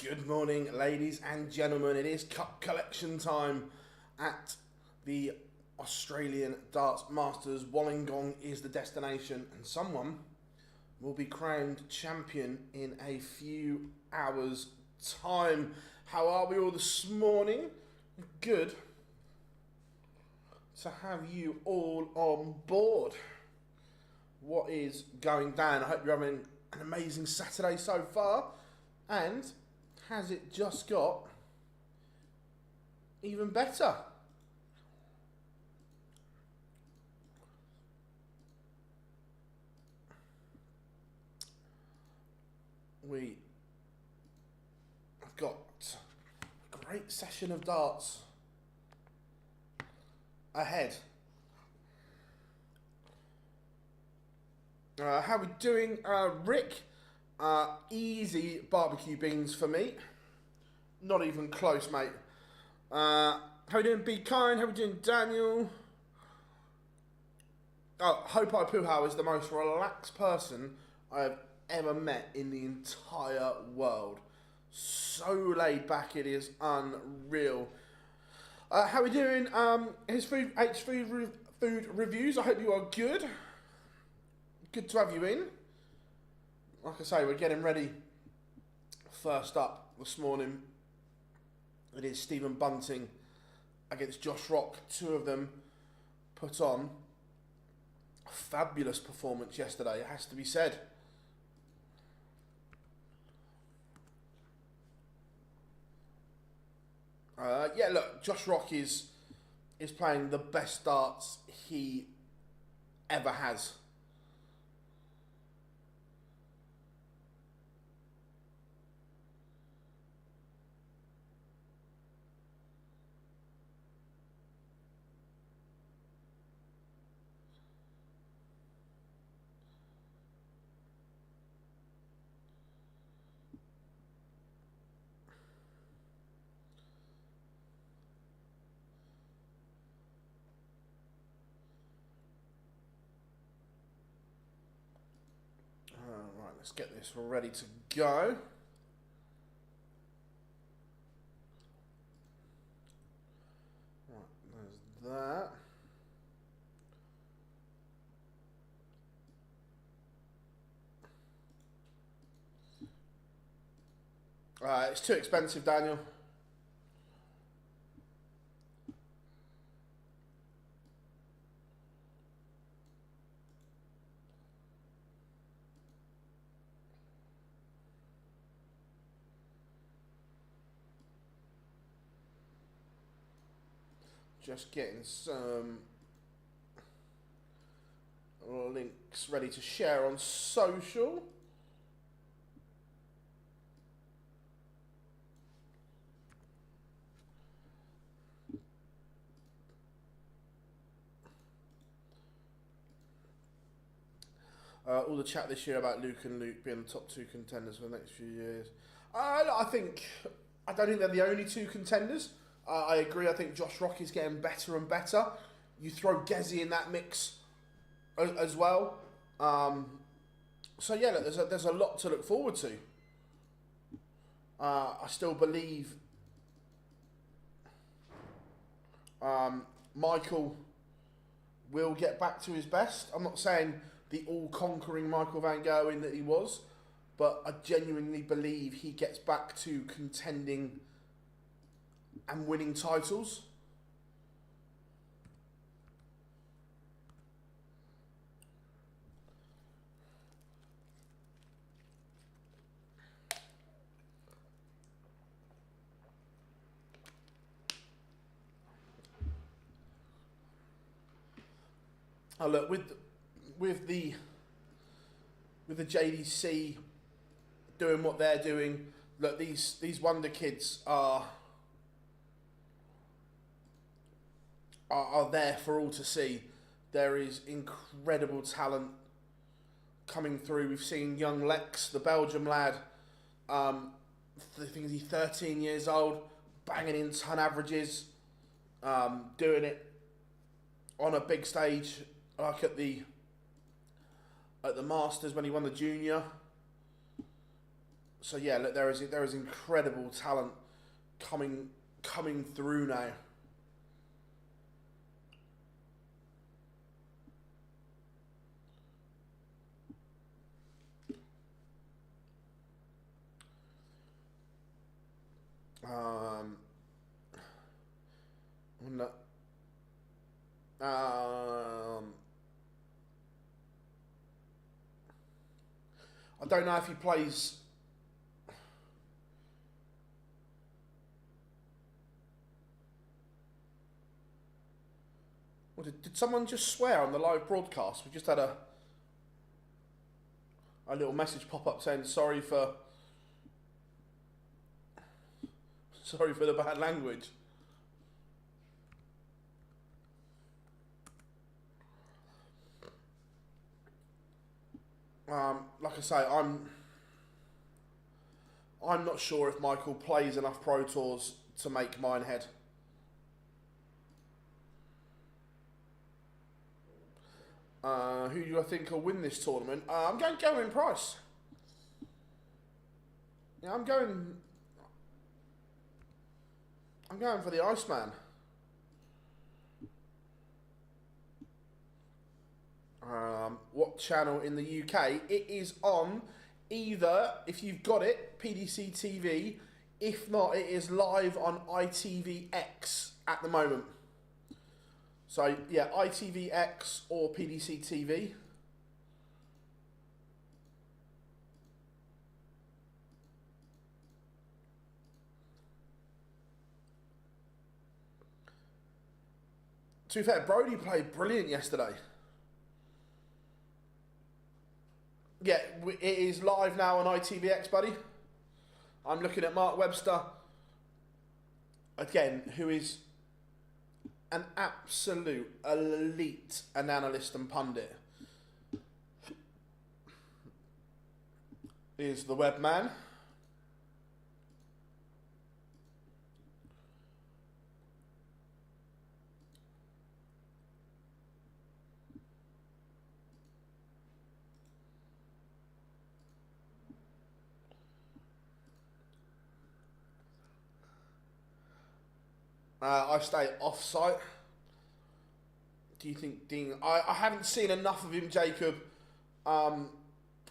Good morning, ladies and gentlemen. It is cup collection time at the Australian Darts Masters. Wollongong is the destination, and someone will be crowned champion in a few hours' time. How are we all this morning? Good to have you all on board. What is going down? I hope you're having an amazing Saturday so far. And has it just got even better? We have got a great session of darts ahead. How are we doing, Rick? Easy barbecue beans for me. Not even close, mate. How are we doing, Be Kind? How are we doing, Daniel? Oh, Hope I Puhao is the most relaxed person I have ever met in the entire world. So laid back, it is unreal. How are we doing? His food reviews. I hope you are good. Good to have you in. Like I say, we're getting ready. First up this morning, it is Stephen Bunting against Josh Rock. Two of them put on a fabulous performance yesterday, it has to be said. Yeah, look, Josh Rock is playing the best darts he ever has. Right, let's get this ready to go. Right, there's that. It's too expensive, Daniel. Just getting some links ready to share on social. All the chat this year about Luke and Luke being the top two contenders for the next few years. I don't think they're the only two contenders. I agree. I think Josh Rock is getting better and better. You throw Gezi in that mix as well. So yeah, look, there's a lot to look forward to. I still believe Michael will get back to his best. I'm not saying the all-conquering Michael Van Gerwen that he was, but I genuinely believe he gets back to contending and winning titles. Oh, look, with the JDC doing what they're doing, look, these Wonder Kids are there for all to see. There is incredible talent coming through. We've seen young Lex, the Belgium lad, I think he's 13 years old, banging in ton averages, doing it on a big stage like at the Masters when he won the junior. So yeah, look, there is incredible talent coming through now. No, I don't know if he plays. What, did someone just swear on the live broadcast? We just had a little message pop up saying sorry for the bad language. Like I say, I'm not sure if Michael plays enough Pro Tours to make Minehead. Who do I think will win this tournament? I'm going Gerwyn Price. Yeah, I'm going for the Iceman. What channel in the UK? It is on either, if you've got it, PDC TV. If not, it is live on ITVX at the moment. So yeah, ITVX or PDC TV. To be fair, Brody played brilliant yesterday. Yeah, it is live now on ITVX, buddy. I'm looking at Mark Webster, again, who is an absolute elite analyst and pundit. Is the webman. I stay off-site. Do you think Dean... I haven't seen enough of him, Jacob. I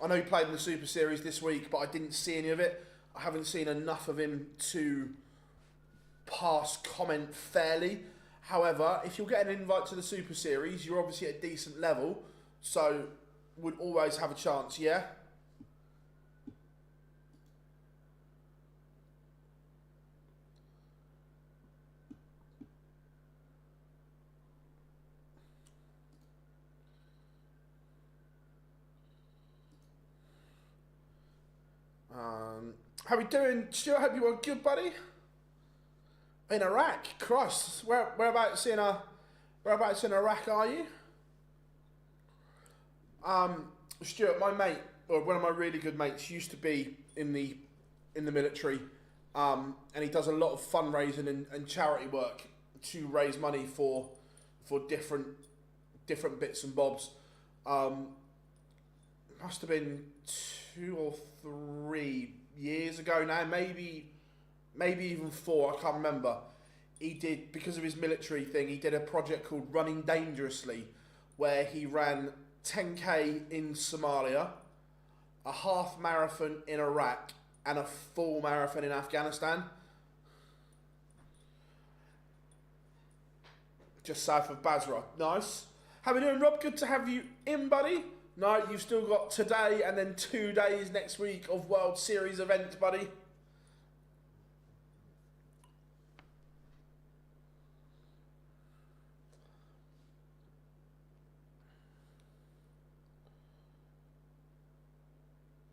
know he played in the Super Series this week, but I didn't see any of it. I haven't seen enough of him to pass comment fairly. However, if you'll get an invite to the Super Series, you're obviously at a decent level, so would always have a chance, yeah? How we doing, Stuart? Hope you are good, buddy. In Iraq, Christ, whereabouts in Iraq are you? Stuart, my mate, or one of my really good mates, used to be in the military, and he does a lot of fundraising and charity work to raise money for different bits and bobs. Must have been 2 or 3 years ago now, maybe even 4, I can't remember. He did, because of his military thing, he did a project called Running Dangerously, where he ran 10k in Somalia, a half marathon in Iraq, and a full marathon in Afghanistan. Just south of Basra. Nice. How we doing, Rob? Good to have you in, buddy. No, you've still got today and then 2 days next week of World Series events, buddy.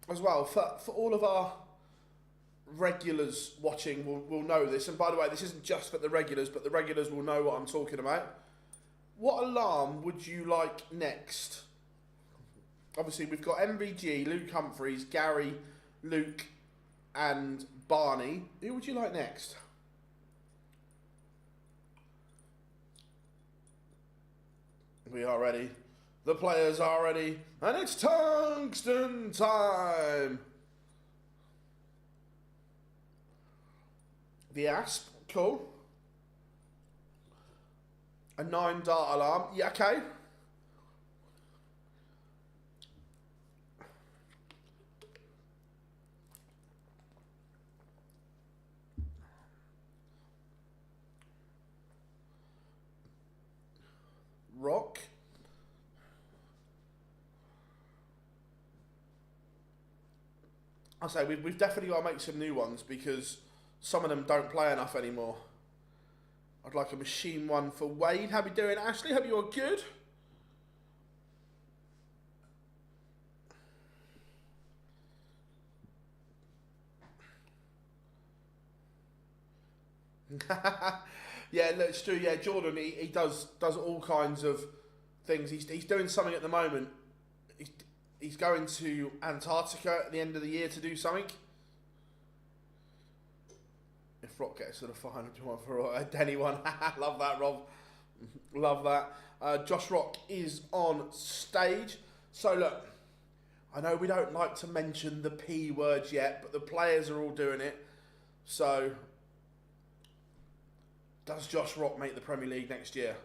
As well, for all of our regulars watching will know this, and by the way, this isn't just for the regulars, but the regulars will know what I'm talking about. What alarm would you like next? Obviously, we've got MVG, Luke Humphries, Gary, Luke, and Barney. Who would you like next? We are ready. The players are ready. And it's tungsten time! The Asp, cool. A 9 dart alarm, yeah, okay. Rock. I say we've definitely got to make some new ones because some of them don't play enough anymore. I'd like a machine one for Wade. How we doing, Ashley? Hope you're good. Yeah, look, it's true. Yeah, Jordan, he does all kinds of things. He's doing something at the moment. He's going to Antarctica at the end of the year to do something. If Rock gets to the final, do you want for a Denny one? Love that, Rob. Love that. Josh Rock is on stage. So look, I know we don't like to mention the P words yet, but the players are all doing it. So, does Josh Rock make the Premier League next year?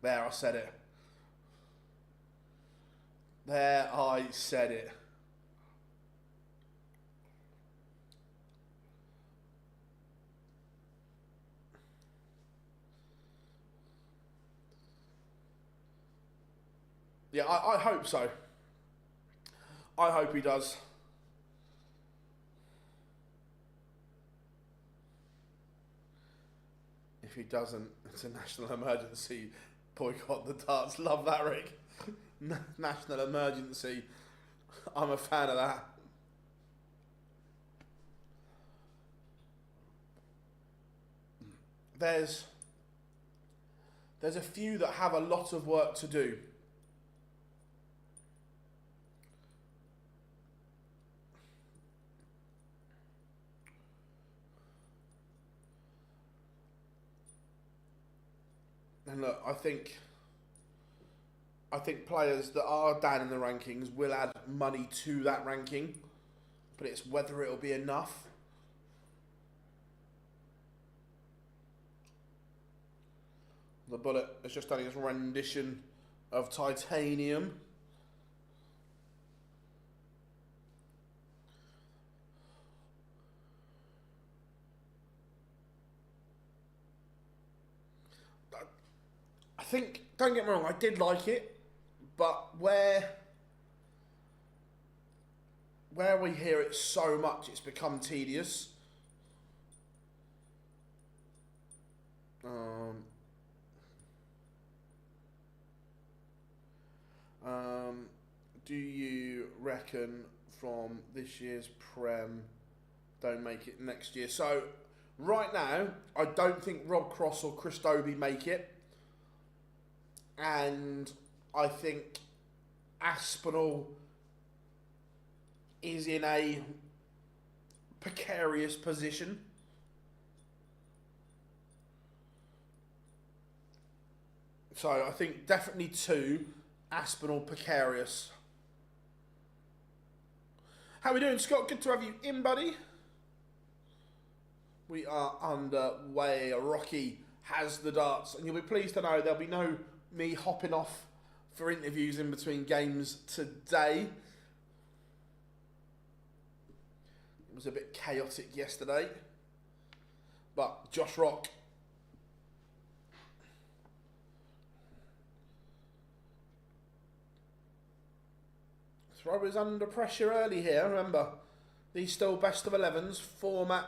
There, I said it. There, I said it. Yeah, I hope so. I hope he does. If he doesn't, it's a national emergency. Boycott the darts. Love that, Rick. National emergency. I'm a fan of that. There's a few that have a lot of work to do. And look, I think players that are down in the rankings will add money to that ranking, but it's whether it'll be enough. The Bullet has just done his rendition of Titanium. I think, don't get me wrong, I did like it, but where we hear it so much, it's become tedious. Do you reckon from this year's Prem don't make it next year? So, right now, I don't think Rob Cross or Chris Dobey make it. And I think Aspinall is in a precarious position. So I think definitely 2, Aspinall precarious. How we doing, Scott? Good to have you in, buddy. We are underway. Rocky has the darts, and you'll be pleased to know there'll be no me hopping off for interviews in between games today. It was a bit chaotic yesterday, but Josh Rock Throwers under pressure early here. Remember, these still best of 11s. Format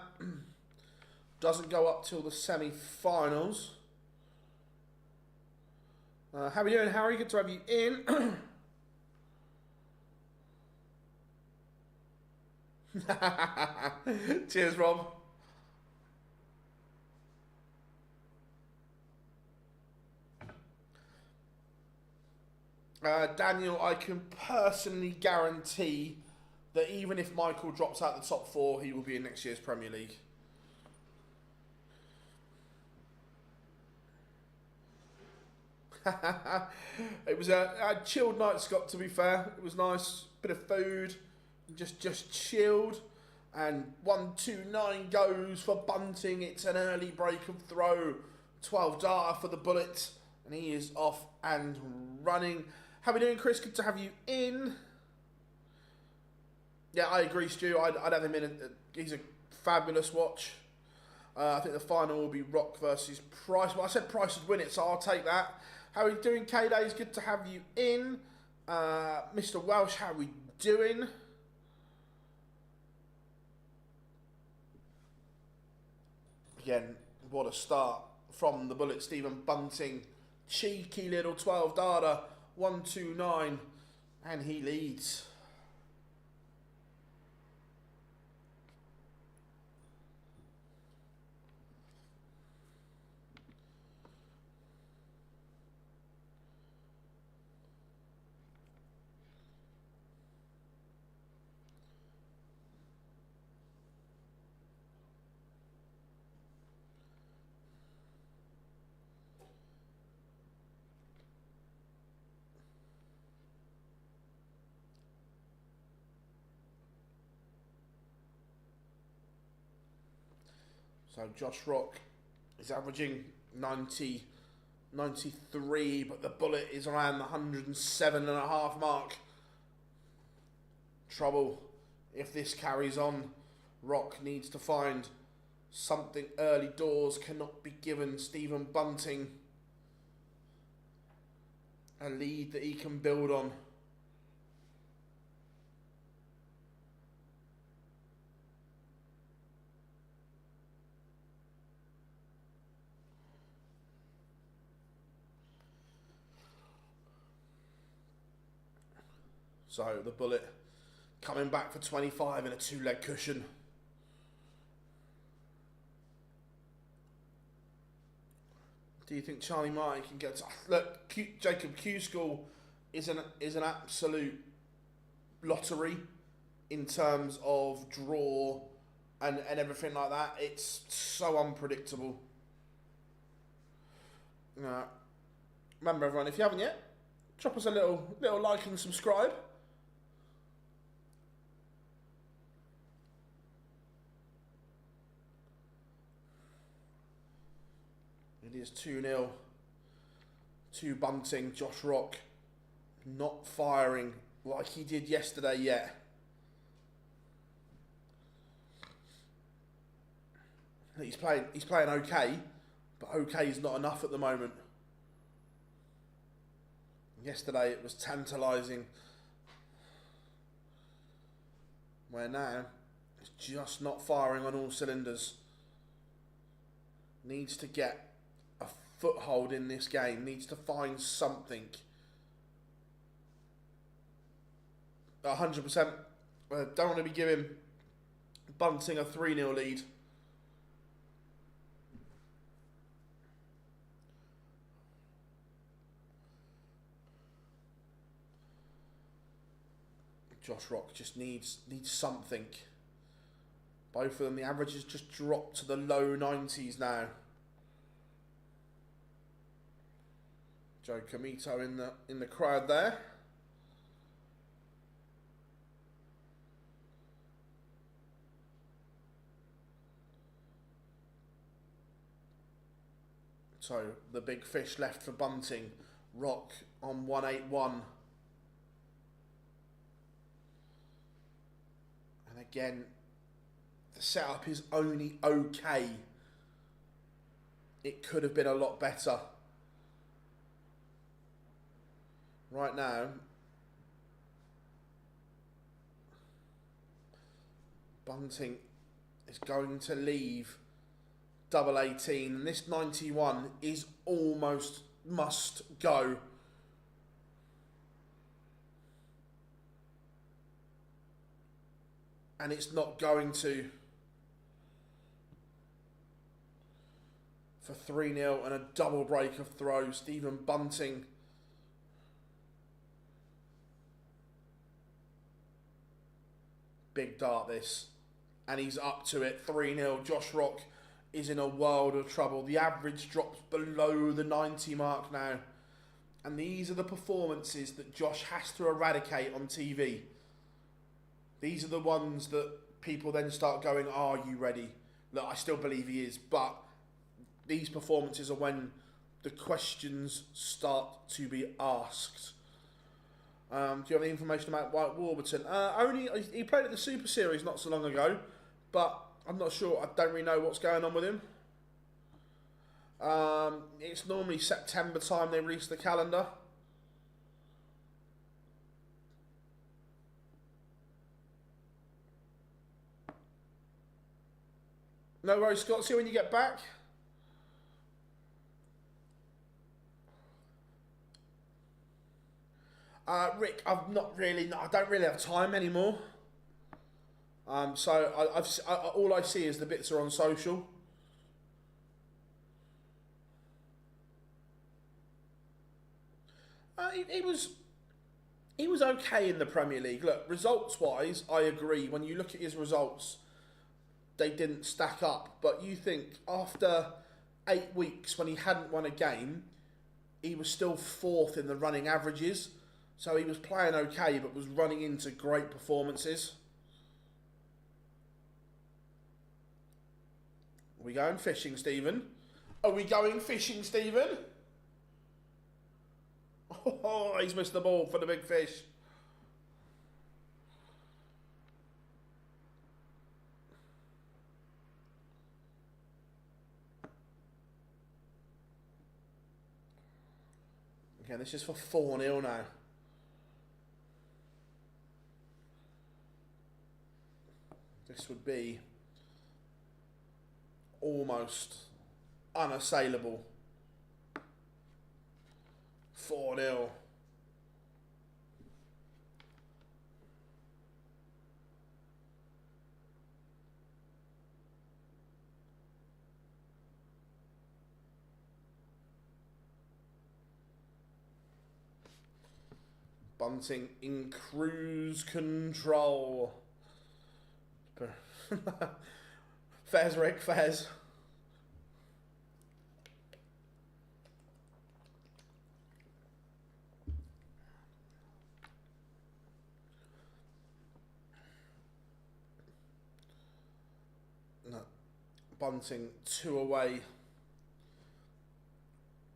doesn't go up till the semi-finals. How are we doing, Harry? Good to have you in. Cheers, Rob. Daniel, I can personally guarantee that even if Michael drops out the top 4, he will be in next year's Premier League. It was a chilled night, Scott, to be fair. It was nice. Bit of food. Just chilled. And 1-2-9 goes for Bunting. It's an early break of throw. 12 data for the Bullet. And he is off and running. How are we doing, Chris? Good to have you in. Yeah, I agree, Stu. I'd have him in. He's a fabulous watch. I think the final will be Rock versus Price. Well, I said Price would win it, so I'll take that. How are we doing, K-Days? Good to have you in. Mr. Welsh, how are we doing? Again, what a start from the Bullet. Stephen Bunting, cheeky little 12 data, 1-2-9, and he leads. So Josh Rock is averaging 90, 93, but the Bullet is around the 107.5 mark. Trouble if this carries on. Rock needs to find something early doors, cannot be given Stephen Bunting a lead that he can build on. So the Bullet coming back for 25 in a 2-leg cushion. Do you think Charlie Martin can get to... Look, Jacob Q-School is an absolute lottery in terms of draw and everything like that. It's so unpredictable. Remember, everyone, if you haven't yet, drop us a little like and subscribe. It is 2-0 to Bunting. Josh Rock not firing like he did yesterday yet. He's playing okay, but okay is not enough at the moment. Yesterday it was tantalising, where now it's just not firing on all cylinders. Needs to get a foothold in this game, needs to find something. 100%. Don't want to be giving Bunting a 3-0 lead. Josh Rock just needs something. Both of them, the averages just dropped to the low 90s now. Joe Comito in the crowd there. So the big fish left for Bunting. Rock on 181. And again, the setup is only okay. It could have been a lot better. Right now, Bunting is going to leave double 18, and this 91 is almost must go. And it's not going to. For 3-0 and a double break of throw, Stephen Bunting. Big dart this. And he's up to it. 3-0. Josh Rock is in a world of trouble. The average drops below the 90 mark now. And these are the performances that Josh has to eradicate on TV. These are the ones that people then start going, are you ready? Look, I still believe he is, but these performances are when the questions start to be asked. Do you have any information about White Warburton? Only he played at the Super Series not so long ago, but I'm not sure. I don't really know what's going on with him. It's normally September time they release the calendar. No worries, Scott. See you when you get back. Rick, I don't really have time anymore. So all I see is the bits are on social. He was okay in the Premier League. Look, results-wise, I agree. When you look at his results, they didn't stack up. But you think after 8 weeks, when he hadn't won a game, he was still 4th in the running averages. So he was playing okay, but was running into great performances. Are we going fishing, Stephen? Are we going fishing, Stephen? Oh, he's missed the ball for the big fish. Okay, this is for 4-0 now. This would be almost unassailable. 4-0. Bunting in cruise control. Fez, Rick, Fez. No. Bunting 2 away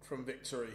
from victory.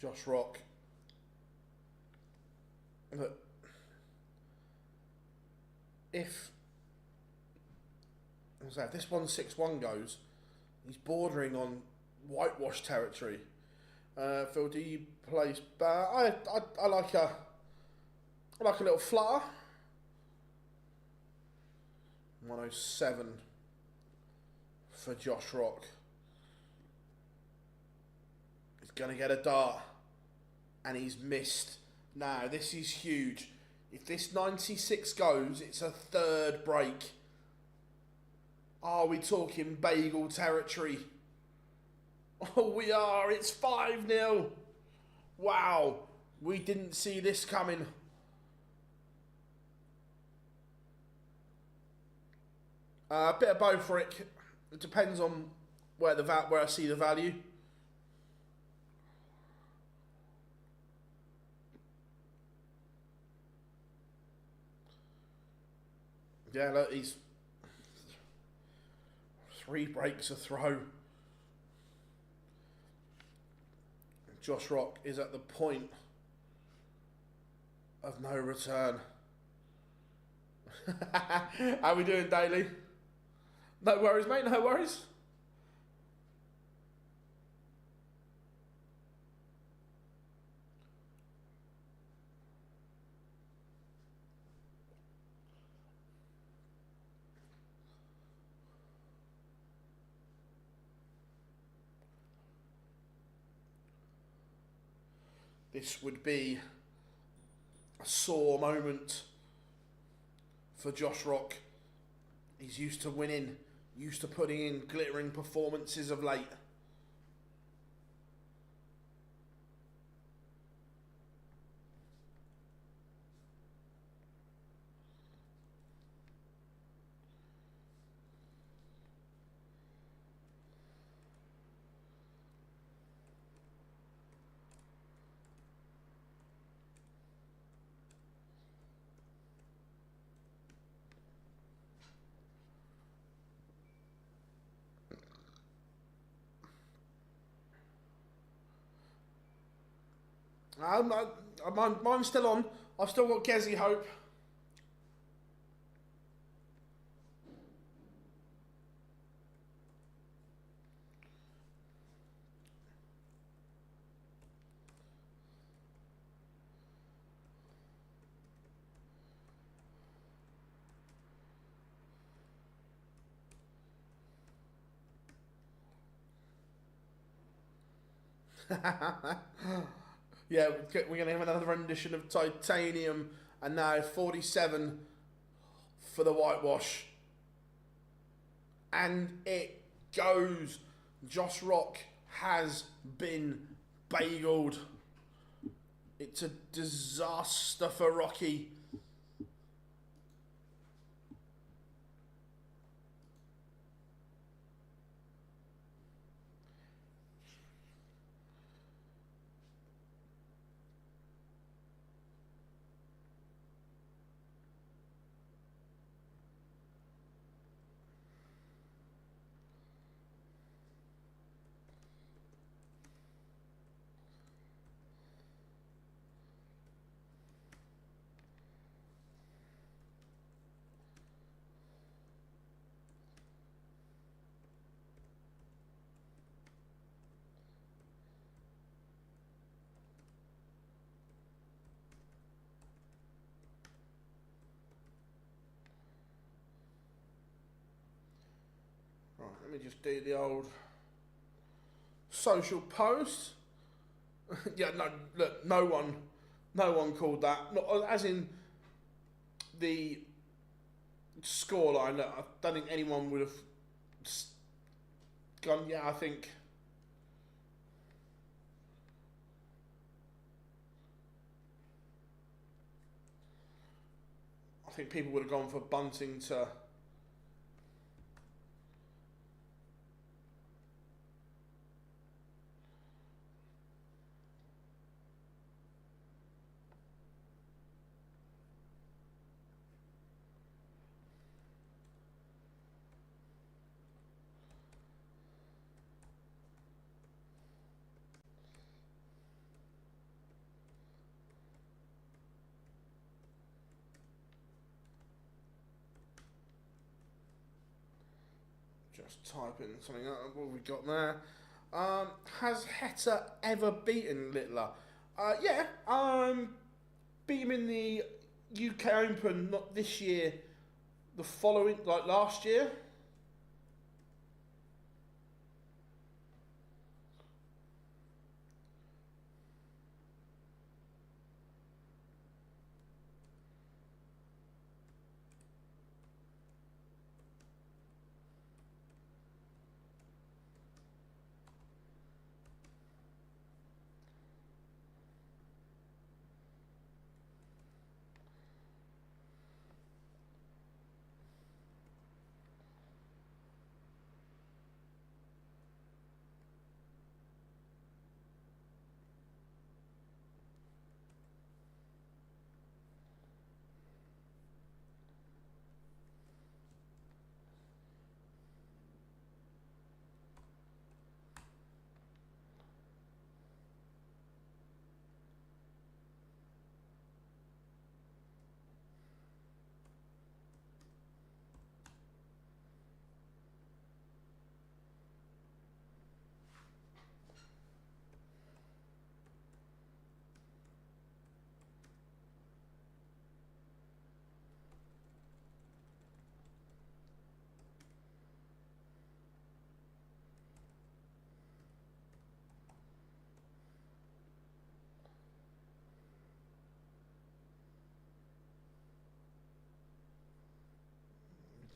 Josh Rock. Look, if this 1-6-1 goes, he's bordering on whitewash territory. Phil, do you place? I like a little flutter. 107 for Josh Rock. He's gonna get a dart, and he's missed. Now this is huge. If this 96 goes, it's a 3rd break. Are we talking bagel territory? Oh, we are. It's 5-0. Wow. We didn't see this coming. A bit of both, Rick. It depends on where I see the value. Yeah, look, he's 3 breaks a throw. Josh Rock is at the point of no return. How we doing, Daly? No worries, mate, no worries. This would be a sore moment for Josh Rock. He's used to winning, used to putting in glittering performances of late. Mine's still on. I've still got Gezi hope. Yeah, we're going to have another rendition of Titanium, and now 47 for the whitewash. And it goes. Josh Rock has been bageled. It's a disaster for Rocky. Right, let me just do the old social post. Yeah, no, look, no one called that. Not, as in the scoreline. Look, I don't think anyone would have gone. Yeah, I think people would have gone for Bunting to. Just typing something up. What have we got there? Has Heta ever beaten Littler? Yeah. Beat him in the UK Open, not this year. The following, like last year.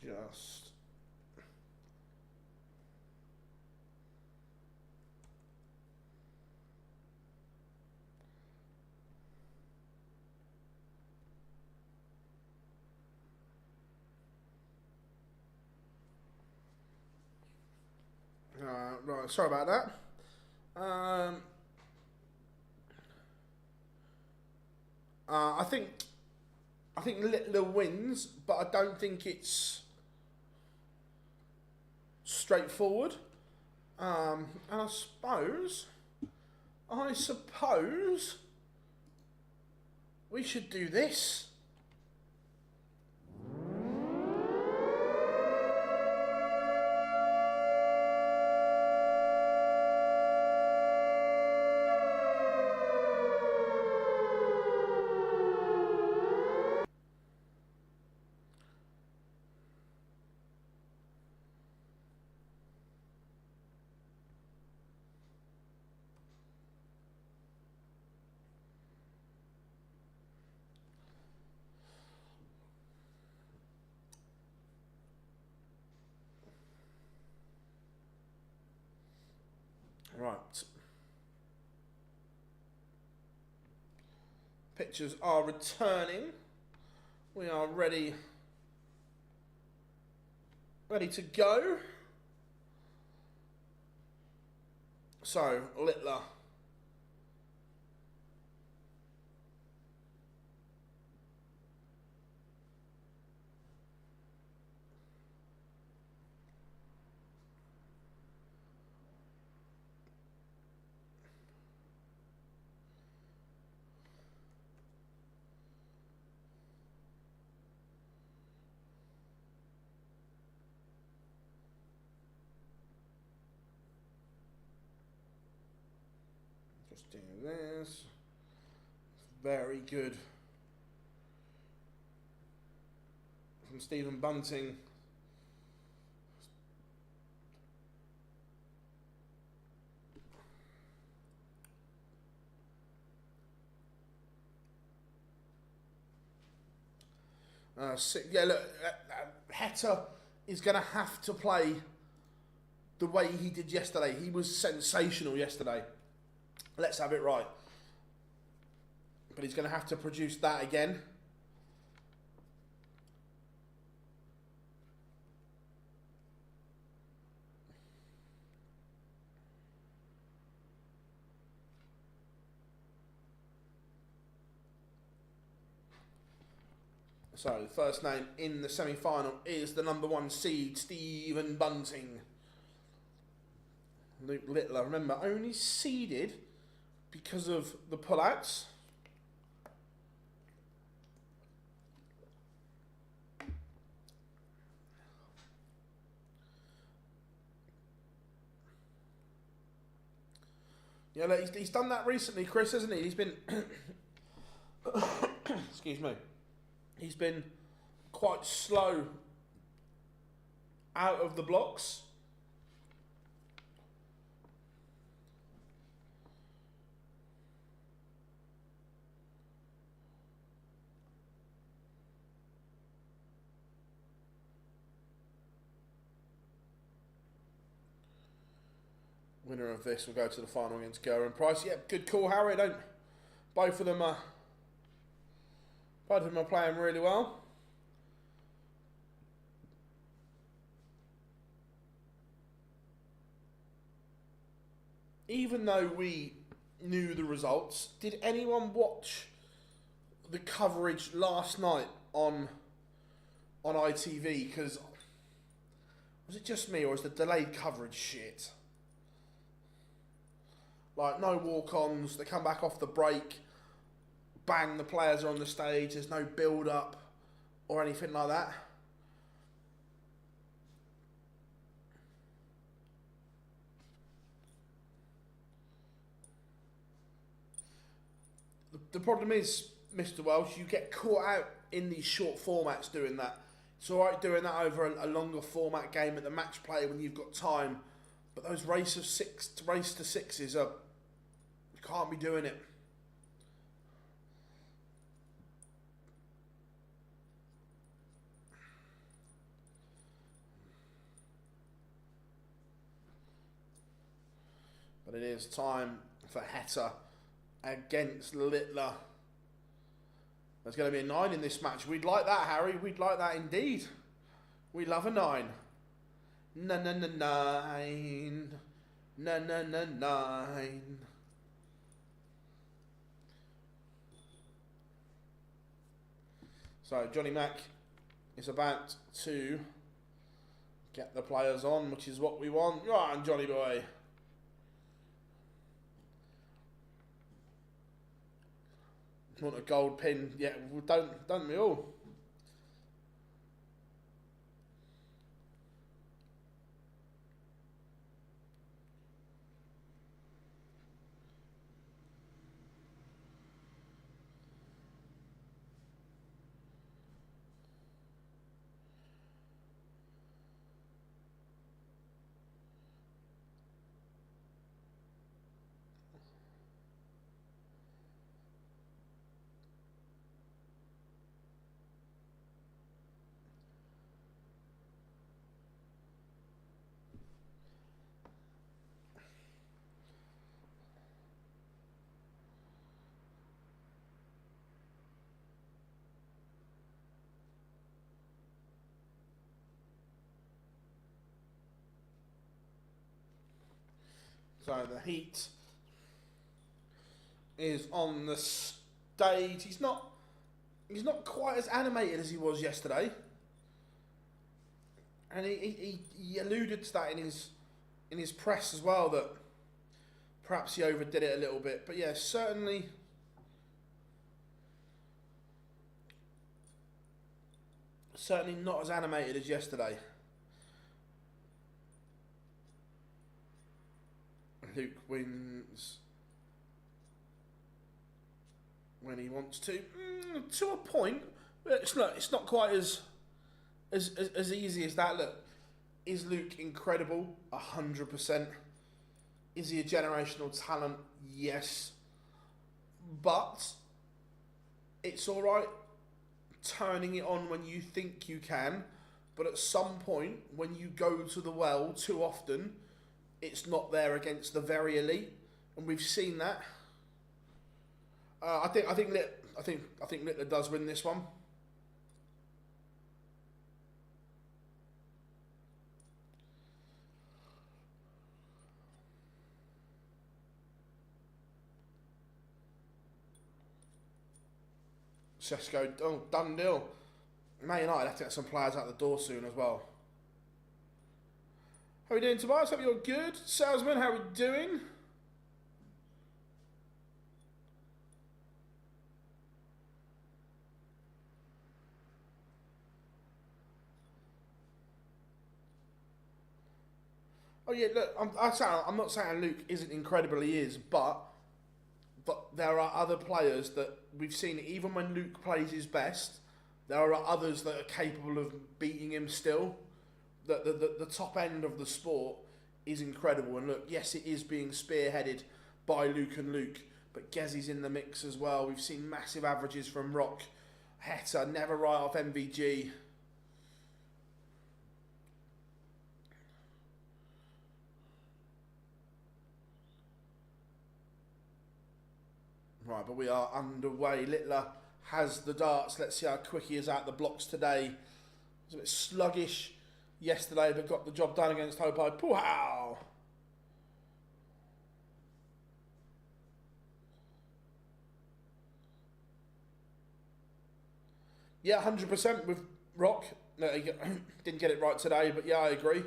Just. Right, sorry about that. I think Littler wins, but I don't think it's straightforward. And I suppose we should do this. Right. Pictures are returning. We are ready to go. So, Littler. Just doing this. Very good from Stephen Bunting. Yeah, look, Heta is going to have to play the way he did yesterday. He was sensational yesterday. Let's have it right. But he's going to have to produce that again. So, the first name in the semi-final is the number 1 seed, Stephen Bunting. Luke Littler, remember, only seeded because of the pullouts. Yeah, look, he's done that recently, Chris, hasn't he? He's been... Excuse me. He's been quite slow out of the blocks. Winner of this will go to the final against Gurr and Price. Yep, good call, Harry. Both of them are playing really well. Even though we knew the results, did anyone watch the coverage last night on ITV? Because was it just me, or is the delayed coverage shit? Like, no walk-ons, they come back off the break, bang, the players are on the stage, there's no build-up or anything like that. The problem is, Mr. Welsh, you get caught out in these short formats doing that. It's alright doing that over a longer format game at the match play when you've got time, but those race to sixes are... You can't be doing it. But it is time for Heta against Littler. There's going to be a 9 in this match. We'd like that, Harry. We'd like that indeed. We love a 9. Nine. 9. So Johnny Mac is about to get the players on, which is what we want. Go on, Johnny boy. Want a gold pin? Yeah, don't we all? So the Heat is on the stage. He's not quite as animated as he was yesterday, and he alluded to that in his press as well, that perhaps he overdid it a little bit. But yeah, certainly not as animated as yesterday. Luke wins when he wants to a point. But it's not quite as easy as that. Look, is Luke incredible? 100%. Is he a generational talent? Yes. But it's all right turning it on when you think you can. But at some point, when you go to the well too often, it's not there against the very elite, and we've seen that. I think Littler does win this one. Sesko, done deal. Man United have to get some players out the door soon as well. How are we doing, Tobias? Hope you're good. Salesman, how are we doing? Oh yeah, look, I'm not saying Luke isn't incredible, he is, but there are other players that we've seen, even when Luke plays his best, there are others that are capable of beating him still. The top end of the sport is incredible, and look, yes, it is being spearheaded by Luke and Luke, but Gezzy's in the mix as well. We've seen massive averages from Rock, Heta, never right off MVG. Right, but we are underway. Littler has the darts. Let's see how quick he is out the blocks today. It was a bit sluggish yesterday, but got the job done against Dobey. Wow! Yeah, 100% with Rock. No, he didn't get it right today, but yeah, I agree.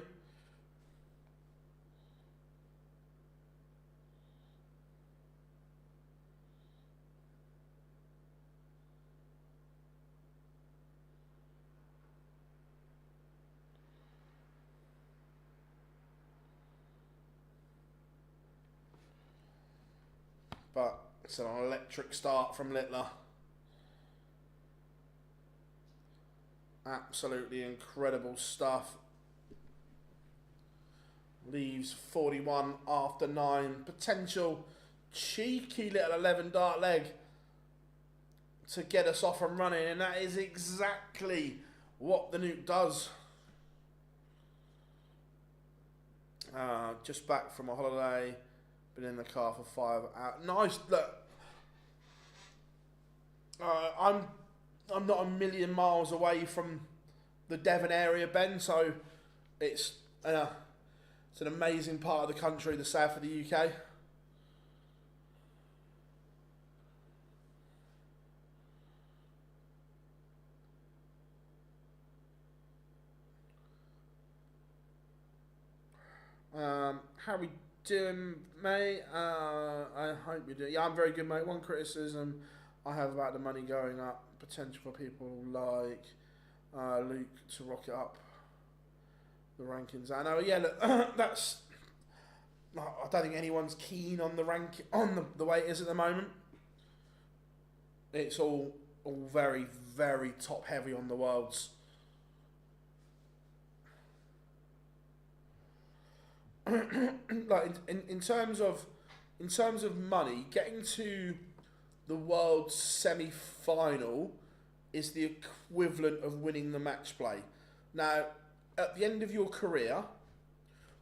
But it's an electric start from Littler. Absolutely incredible stuff. Leaves 41 after 9. Potential cheeky little 11 dart leg to get us off and running, and that is exactly what the nuke does. Just back from a holiday. Been in the car for 5 hours. Nice. Look, I'm not a million miles away from the Devon area, Ben. So it's an amazing part of the country, the south of the UK. How we doing, mate? I hope you're doing. Yeah, I'm very good, mate. One criticism I have about the money going up, potential for people like Luke to rocket up the rankings. I know, yeah, look, that's. I don't think anyone's keen on the the way it is at the moment. It's all very, very top heavy on the worlds. Like in terms of money, getting to the world semi-final is the equivalent of winning the match play. Now, at the end of your career,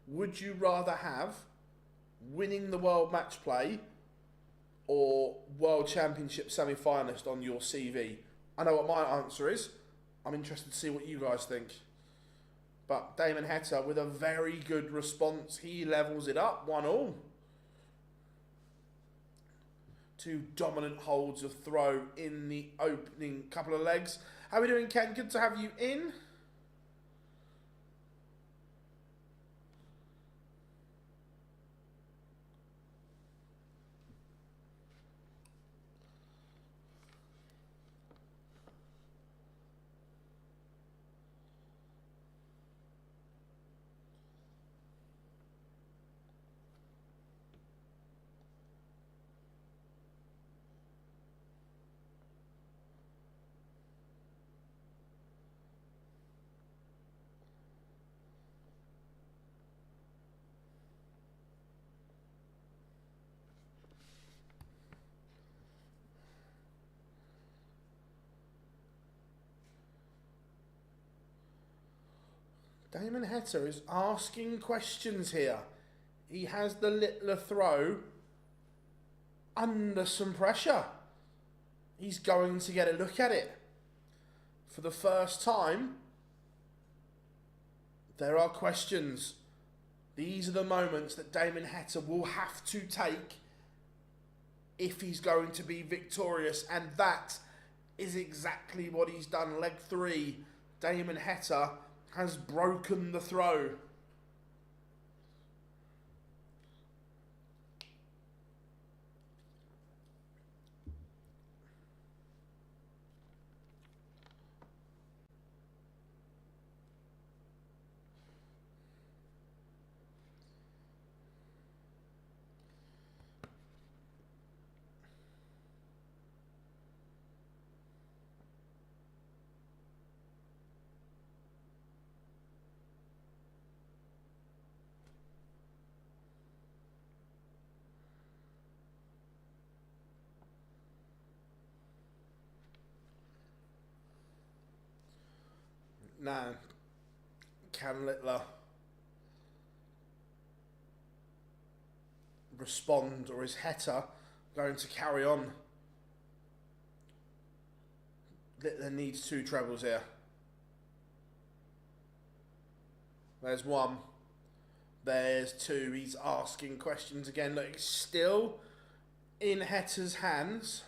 would you rather have winning the world match play or world championship semi-finalist on your CV? I know what my answer is. I'm interested to see what you guys think. But Damon Heta, with a very good response, he levels it up, 1-1. 2 dominant holds of throw in the opening couple of legs. How are we doing, Ken? Good to have you in. Damon Heta is asking questions here. He has the littler throw under some pressure. He's going to get a look at it. For the first time, there are questions. These are the moments that Damon Heta will have to take if he's going to be victorious, and that is exactly what he's done. Leg 3, Damon Heta has broken the throw. Now, can Littler respond, or is Heta going to carry on? Littler needs 2 trebles here. There's 1. There's 2. He's asking questions again. Look, it's still in Heta's hands.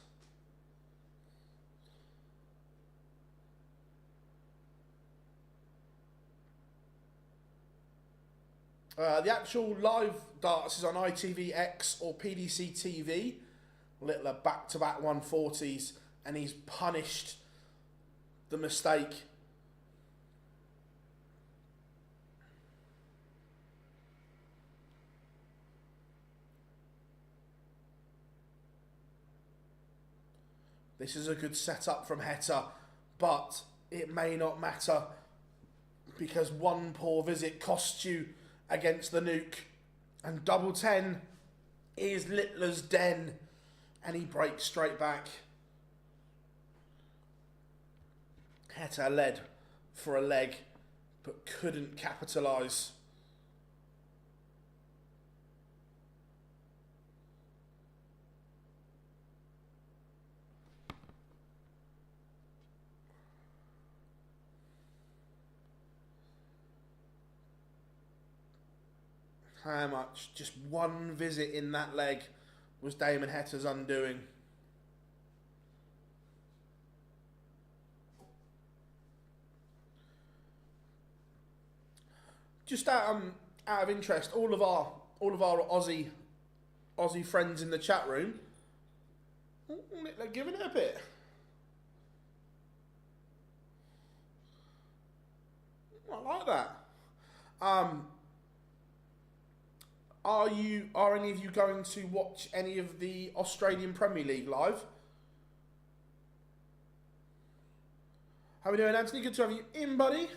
The actual live darts is on ITVX or PDC TV. Littler back-to-back 140s, and he's punished the mistake. This is a good setup from Heta, but it may not matter because one poor visit costs you against the nuke, and double 10 is Littler's den, and he breaks straight back. Heta led for a leg but couldn't capitalise. how much just one visit in that leg was Damon Heta's undoing. Just out of interest, all of our Aussie friends in the chat room, they're giving it a bit. I like that. Are any of you going to watch any of the Australian Premier League live? How are we doing, Anthony? Good to have you in, buddy.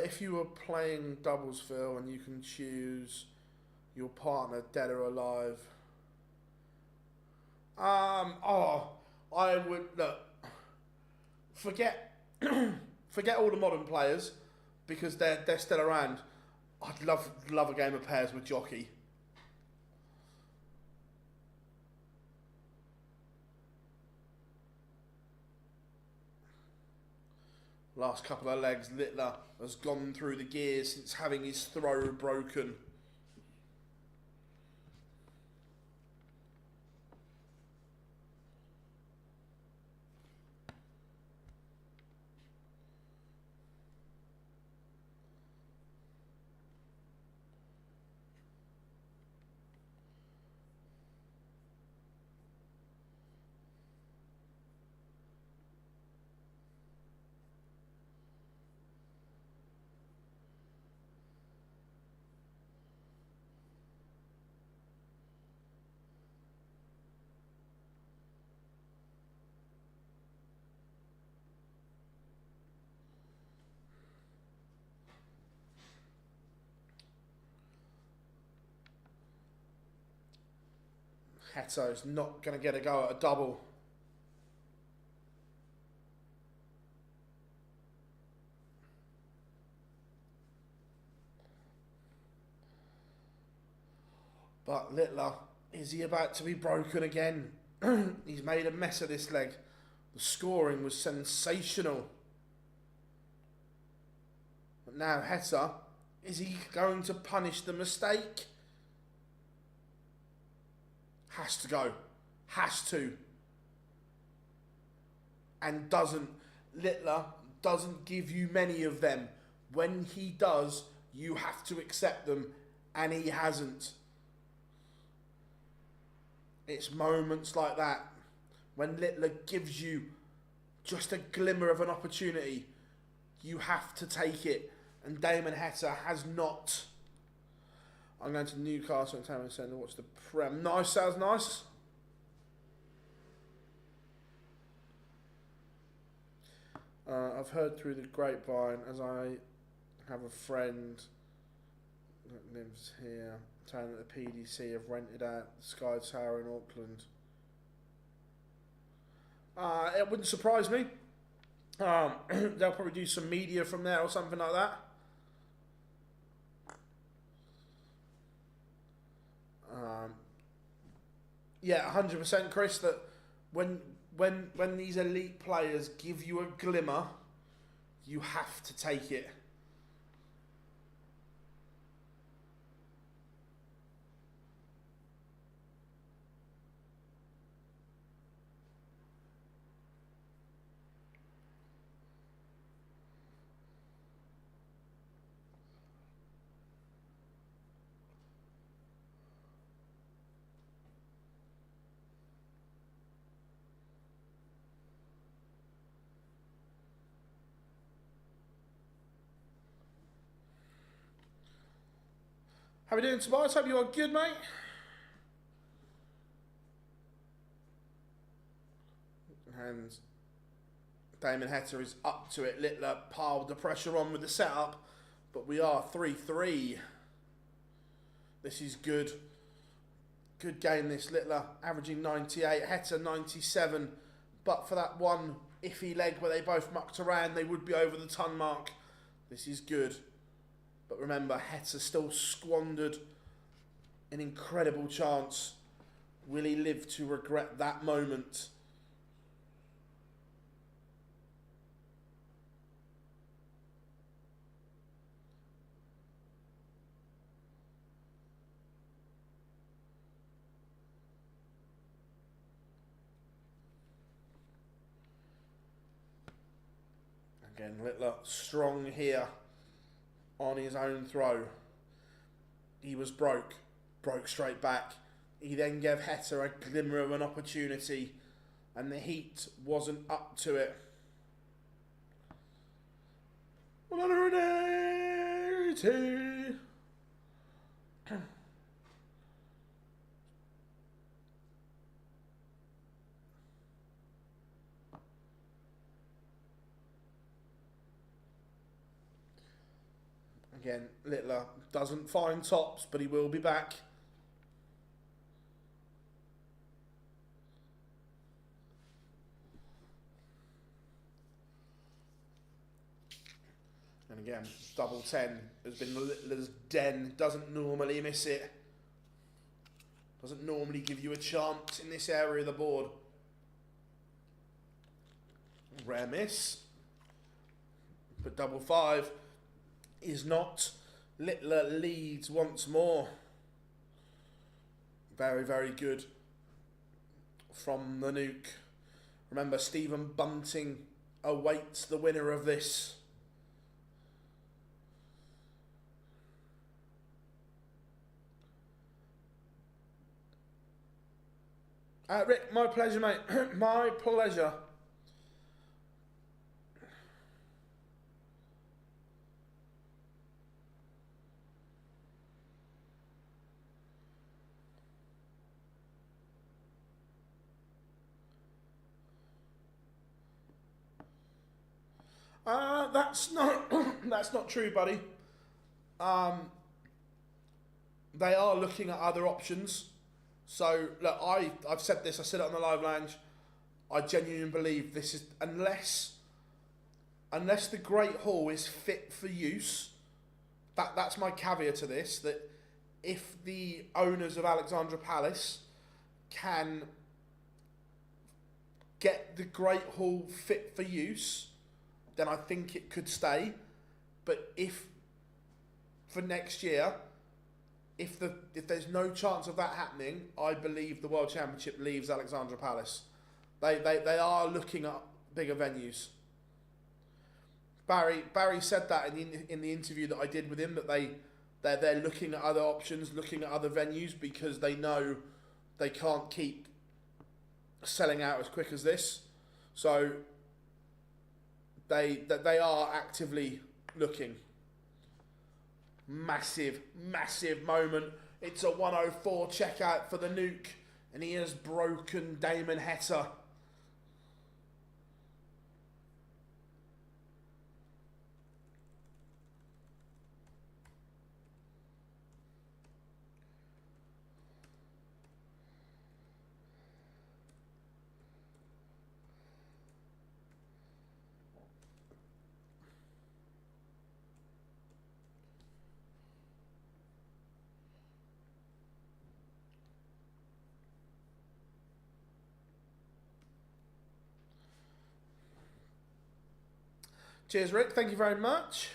If you were playing doubles, Phil, and you can choose your partner, dead or alive. I would look. Forget all the modern players because they're still around. I'd love a game of pairs with Jockey. Last couple of legs, Littler has gone through the gears since having his throw broken. Heta's not going to get a go at a double. But Littler, is he about to be broken again? He's made a mess of this leg. The scoring was sensational. But now Heta, is he going to punish the mistake? Has to go. Has to. And doesn't. Littler doesn't give you many of them. When he does, you have to accept them. And he hasn't. It's moments like that when Littler gives you just a glimmer of an opportunity. You have to take it. And Damon Heta has not. I'm going to Newcastle and Town Centre to watch the Prem. Nice, sounds nice. I've heard through the grapevine, as I have a friend that lives here, saying that the PDC have rented out the Sky Tower in Auckland. It wouldn't surprise me. They'll probably do some media from there or something like that. Yeah, 100%, Chris. That when these elite players give you a glimmer, you have to take it. How are we doing, Tobias? Hope you are good, mate. And Damon Heta is up to it. Littler piled the pressure on with the setup, but we are 3-3. This is good. Good game, this. Littler averaging 98, Heta 97. But for that one iffy leg where they both mucked around, they would be over the ton mark. This is good. But remember, Heta still squandered an incredible chance. Will he live to regret that moment? Again, Littler strong here on his own throw. He was broke straight back. He then gave Heta a glimmer of an opportunity, and the heat wasn't up to it. 180. Again, Littler doesn't find tops, but he will be back. And again, double 10 has been Littler's den. Doesn't normally miss it. Doesn't normally give you a chance in this area of the board. Rare miss. But double 5 is not. Littler leads once more. Very, very good from the nuke. Remember, Stephen Bunting awaits the winner of this. Rick, my pleasure, mate. My pleasure. That's not true, buddy. They are looking at other options. So look, I've said this. I said it on the live lounge. I genuinely believe this is unless the Great Hall is fit for use. That's my caveat to this. That if the owners of Alexandra Palace can get the Great Hall fit for use, then I think it could stay. But if for next year, if there's no chance of that happening, I believe the World Championship leaves Alexandra Palace. They are looking at bigger venues. Barry said that in the interview that I did with him, that they're looking at other options, looking at other venues, because they know they can't keep selling out as quick as this. So they are actively looking. Massive moment. It's a 104 checkout for the nuke, and he has broken Damon Heta. Cheers, Rick. Thank you very much.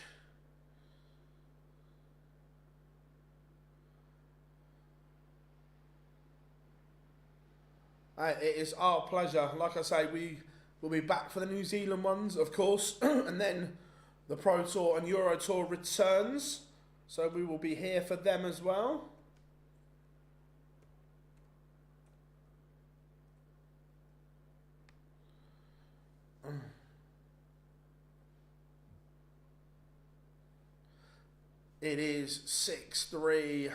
It is our pleasure. Like I say, we will be back for the New Zealand ones, of course, and then the Pro Tour and Euro Tour returns. So we will be here for them as well. It is 6-3.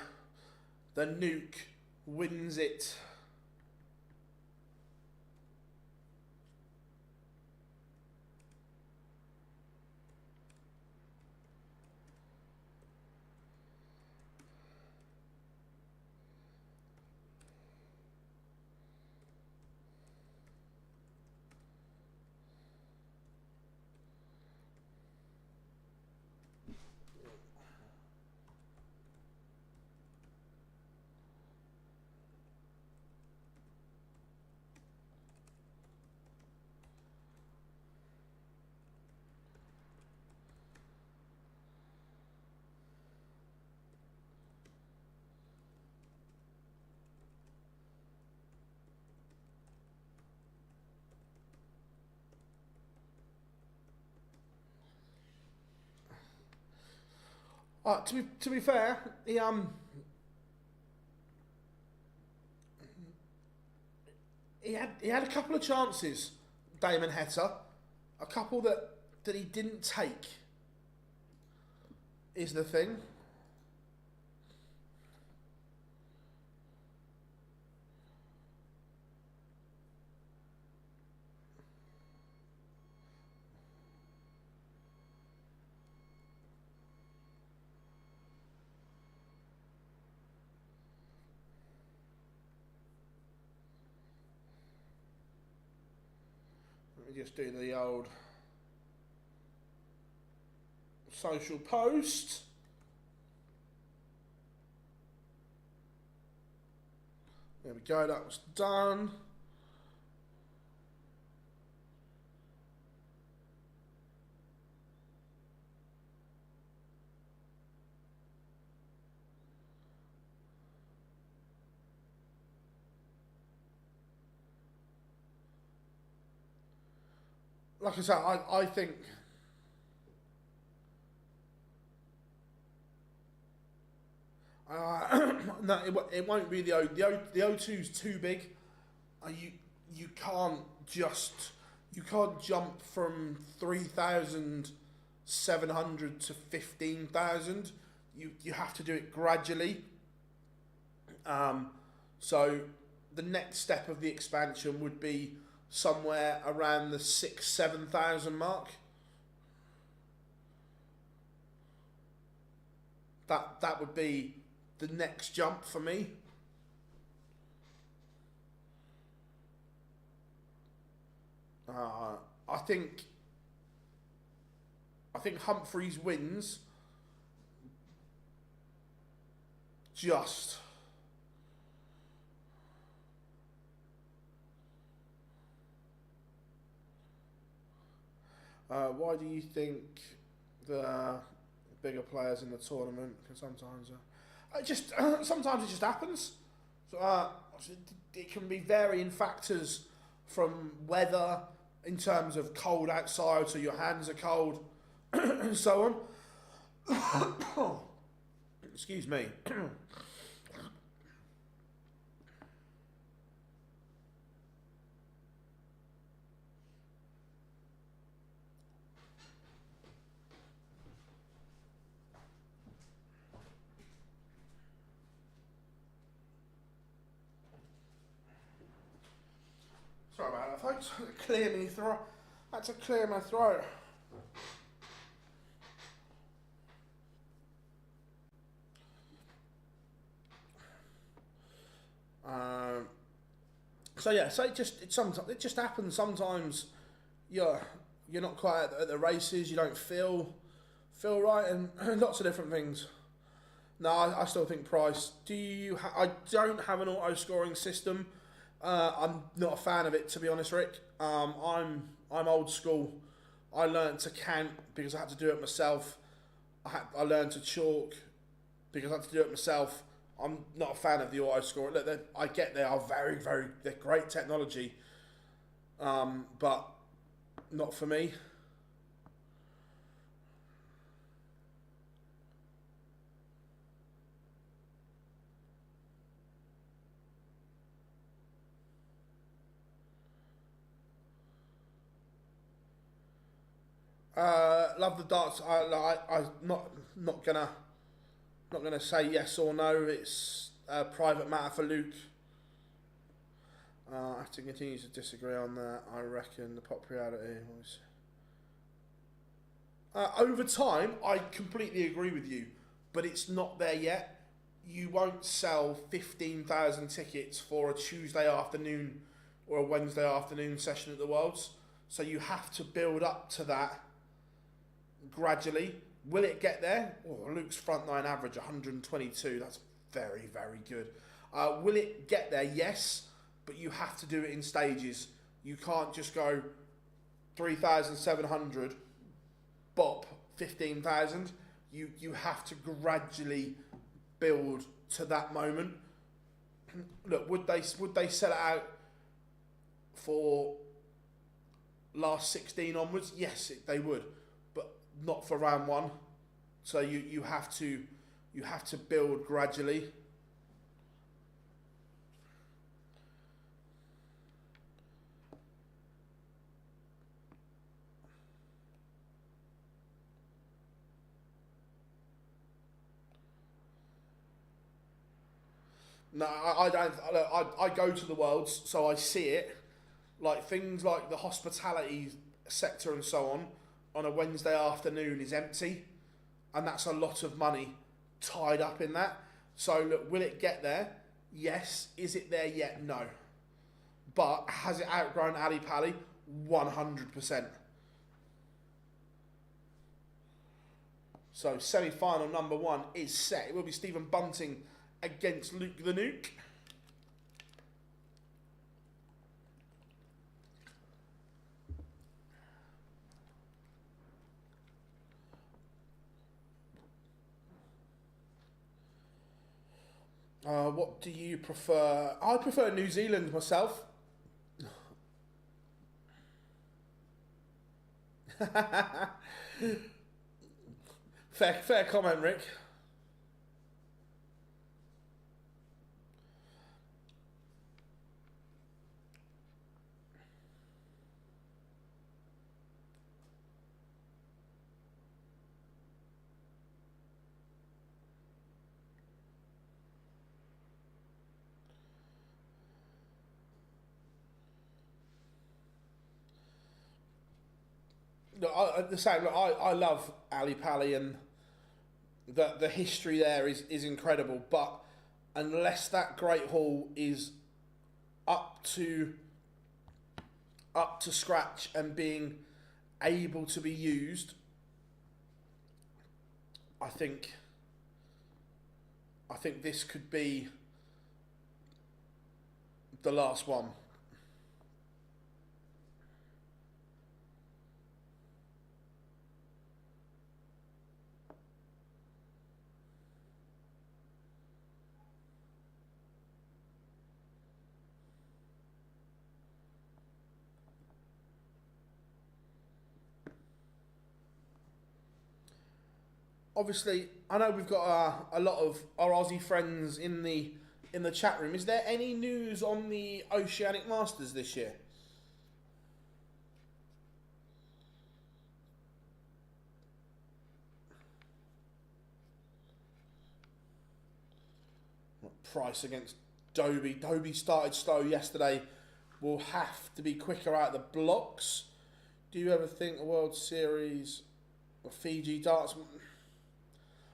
The nuke wins it. To be fair, he had a couple of chances, Damon Heta, a couple that he didn't take. Is the thing. Let me just do the old social post. There we go, that was done. Like I said, I think no, it won't be the O2's too big. You can't jump from 3,700 to 15,000. You have to do it gradually. So the next step of the expansion would be somewhere around the 6,000-7,000 mark. That would be the next jump for me. I think Humphries wins just. Why do you think the bigger players in the tournament can sometimes? Sometimes it just happens. So, it can be varying factors from weather in terms of cold outside, so your hands are cold, and so on. Excuse me. Sorry about that, folks. Clear me throat. Had to clear my throat. So yeah, so it just happens. Sometimes you're not quite at the races. You don't feel right, and lots of different things. No, I still think Price. I don't have an auto scoring system. I'm not a fan of it, to be honest, Rick. I'm old school. I learned to count because I had to do it myself. I learned to chalk because I had to do it myself. I'm not a fan of the auto score. Look, I get they are they're great technology, but not for me. Love the darts. I'm not gonna say yes or no. It's a private matter for Luke. I have to continue to disagree on that. I reckon the popularity was over time. I completely agree with you, but it's not there yet. You won't sell 15,000 tickets for a Tuesday afternoon or a Wednesday afternoon session at the Worlds. So you have to build up to that gradually. Will it get there? Oh, Luke's front line average 122. That's very good. Will it get there? Yes, but you have to do it in stages. You can't just go 3,700, bop 15,000. You have to gradually build to that moment. Look, would they sell it out for last 16 onwards? Yes, they would, but not for round one. So you have to build gradually. No, I don't. I go to the Worlds, so I see it. Like things like the hospitality sector and so on a Wednesday afternoon is empty, and that's a lot of money tied up in that. So look, will it get there? Yes. Is it there yet? No. But has it outgrown Ali Pali? 100%. So semi-final number 1 is set. It will be Stephen Bunting against Luke the Nuke. What do you prefer? I prefer New Zealand myself. Fair comment, Rick. Look, I love Ali Pali, and the history there is incredible. But unless that Great Hall is up to scratch and being able to be used, I think this could be the last one. Obviously, I know we've got a lot of our Aussie friends in the chat room. Is there any news on the Oceanic Masters this year? Price against Dobey. Dobey started slow yesterday. Will have to be quicker out of the blocks. Do you ever think a World Series or Fiji darts?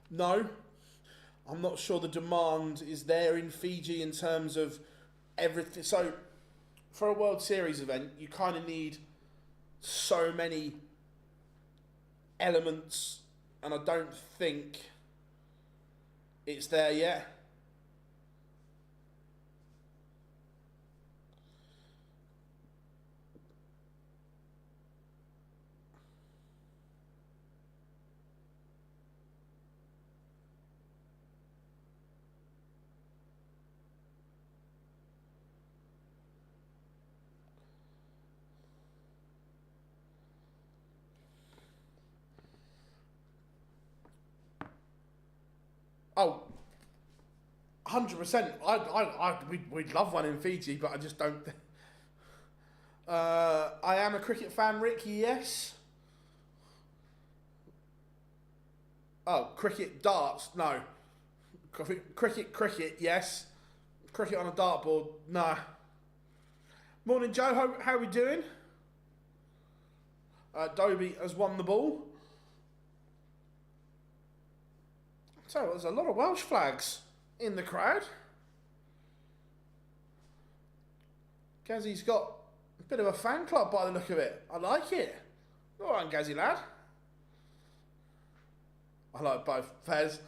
No, I'm not sure the demand is there in Fiji in terms of everything. So, for a World Series event, you kind of need so many elements, and I don't think it's there yet. Oh, 100%. We'd love one in Fiji, but I just don't. I am a cricket fan, Rick. Yes. Oh, cricket darts? No. Cricket. Yes. Cricket on a dartboard? Nah. Morning, Joe. How are we doing? Dobey has won the ball. So there's a lot of Welsh flags in the crowd. Gazzy's got a bit of a fan club by the look of it. I like it. All right, Gazzy lad. I like both. Fez.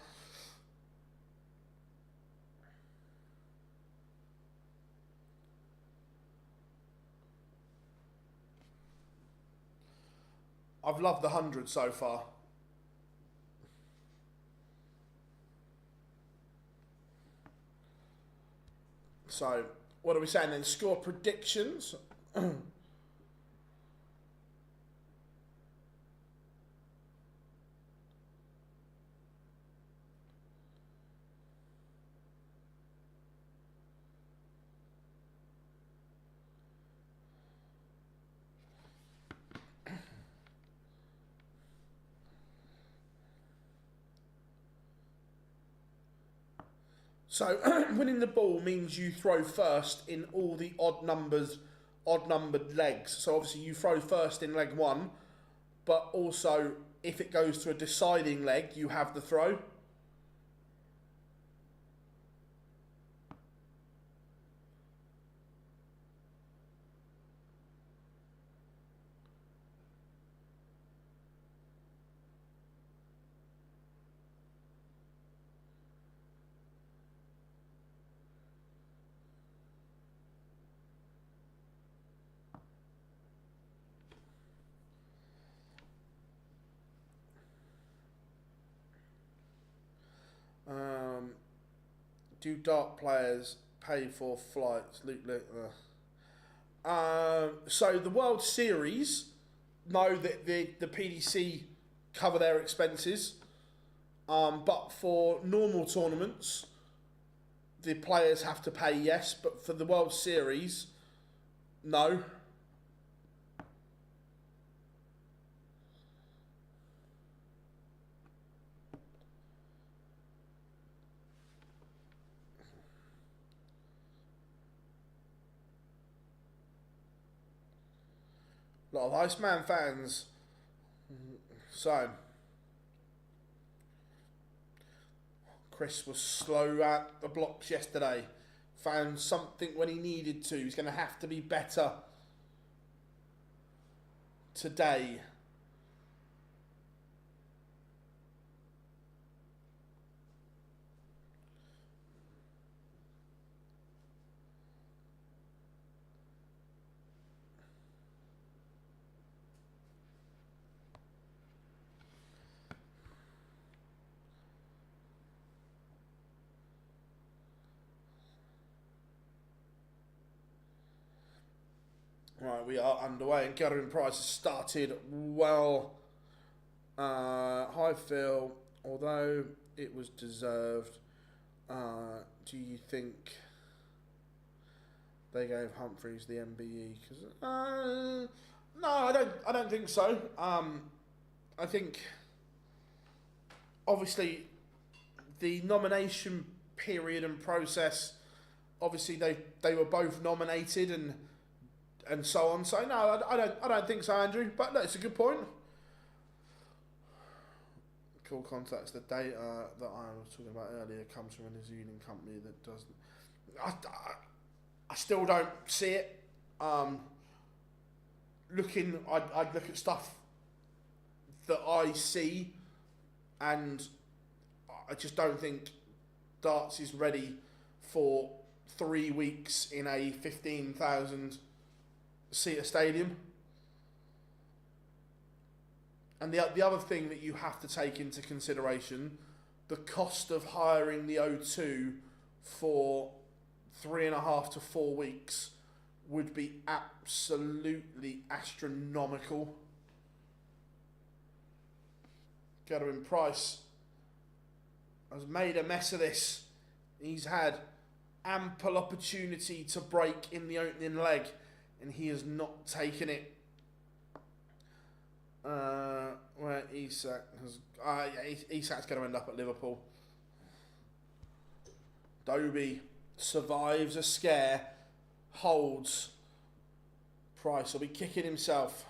I've loved the 100 so far. So, what are we saying then? Score predictions. So winning the ball means you throw first in all the odd numbered legs. So obviously you throw first in leg one, but also if it goes to a deciding leg, you have the throw. Do dart players pay for flights? So the World Series know that the PDC cover their expenses, but for normal tournaments, the players have to pay, yes, but for the World Series, no. A lot of Iceman fans. So, Chris was slow at the blocks yesterday. Found something when he needed to. He's going to have to be better today. Right, we are underway, and Gathering Price has started well. High fill, although it was deserved. Do you think they gave Humphries the MBE? No, I don't think so. I think obviously the nomination period and process. Obviously, they were both nominated and so on. So no, I don't think so, Andrew. But no, it's a good point. Cool contacts. The data that I was talking about earlier comes from a New Zealand company that doesn't. I still don't see it. I'd look at stuff that I see, and I just don't think darts is ready for 3 weeks in a 15,000 seater stadium. And the other thing that you have to take into consideration, the cost of hiring the O2 for 3.5 to 4 weeks would be absolutely astronomical. Gathering Price has made a mess of this. He's had ample opportunity to break in the opening leg, and he has not taken it. Where Isak has... Isak's going to end up at Liverpool. Dobey survives a scare, holds. Price will be kicking himself.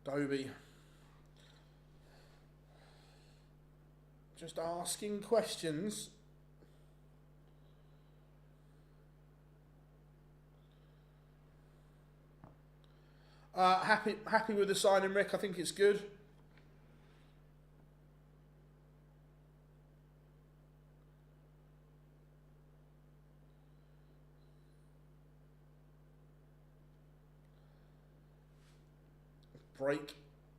Dobey. Just asking questions. Happy with the signing, Rick. I think it's good. Break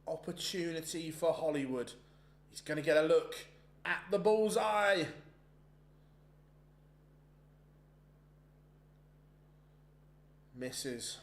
opportunity for Hollywood. He's going to get a look at the bullseye. Misses.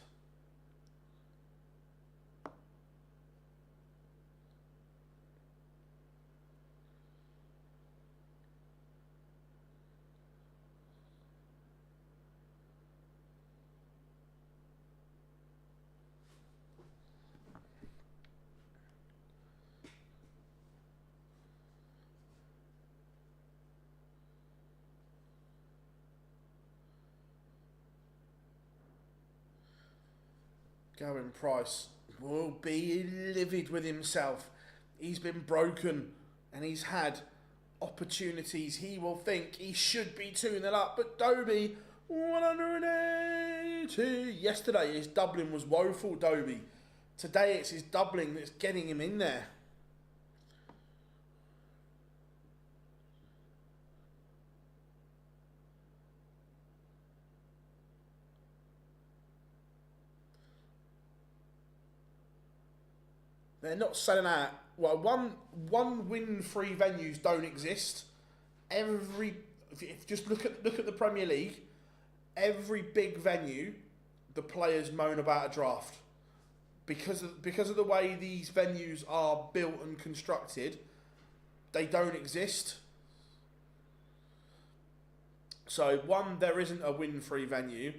Going Price will be livid with himself. He's been broken and he's had opportunities. He will think he should be 2-0 up, but Dobey 180. Yesterday his doubling was woeful, Dobey. Today it's his doubling that's getting him in there. They're not selling out. Well, one win-free venues don't exist. If you just look at the Premier League, every big venue, the players moan about a draft because of the way these venues are built and constructed. They don't exist. So one, there isn't a win-free venue,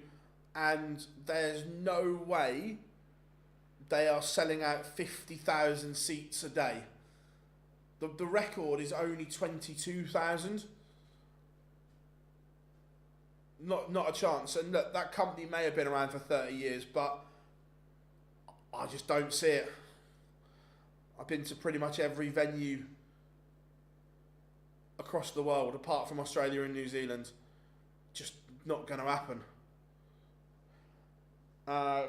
and there's no way they are selling out 50,000 seats a day. The record is only 22,000. Not a chance. And look, that company may have been around for 30 years, but I just don't see it. I've been to pretty much every venue across the world, apart from Australia and New Zealand. Just not going to happen.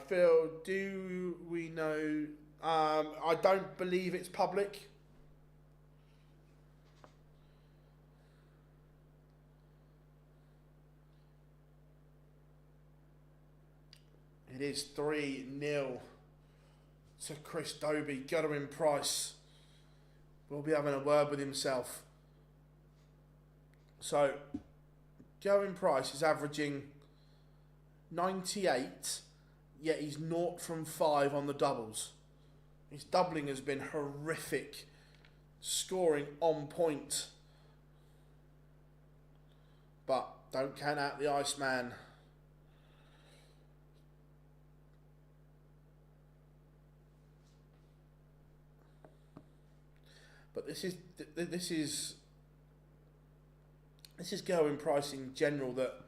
Phil, do we know? I don't believe it's public. It is 3-0 to Chris Dobey. Gutterman Price will be having a word with himself. So, Gutterman Price is averaging 98. Yet he's 0 from 5 on the doubles. His doubling has been horrific. Scoring on point. But don't count out the Iceman. But this is going Price in general, that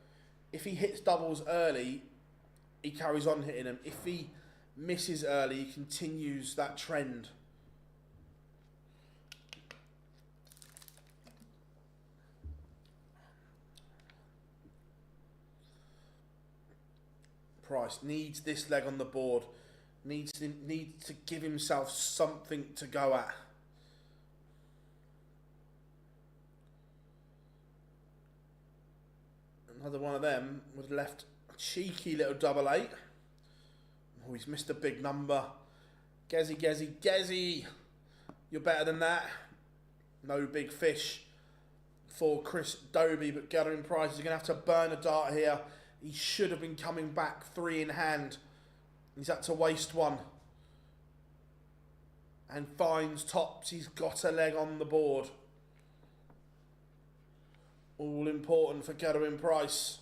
if he hits doubles early, he carries on hitting them. If he misses early, he continues that trend. Price needs this leg on the board. Needs to give himself something to go at. Another one of them was left. Cheeky little 8. Oh, he's missed a big number. Gezi. You're better than that. No big fish for Chris Dobey, but Gutterman Price is going to have to burn a dart here. He should have been coming back 3 in hand. He's had to waste one. And finds tops. He's got a leg on the board. All important for Gutterman Price.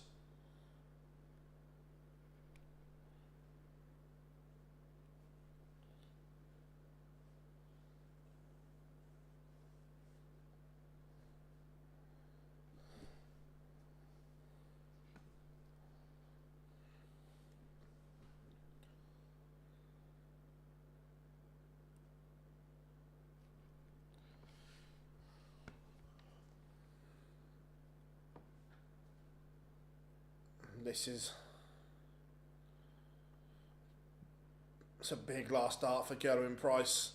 It's a big last start for Gutterman Price.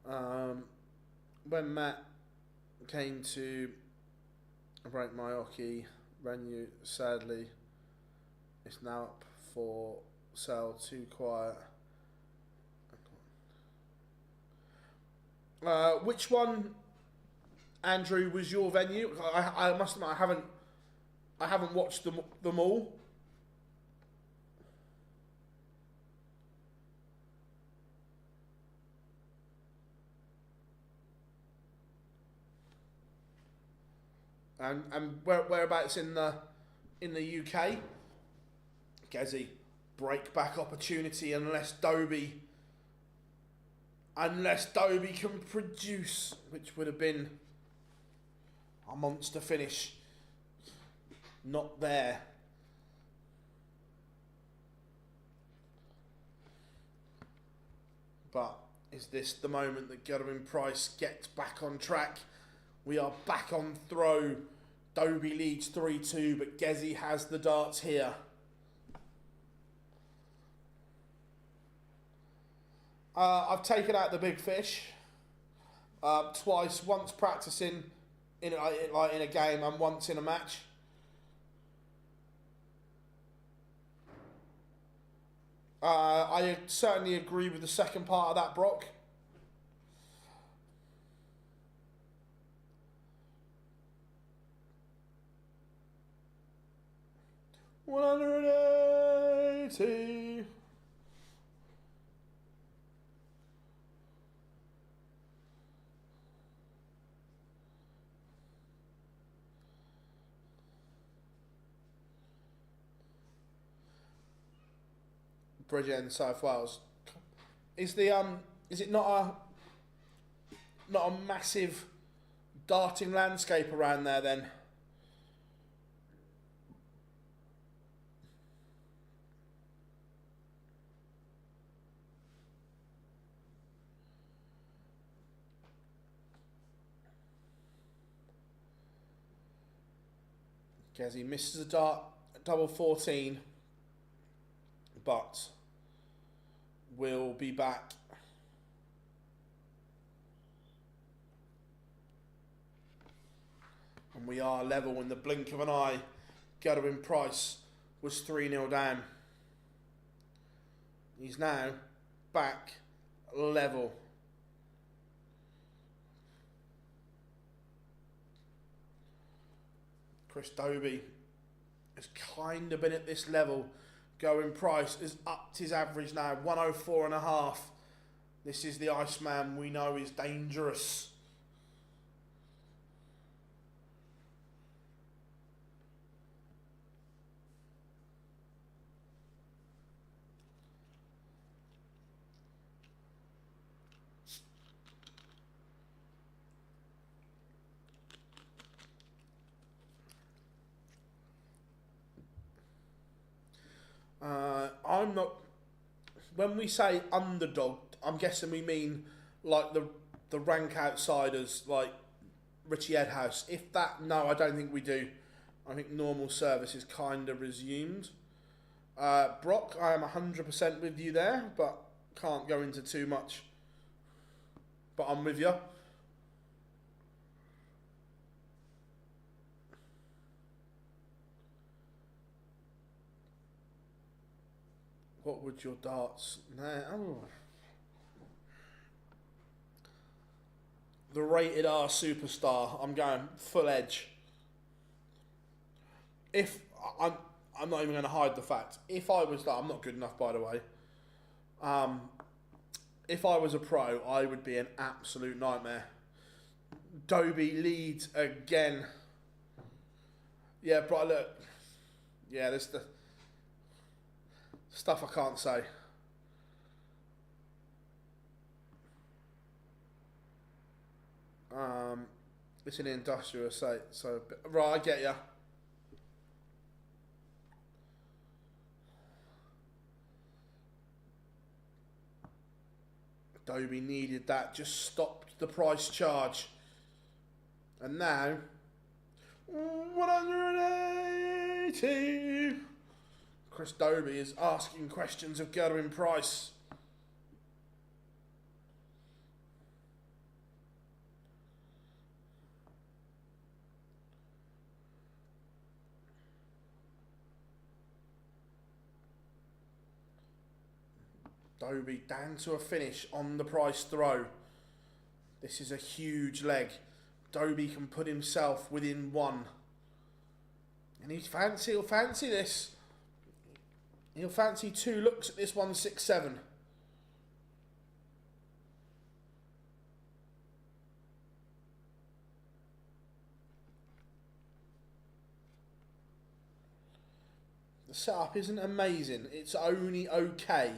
When Matt came to break my hockey venue, sadly, it's now up for sale. Too quiet. Which one, Andrew, was your venue? I must admit, I haven't watched them all. And whereabouts in the UK? Gezi, break back opportunity unless Dobey can produce, which would have been a monster finish. Not there. But is this the moment that Gerwin Price gets back on track? We are back on throw. Dobey leads 3-2, but Gezi has the darts here. I've taken out the big fish twice. Once practicing in a game and once in a match. I certainly agree with the second part of that, Brock. $180. Bridgend, South Wales. Is it not a massive darting landscape around there then? Gezi misses a dart at double 14, but will be back. And we are level in the blink of an eye. Gerwin Price was 3-0 down. He's now back level. Chris Dobey has kind of been at this level. Gerwin Price has upped his average now, 104.5. This is the Iceman we know is dangerous. I'm not. When we say underdog, I'm guessing we mean like the rank outsiders, like Richie Edhouse. If that, no, I don't think we do. I think normal service is kind of resumed. Brock, I am 100% with you there, but can't go into too much. But I'm with you. What would your darts? Oh. The rated R superstar. I'm going full edge. If I'm not even going to hide the fact. If I was, I'm not good enough, by the way. If I was a pro, I would be an absolute nightmare. Dobey leads again. Yeah, but look. Yeah, there's the stuff I can't say. It's an industrial estate, so right, I get ya. Dobey needed that, just stopped the price charge. And now 180. Chris Dobey is asking questions of Gerwin Price. Dobey down to a finish on the Price throw. This is a huge leg. Dobey can put himself within one. And he'll fancy this. He'll fancy 2 looks at this 167. The setup isn't amazing. It's only okay.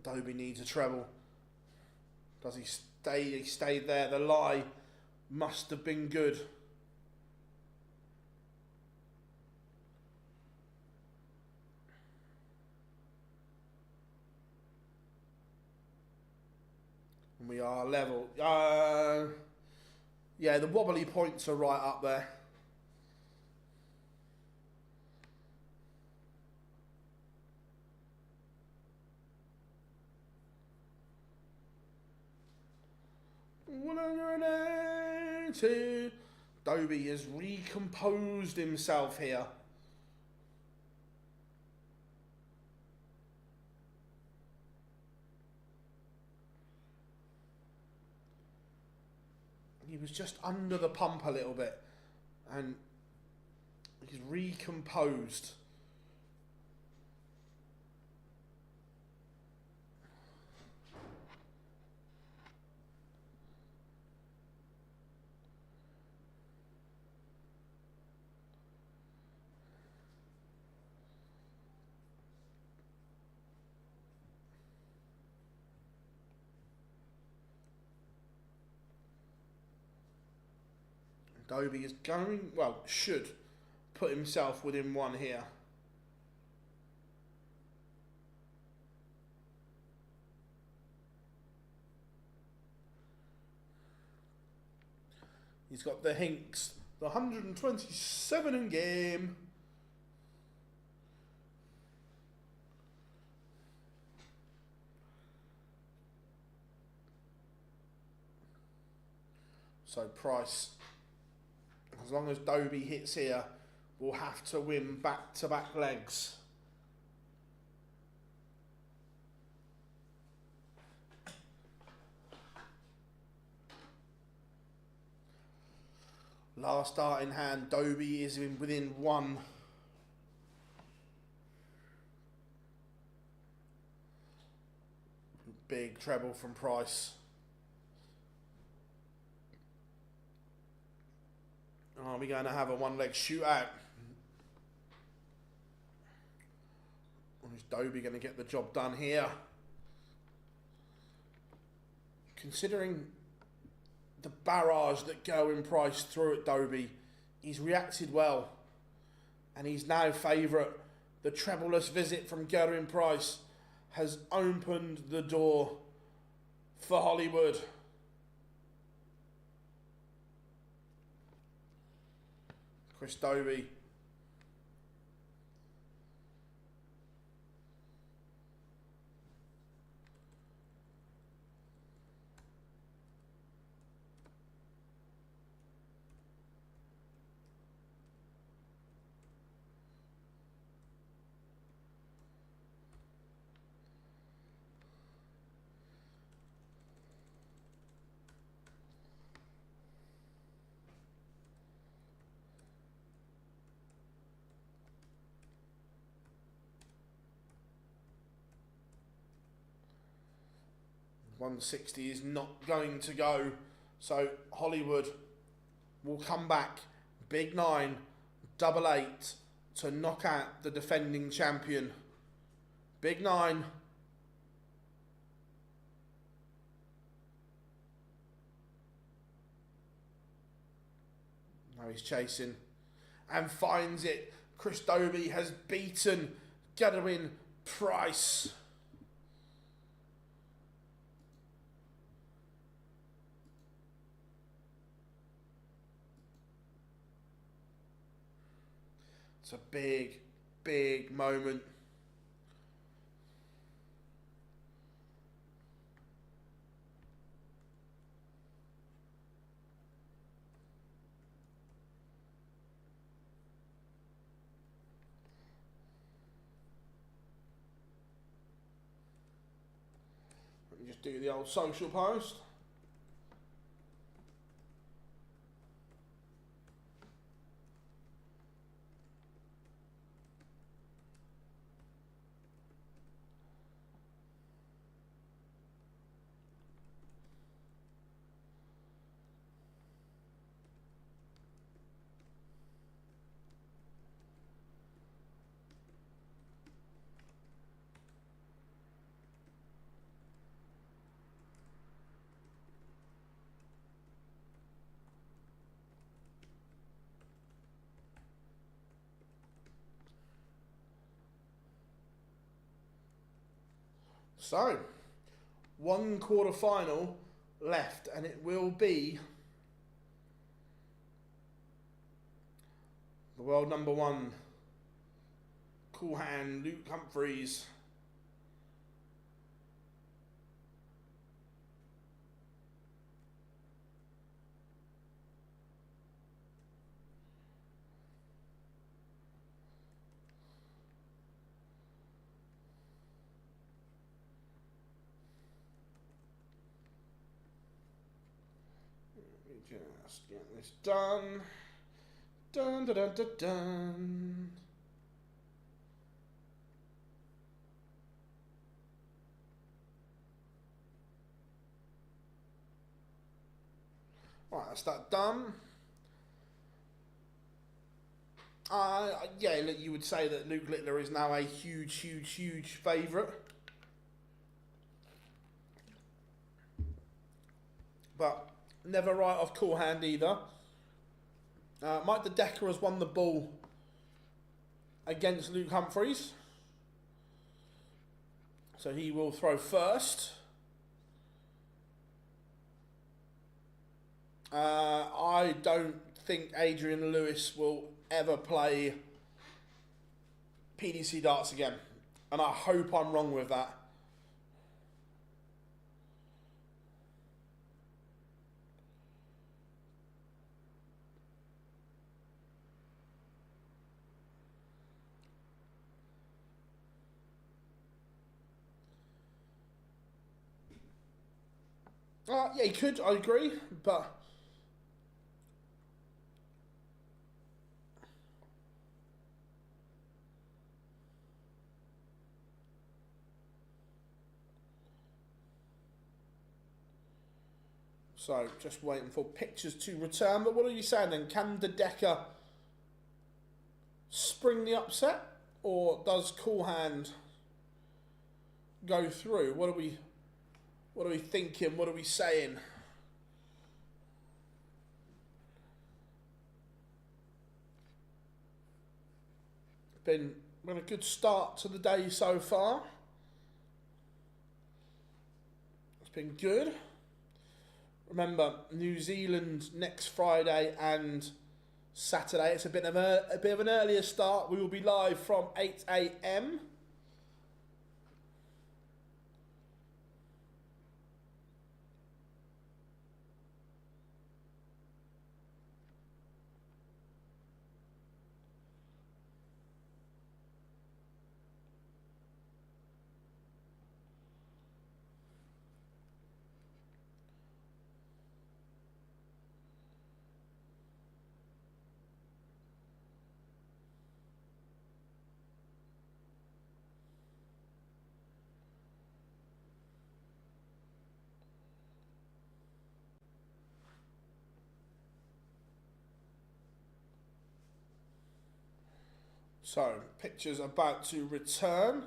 Dobey needs a treble. Does he stay? He stayed there. The lie must have been good. And we are level. Yeah, the wobbly points are right up there. Dobey has recomposed himself here. He was just under the pump a little bit, and he's recomposed. Dobey is going, well, should put himself within one here. He's got the Hinks, the 127 in game. So Price, as long as Dobey hits here, will have to win back-to-back legs. Last dart in hand, Dobey is within one. Big treble from Price. Are we going to have a one-leg shootout? Or is Dobey going to get the job done here? Considering the barrage that Gerwin Price threw at Dobey, he's reacted well. And he's now favourite. The trebleless visit from Gerwin Price has opened the door for Hollywood. Chris Dobey. $160 is not going to go, so Hollywood will come back, big 9, double 8 to knock out the defending champion. Big 9. Now he's chasing and finds it. Chris Dobey has beaten Gerwin Price. It's a big, big moment. Let me just do the old social post. So, one quarter-final left, and it will be the world number one, cool hand Luke Humphries. Just get this done. Dun dun dun dun dun. Right, that's that done. Yeah, look, you would say that Luke Littler is now a huge favourite. But never write off cool hand either. Mike De Decker has won the ball against Luke Humphries. So he will throw first. I don't think Adrian Lewis will ever play PDC darts again. And I hope I'm wrong with that. Yeah, he could, I agree, but so just waiting for pictures to return. But what are you saying then? Can De Decker spring the upset, or does cool hand go through? What are we thinking? What are we saying? Been a good start to the day so far. It's been good. Remember, New Zealand next Friday and Saturday. It's a bit of an earlier start. We will be live from 8 a.m. So, pictures about to return.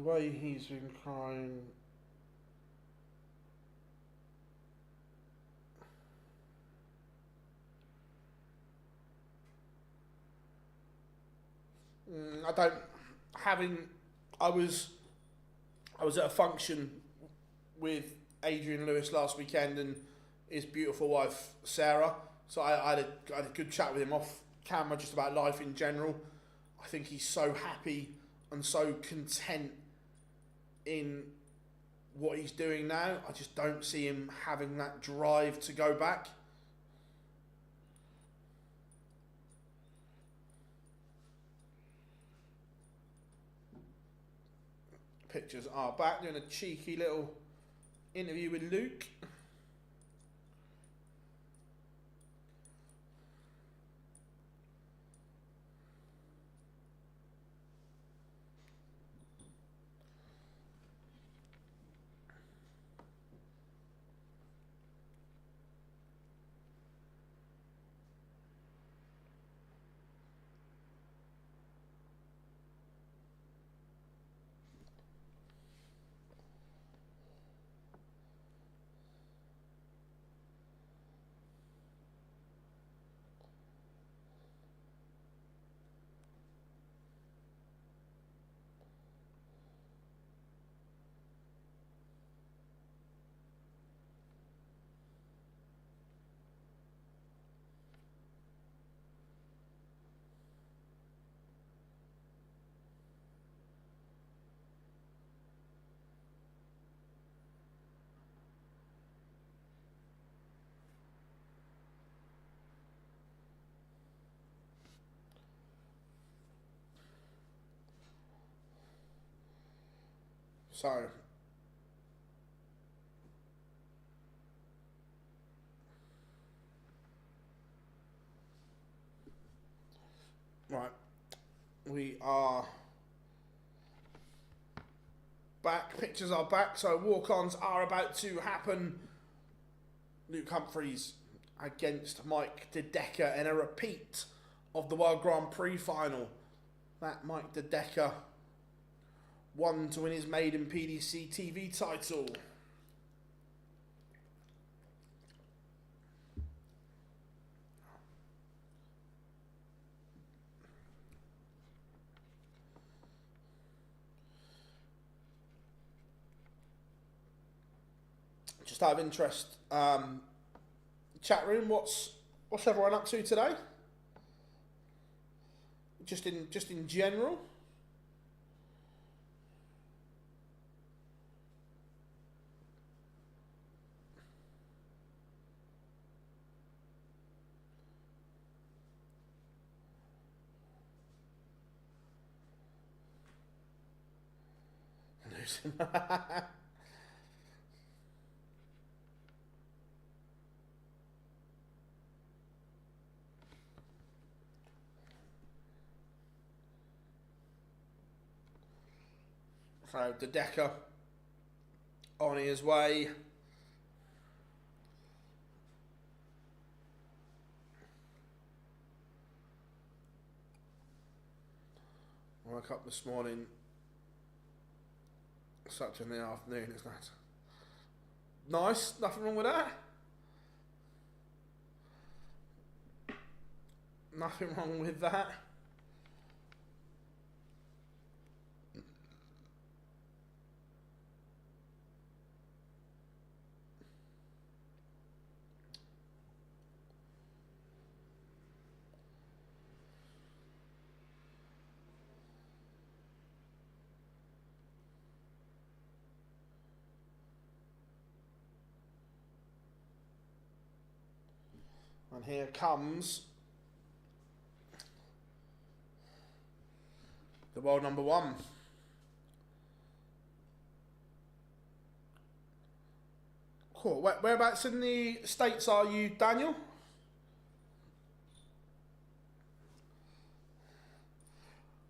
the way he's been crying. I don't having. I was at a function with Adrian Lewis last weekend and his beautiful wife Sarah. So I had a good chat with him off camera just about life in general. I think he's so happy and so content in what he's doing now. I just don't see him having that drive to go back. Pictures are back, doing a cheeky little interview with Luke. So, right, we are back. Pictures are back. So walk-ons are about to happen. Luke Humphries against Mike De Decker in a repeat of the World Grand Prix final. That Mike De Decker won to win his maiden PDC TV title. Just out of interest, chat room, what's everyone up to today? Just in general. So De Decker on his way. Woke up this morning, such in the afternoon, isn't it? Nice, nothing wrong with that. Nothing wrong with that. And here comes the world number one. Cool. Whereabouts in the States are you, Daniel?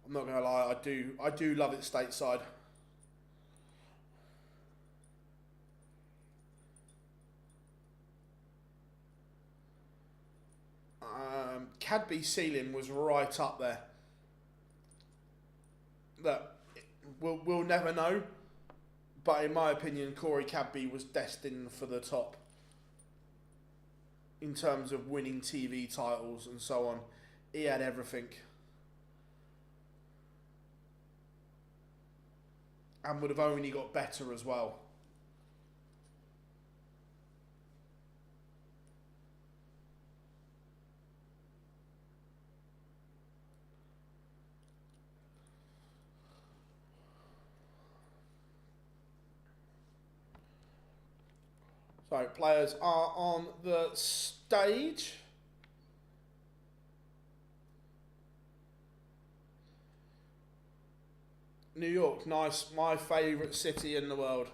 I'm not gonna lie, I do love it stateside. Cadby ceiling was right up there. Look, we'll never know. But in my opinion, Corey Cadby was destined for the top in terms of winning TV titles and so on. He had everything. And would have only got better as well. So players are on the stage. New York, nice. My favourite city in the world.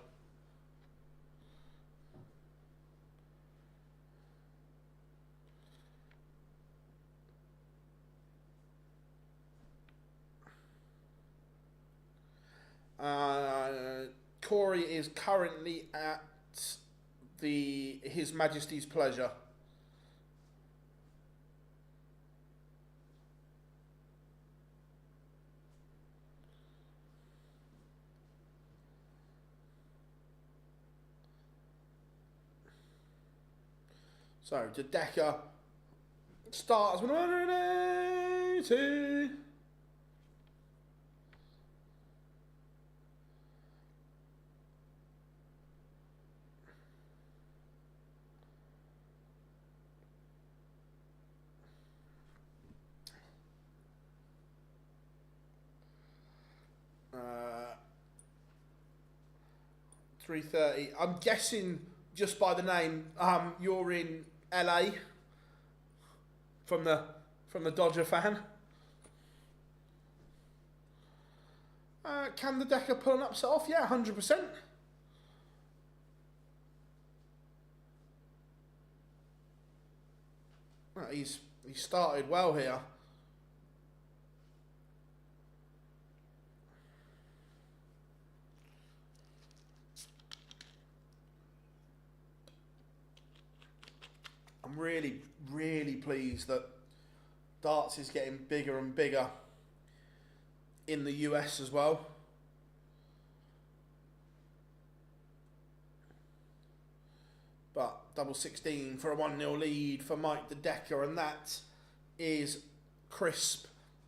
Corey is currently at His Majesty's pleasure. So, De Decker starts with 180. Uh, 3:30. I'm guessing just by the name, you're in LA from the Dodger fan. Can the Decker pull an upset off? Yeah, 100%. Well, he started well here. I'm really, really pleased that darts is getting bigger and bigger in the US as well. But double 16 for a 1-0 lead for Mike De Decker, and that is crisp,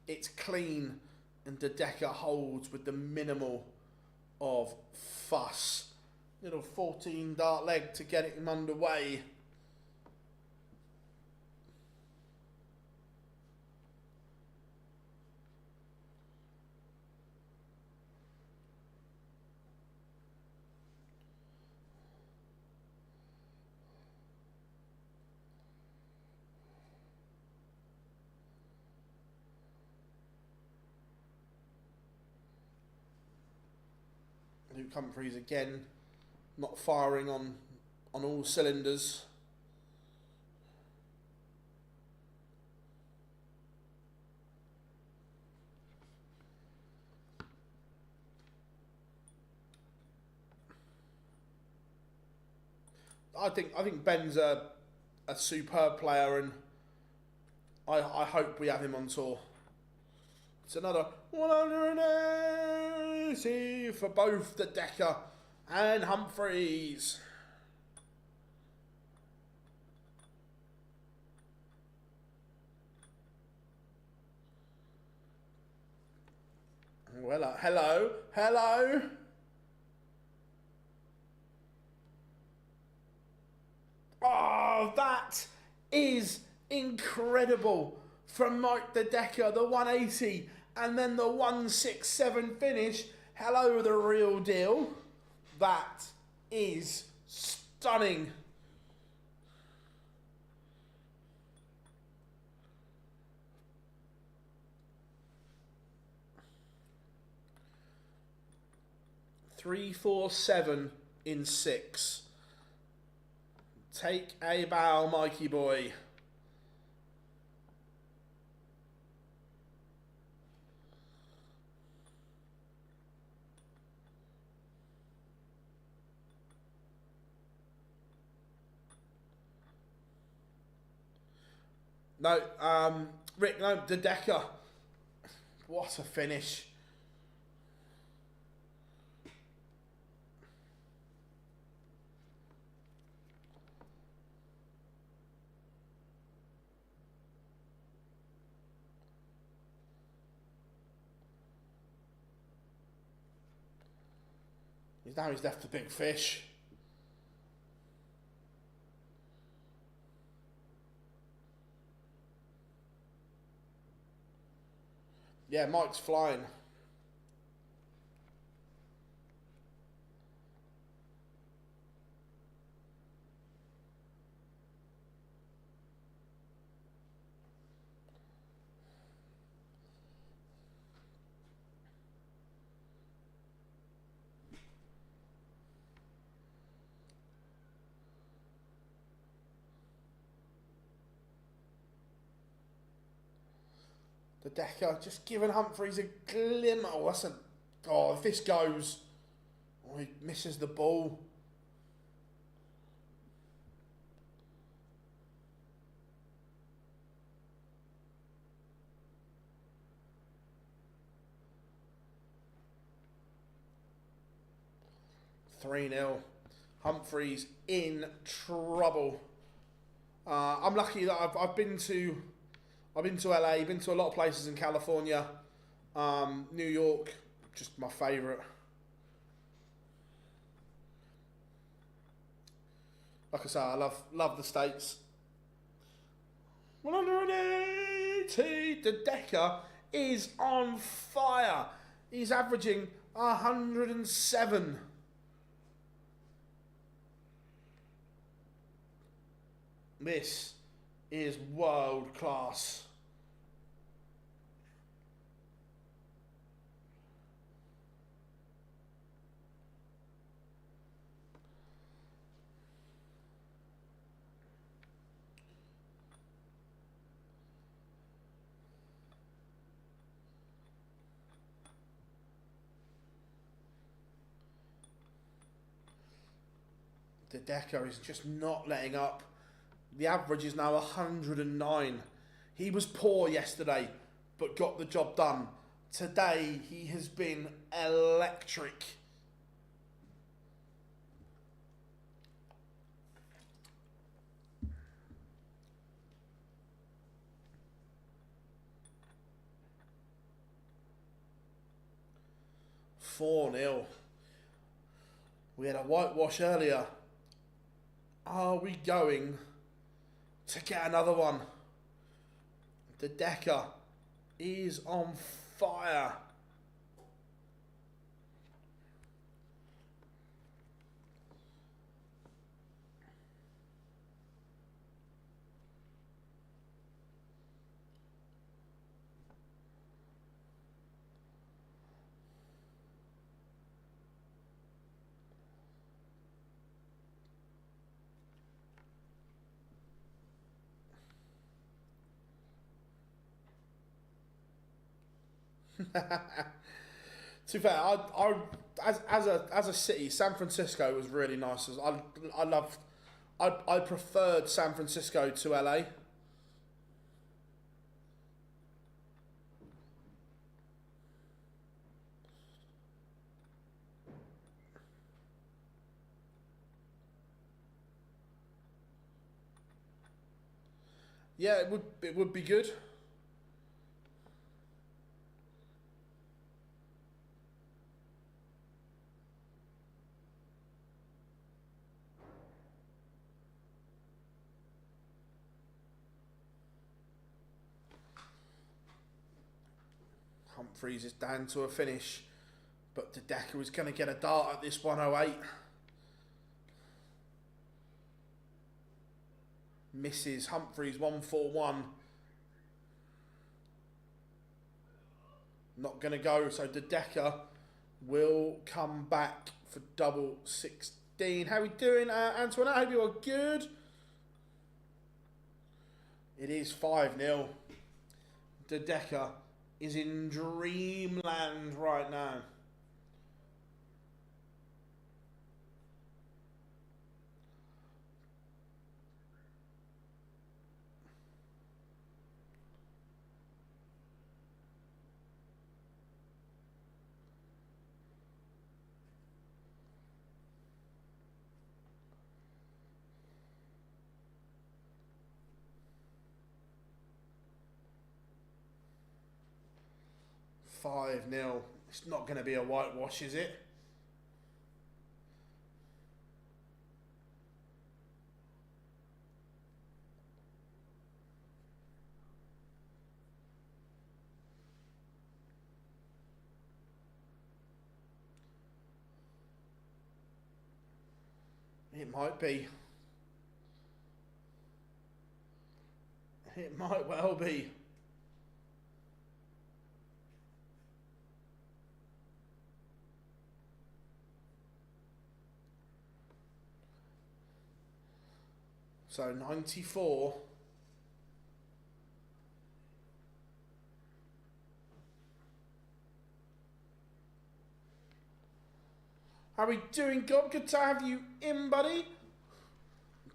it's clean, and De Decker holds with the minimal of fuss. Little 14 dart leg to get him underway. Humphries again, not firing on all cylinders. I think Ben's a superb player, and I hope we have him on tour. It's another 180 for both De Decker and Humphries. Well, hello. Oh, that is incredible from Mike De Decker, the 180. And then the 167 finish. Hello, the real deal. That is stunning. Three, 4, 7 in 6. Take a bow, Mikey boy. No, Rick, no, De Decker. What a finish. Now he's left the big fish. Yeah, Mike's flying. The Decker just giving Humphries a glimmer. Oh, that's a... Oh, if this goes... Oh, he misses the ball. (3-0). Humphries in trouble. I'm lucky that I've been to LA, been to a lot of places in California, New York, just my favourite. Like I say, I love the States. 180. The Decker is on fire. He's averaging 107. This is world class. The Decker is just not letting up. The average is now 109. He was poor yesterday, but got the job done. Today, he has been electric. (4-0). We had a whitewash earlier. Are we going to get another one? The Decker is on fire. To be fair, as a city, San Francisco was really nice. I preferred San Francisco to LA. Yeah, it would be good. Humphries is down to a finish, but the Decker is going to get a dart at this 108. Misses. Humphries 141. Not going to go, so the Decker will come back for double 16. How are we doing, Antoinette? I hope you are good. It is 5-0. The Decker is in dreamland right now. (5-0). It's not going to be a whitewash, is it? It might be. It might well be. So 94. How are we doing, God? Good to have you in, buddy.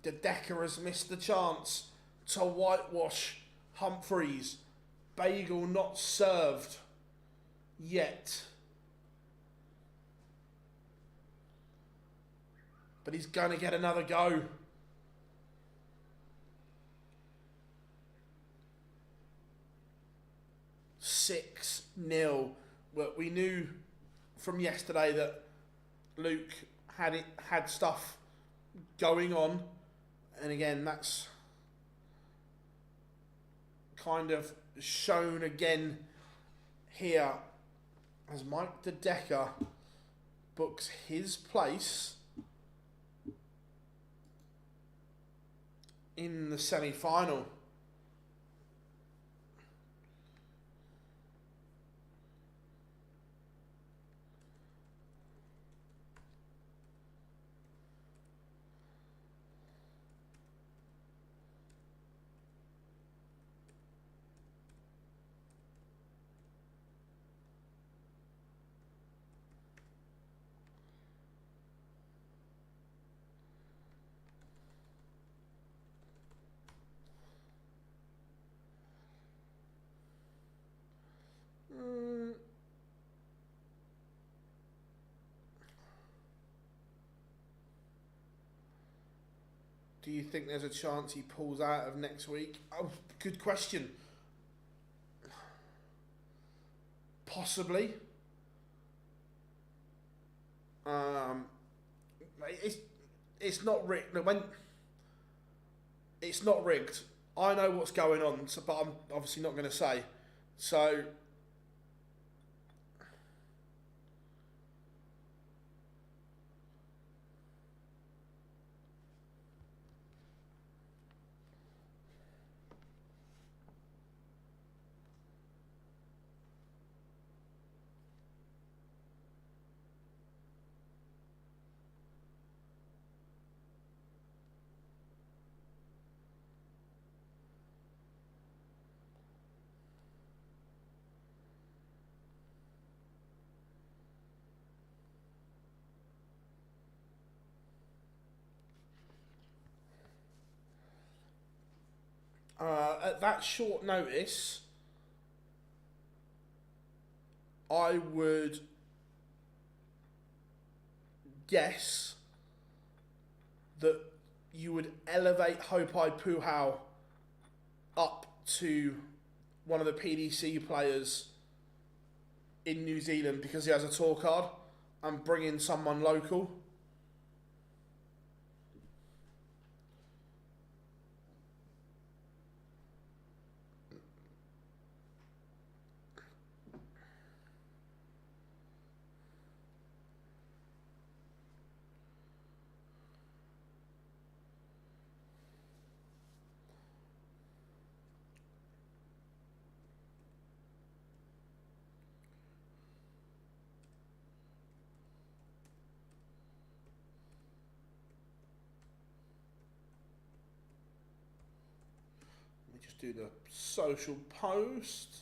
The Decker has missed the chance to whitewash Humphries. Bagel not served yet. But he's going to get another go. Six 0. But we knew from yesterday that Luke had stuff going on, and again that's kind of shown again here as Mike the Decker books his place in the semi-final. Do you think there's a chance he pulls out of next week? Oh, good question. Possibly. It's not rigged. It's not rigged. I know what's going on, so, but I'm obviously not going to say. So. At that short notice, I would guess that you would elevate Hopai Puhau up to one of the PDC players in New Zealand because he has a tour card, and bring in someone local. Just do the social post.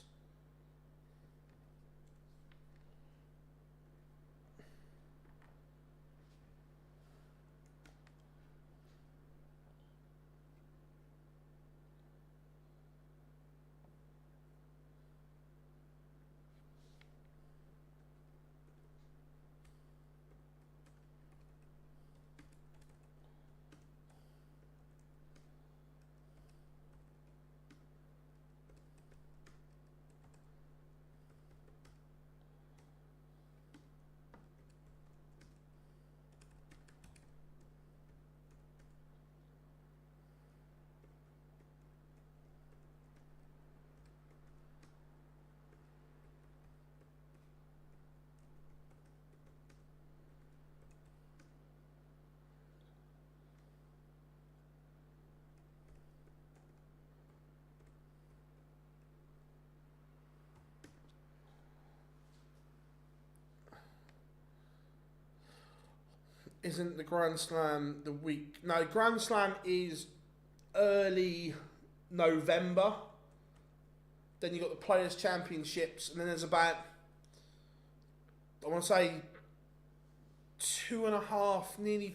Isn't the Grand Slam the week? No, Grand Slam is early November. Then you've got the Players' Championships, and then there's about, I want to say, 2.5,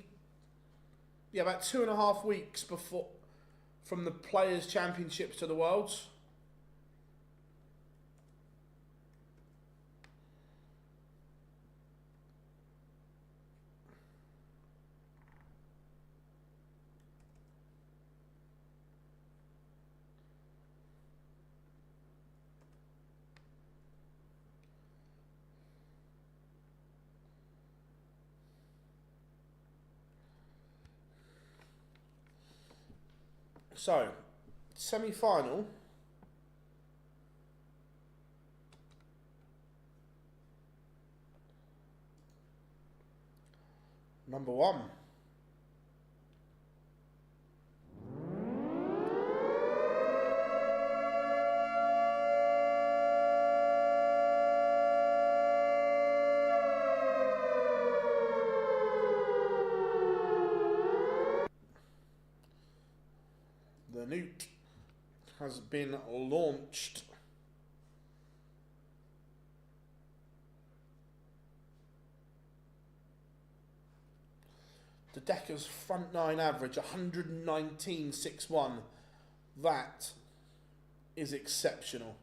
about 2.5 weeks before, from the Players' Championships to the Worlds. So, semi-final. Number 1. The nuke has been launched. The Decker's front 9 average, 119.61. That is exceptional.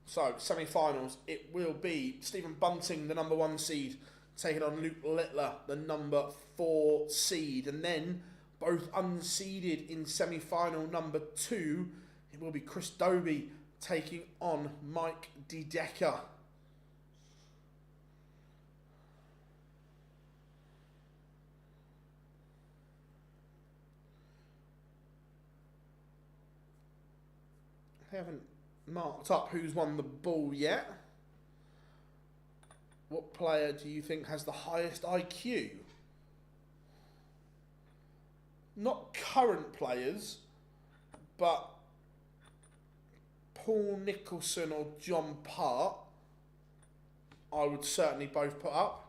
So, semi-finals, it will be Stephen Bunting, the number 1 seed, taking on Luke Littler, the number 4 seed. And then, both unseeded in semi-final number 2, it will be Chris Dobey taking on Mike De Decker. They haven't marked up who's won the ball yet. What player do you think has the highest IQ? Not current players, but Paul Nicholson or John Part, I would certainly both put up.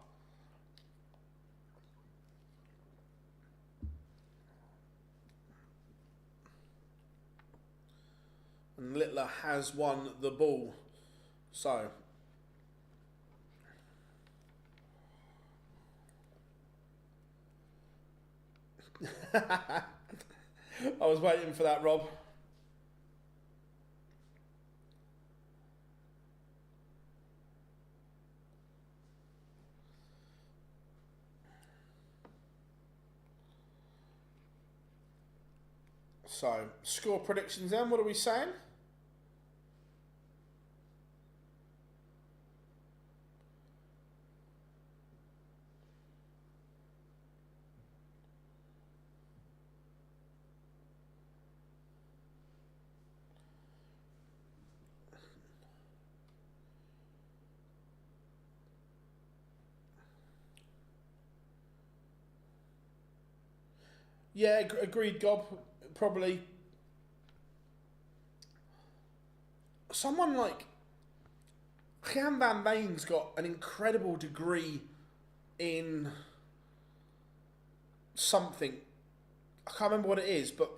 And Littler has won the ball. So, I was waiting for that, Rob. So, score predictions then, what are we saying? Yeah, agreed, Gob. Probably someone like Jan van Veen's got an incredible degree in something. I can't remember what it is, but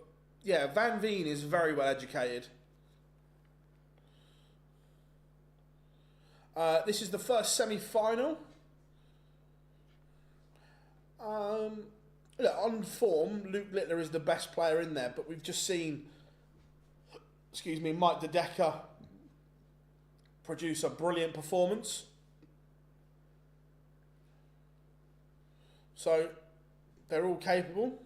yeah, Van Veen is very well educated. This is the first semi-final. Look, on form, Luke Littler is the best player in there, but we've just seen, Mike De Decker produce a brilliant performance. So, they're all capable.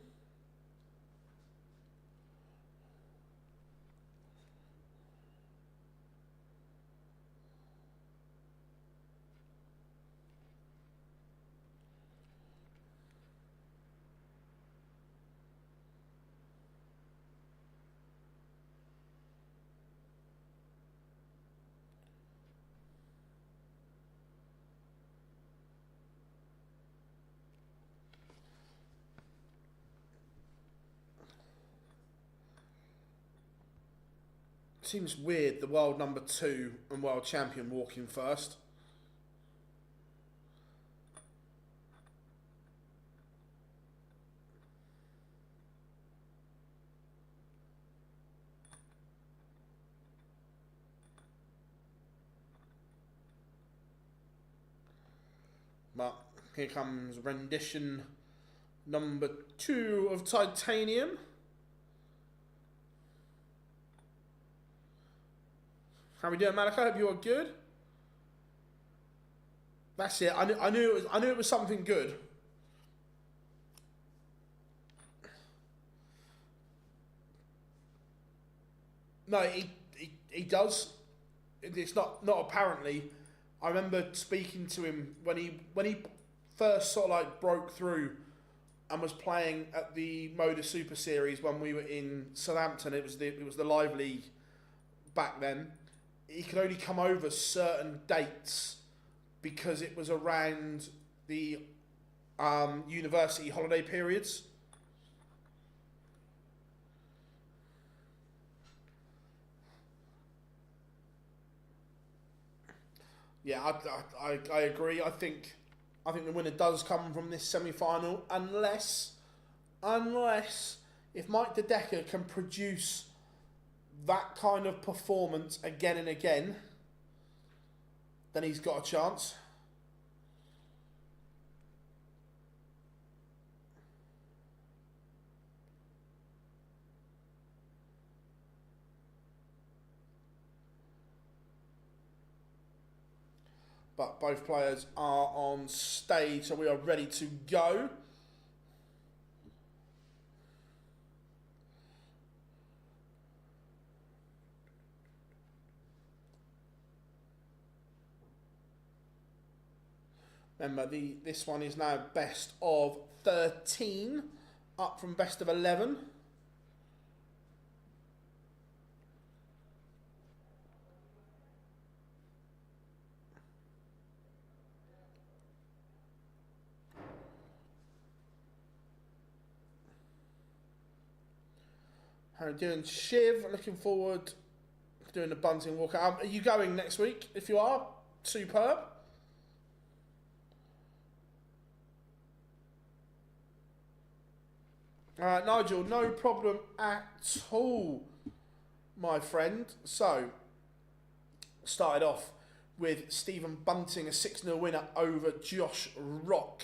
Seems weird, the world number 2 and world champion walking first. But here comes rendition number 2 of Titanium. How we doing, Malika? Hope you are good. That's it. I knew it was something good. No, he does. It's not apparently. I remember speaking to him when he first sort of like broke through and was playing at the MODUS Super Series when we were in Southampton. It was the Live League back then. He could only come over certain dates because it was around the university holiday periods. Yeah, I agree. I think the winner does come from this semi-final, unless if Mike De Decker can produce that kind of performance again and again, then he's got a chance. But both players are on stage, so we are ready to go. Remember, this one is now best of 13, up from best of 11. How are you doing, Shiv? Looking forward to doing the Bunting walkout. Are you going next week? If you are, superb. Nigel, no problem at all, my friend. So, started off with Stephen Bunting, a 6-0 winner over Josh Rock.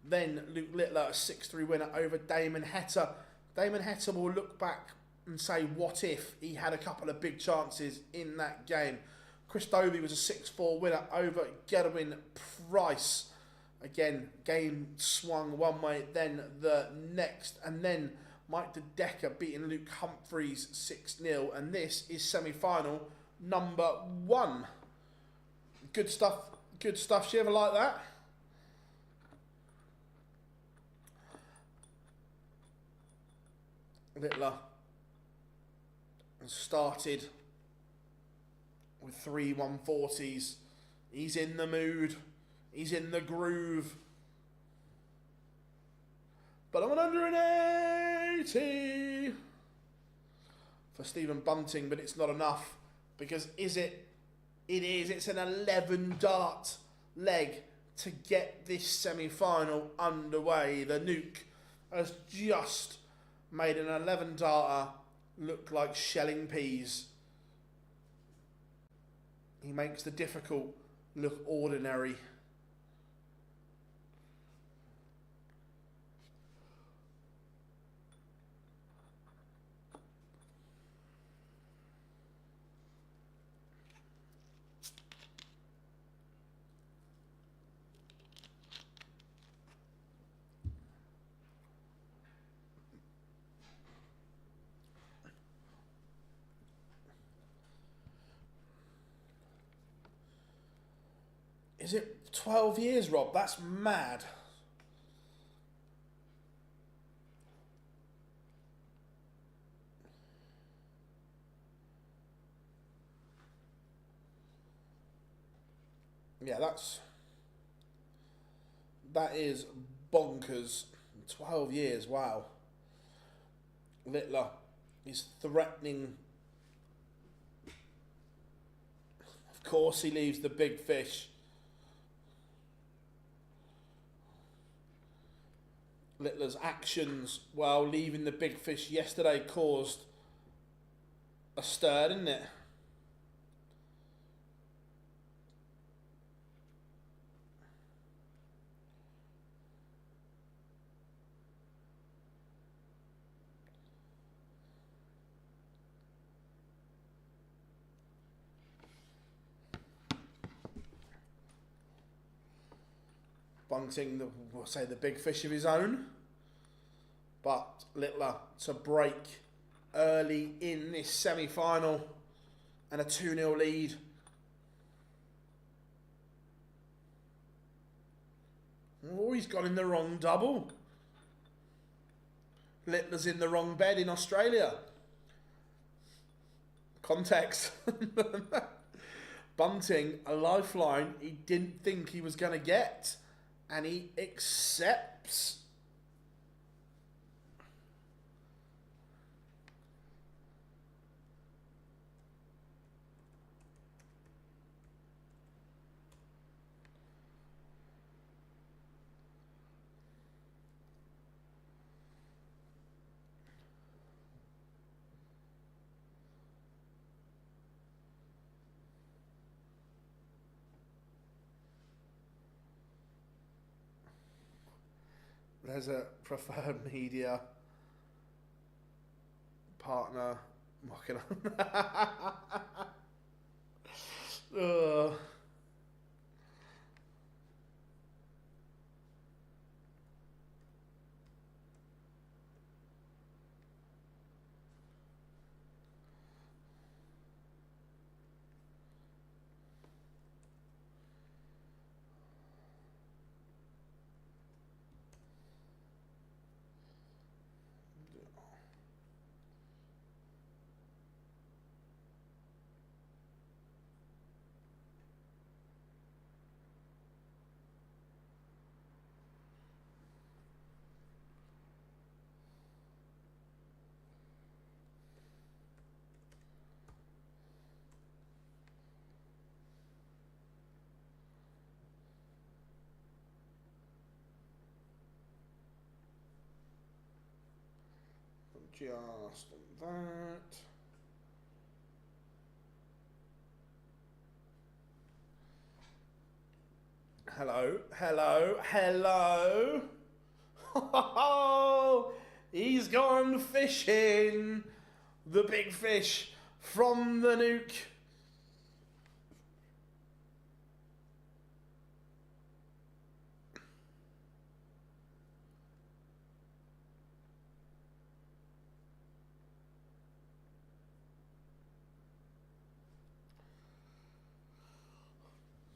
Then Luke Littler, a 6-3 winner over Damon Heta. Damon Heta will look back and say, what if he had a couple of big chances in that game. Chris Dobey was a 6-4 winner over Gerwin Price. Again, game swung one way, then the next. And then Mike De Decker beating Luke Humphries 6-0. And this is semi-final number 1. Good stuff. Good stuff. You ever like that? Littler started with 3 140s. He's in the mood. He's in the groove. But I'm 180 for Stephen Bunting, but it's not enough. Because is it? It is. It's an 11 dart leg to get this semi-final underway. The Nuke has just made an 11 darter look like shelling peas. He makes the difficult look ordinary. Is it 12 years, Rob? That's mad. Yeah, that is bonkers. 12 years, wow. Littler is threatening Of course he leaves the big fish. Littler's actions while leaving the big fish yesterday caused a stir, didn't it? Bunting, we'll say the big fish of his own. But Littler to break early in this semi-final and a 2-0 lead. Oh, he's got in the wrong double. Littler's in the wrong bed in Australia. Context. Bunting, a lifeline he didn't think he was going to get. And he accepts. There's a preferred media partner mocking on. Just that. Hello, hello, hello. Oh, he's gone fishing. The big fish from the nuke.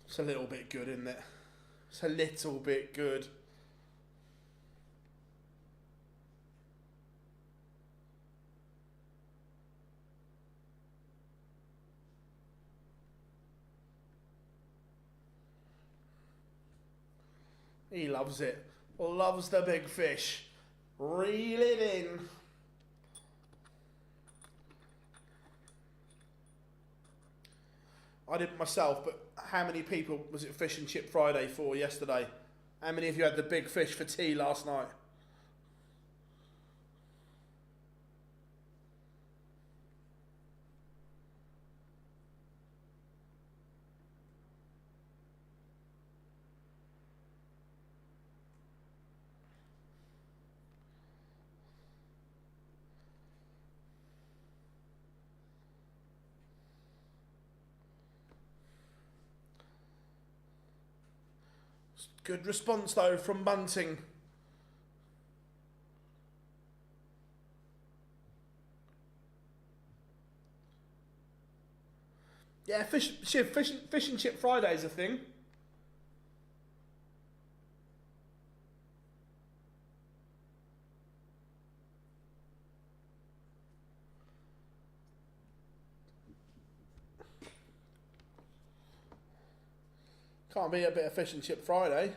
It's a little bit good, isn't it? It's a little bit good. He loves it. Loves the big fish. Reel it in. I didn't myself, but how many people was it Fish and Chip Friday for yesterday? How many of you had the big fish for tea last night? Good response though from Bunting. Yeah, fish and chip Friday's a thing. Can't be a bit of Fish and Chip Friday.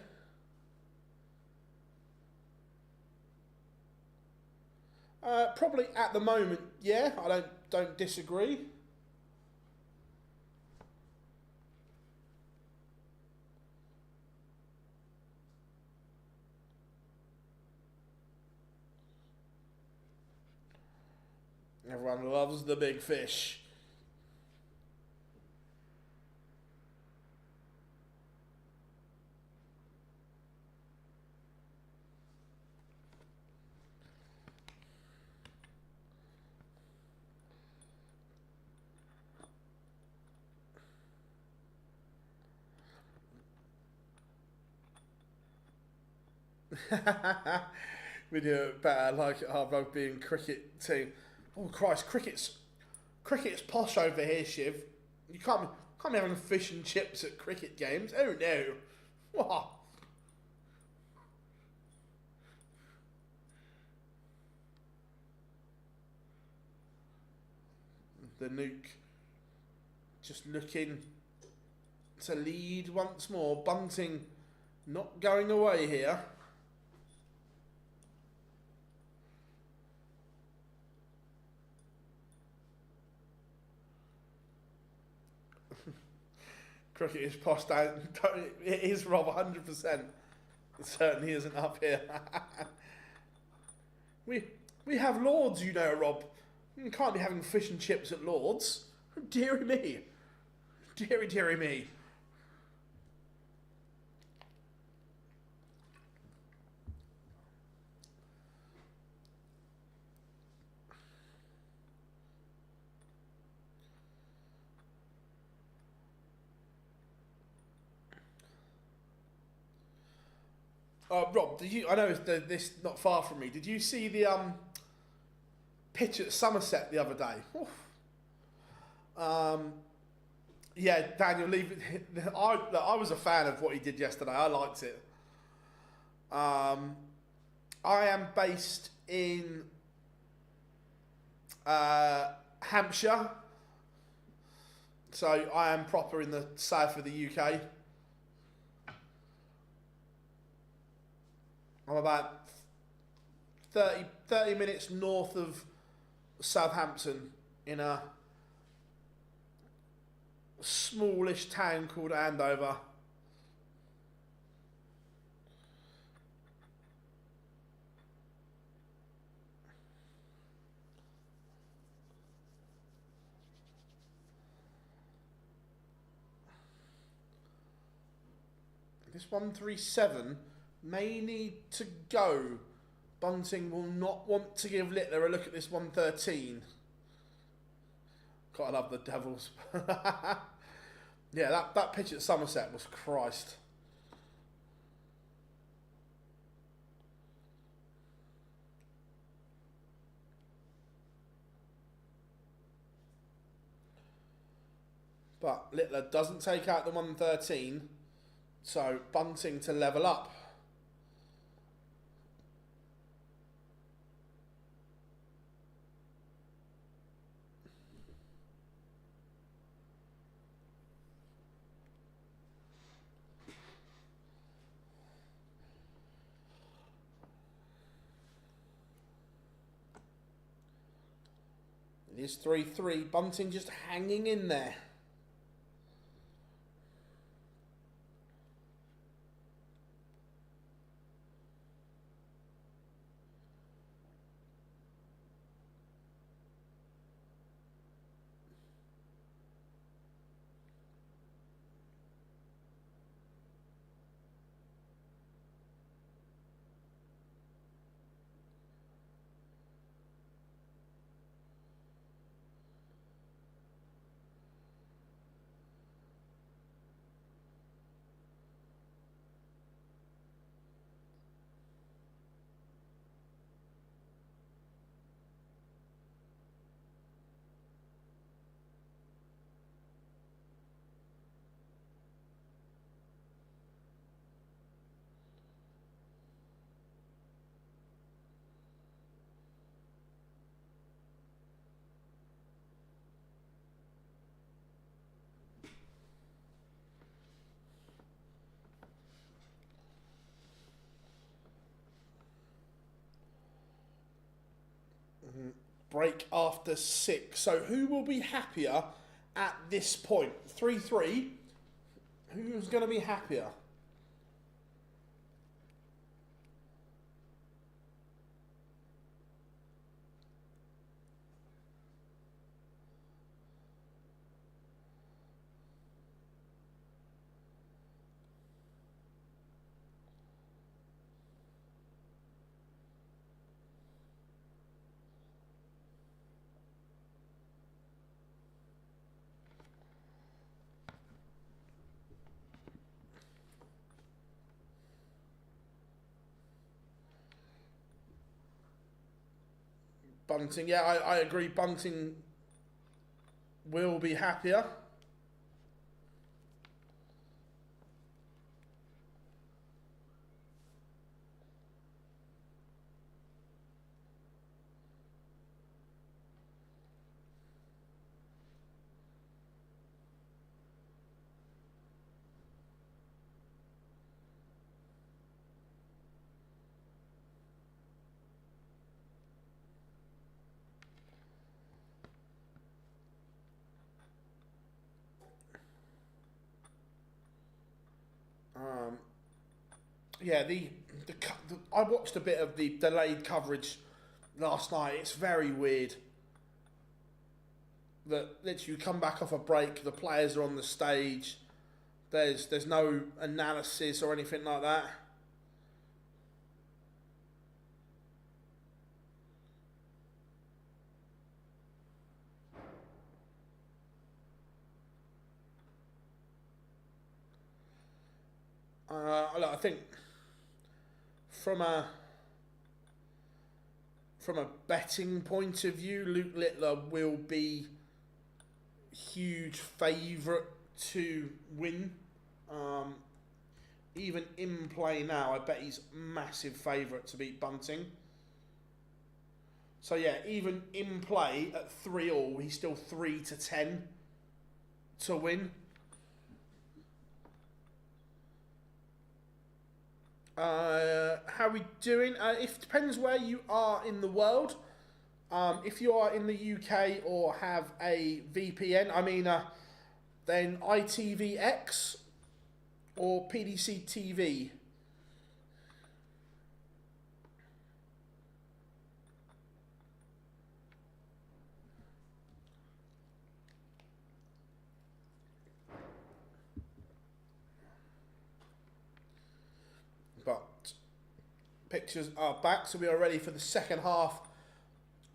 Probably at the moment, yeah. I don't disagree. Everyone loves the big fish. We do it better like our rugby and cricket team. Oh Christ, cricket's posh over here, Shiv. You can't be having fish and chips at cricket games. Oh no. What? The nuke just looking to lead once more. Bunting not going away here. Cricket is posh down. It is, Rob, 100%. It certainly isn't up here. we have Lords, you know, Rob. You can't be having fish and chips at Lords. Deary me. Deary me. Rob, did you? I know this not far from me. Did you see the pitch at Somerset the other day? Yeah, Daniel, leave it. I was a fan of what he did yesterday. I liked it. I am based in Hampshire, so I am proper in the south of the UK. I'm about 30 minutes north of Southampton in a smallish town called Andover. This 137 may need to go. Bunting will not want to give Littler a look at this 113. Gotta love the Devils. Yeah, that pitch at Somerset was Christ. But Littler doesn't take out the 113, so Bunting to level up. It is 3-3. Bunting just hanging in there. Break after 6. So who will be happier at this point? 3-3. Who's going to be happier? Bunting. Yeah, I agree. Bunting will be happier. Yeah, the I watched a bit of the delayed coverage last night. It's very weird that literally you come back off a break, the players are on the stage. There's no analysis or anything like that. Look, I think from a betting point of view, Luke Littler will be huge favourite to win. Even in play now, I bet he's massive favourite to beat Bunting. So yeah, even in play at 3-all, he's still 3-10 to win. How are we doing? It depends where you are in the world. If you are in the UK or have a VPN, then ITVX or PDC TV. But pictures are back, so we are ready for the second half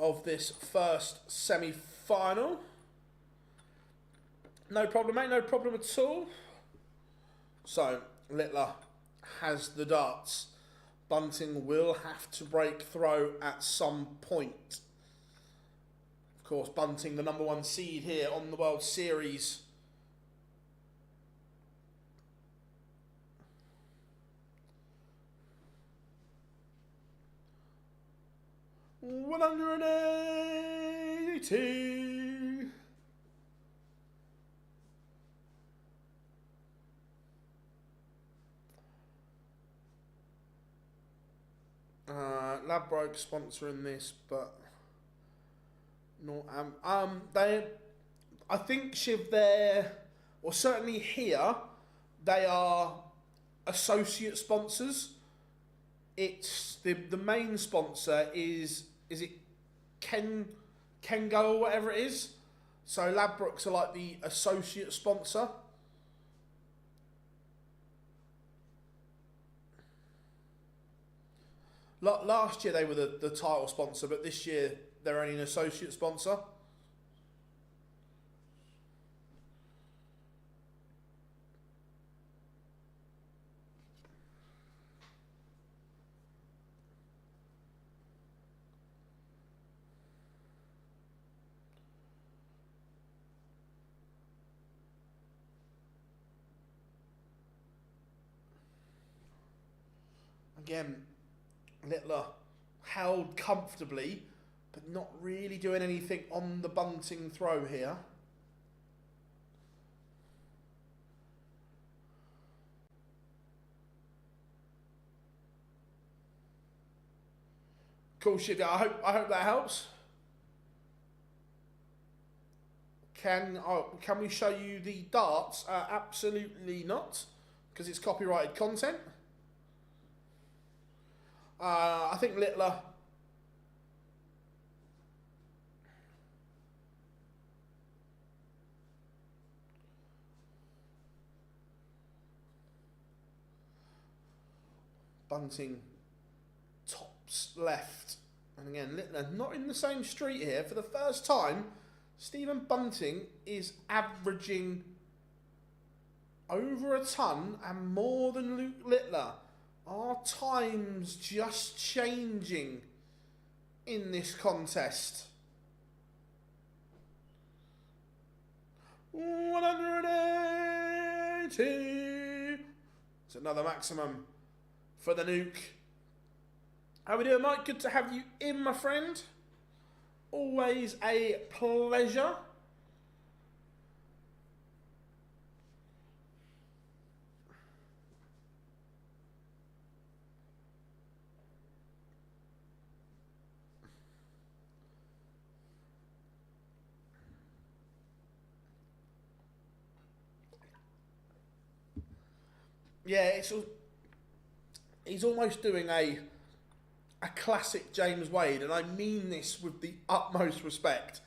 of this first semi-final. No problem, mate, no problem at all. So, Littler has the darts. Bunting will have to break throw at some point. Of course, Bunting, the number 1 seed here on the World Series. $180. Ladbroke sponsoring this, but not they. I think Shiv there, or certainly here, they are associate sponsors. It's the main sponsor is it Kengo or whatever it is. So Ladbrokes are like the associate sponsor. Last year they were the title sponsor, but this year they're only an associate sponsor. Again, Littler held comfortably, but not really doing anything on the Bunting throw here. Cool shit. I hope that helps. Can we show you the darts? Absolutely not, because it's copyrighted content. I think Littler. Bunting tops left. And again, Littler not in the same street here. For the first time, Stephen Bunting is averaging over a ton and more than Luke Littler. Are times just changing in this contest. 180. It's another maximum for the nuke. How we doing, Mike? Good to have you in, my friend. Always a pleasure. Yeah, he's almost doing a classic James Wade, and I mean this with the utmost respect,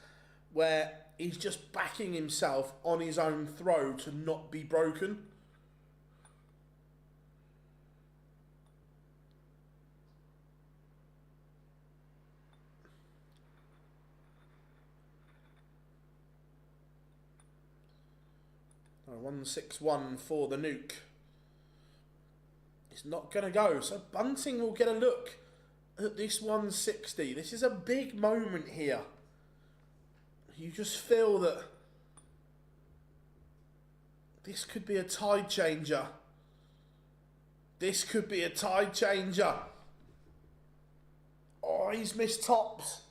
where he's just backing himself on his own throw to not be broken. Oh, 161 for the nuke. It's not going to go, so Bunting will get a look at this 160. This is a big moment here. You just feel that this could be a tide changer. This could be a tide changer. Oh, he's missed tops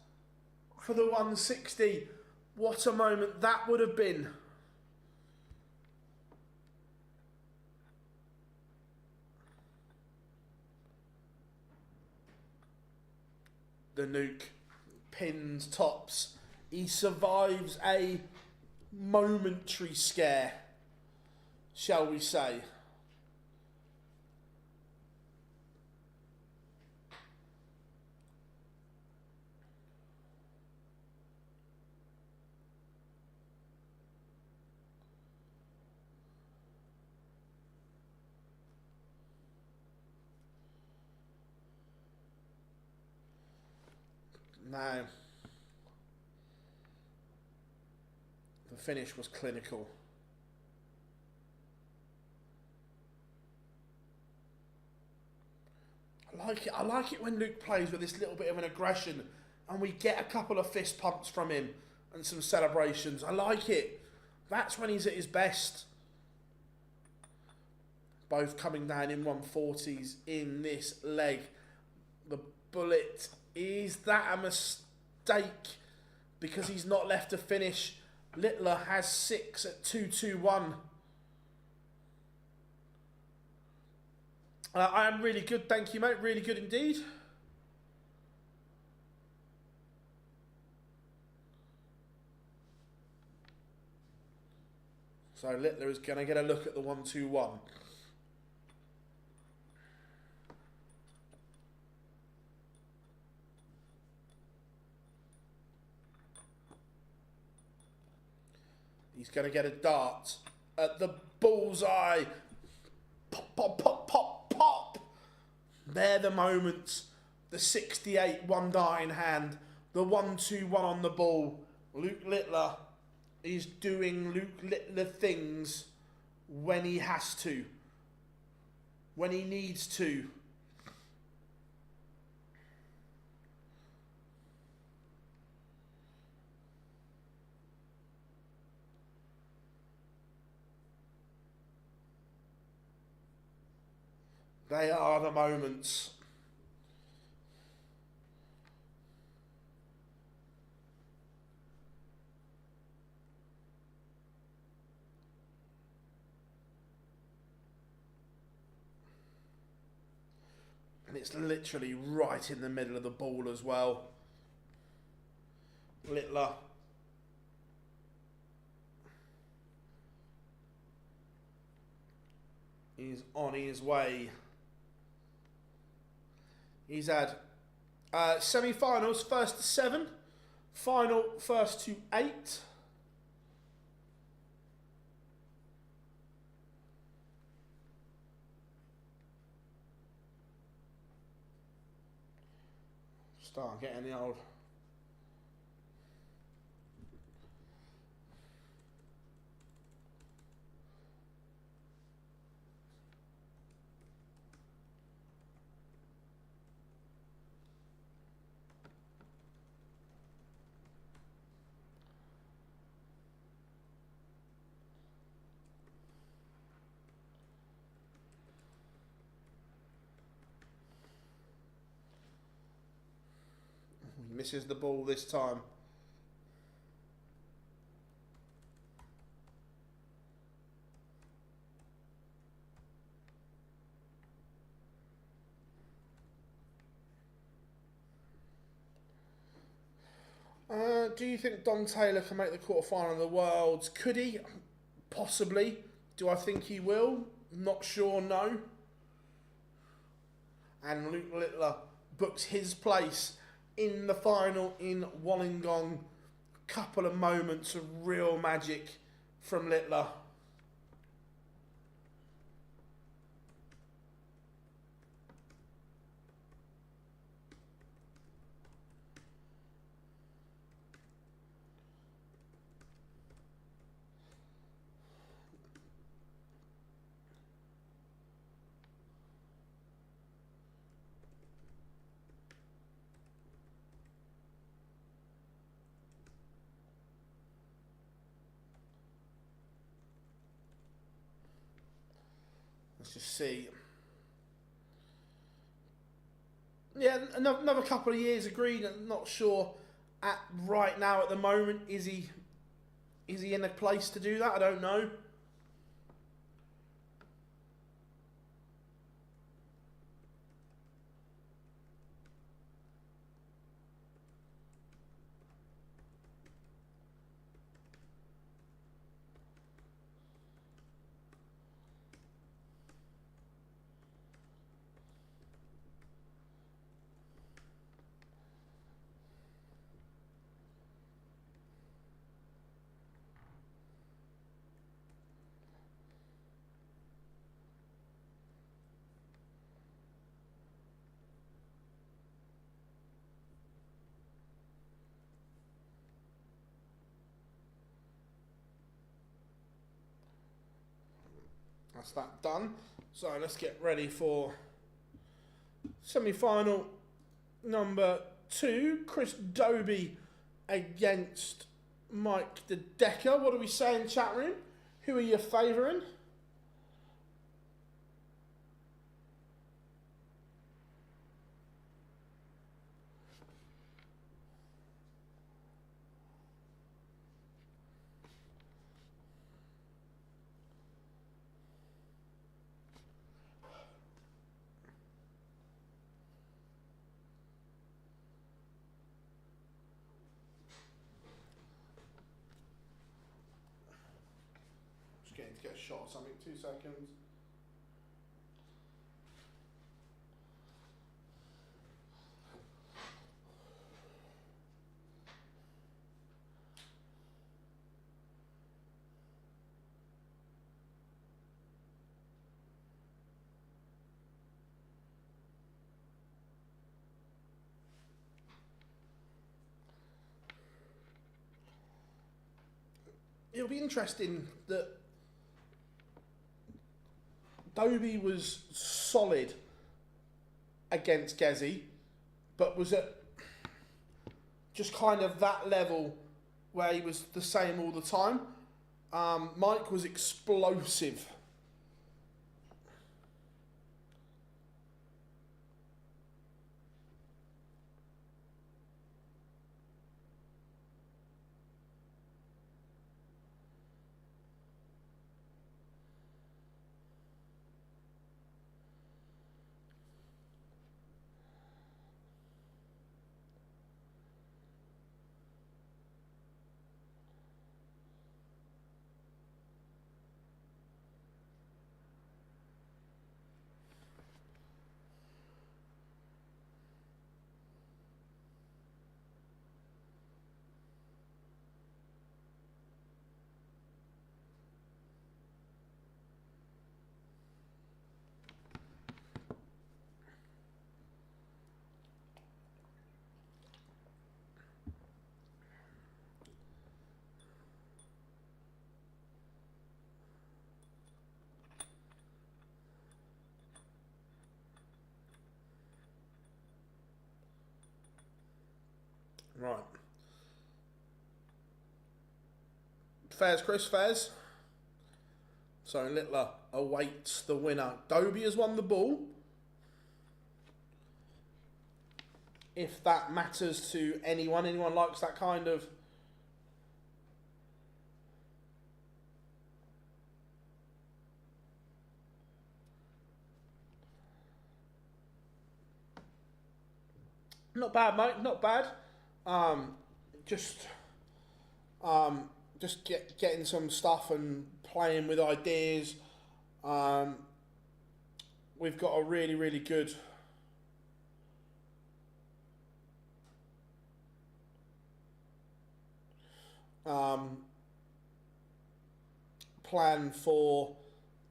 for the 160. What a moment that would have been. The nuke pins tops. He survives a momentary scare, shall we say. Now, the finish was clinical. I like it when Luke plays with this little bit of an aggression and we get a couple of fist pumps from him and some celebrations. I like it. That's when he's at his best. Both coming down in 140s in this leg. The bullet, is that a mistake? Because he's not left to finish. Littler has 6 at 221. I am really good, thank you, mate. Really good indeed. So Littler is going to get a look at the 121. He's going to get a dart at the bullseye. Pop, pop, pop, pop, pop. They're the moments. The 68, one dart in hand. The 121 on the ball. Luke Littler is doing Luke Littler things when he has to. When he needs to. They are the moments. And it's literally right in the middle of the ball as well. Littler. Is on his way. He's had semi-finals, first to 7. Final, first to 8. Start getting the old... He misses the ball this time. Do you think Don Taylor can make the quarterfinal of the Worlds? Could he? Possibly. Do I think he will? Not sure, no. And Luke Littler books his place in the final in Wollongong. Couple of moments of real magic from Littler. Let's just see. Yeah, another couple of years agreed. I'm not sure right now at the moment. Is he in a place to do that? I don't know. That's that done. So let's get ready for semi-final number 2. Chris Dobey against Mike De Decker. What do we say in chat room? Who are you favouring? Just getting to get a shot or something. 2 seconds. It'll be interesting that Dobey was solid against Gezi, but was at just kind of that level where he was the same all the time. Mike was explosive. Right. Fairs, Chris, fairs. So Littler awaits the winner. Dobey has won the ball. if that matters to anyone. Anyone likes that kind of... Not bad, mate. Not bad. Just getting some stuff and playing with ideas. We've got a really, really good plan for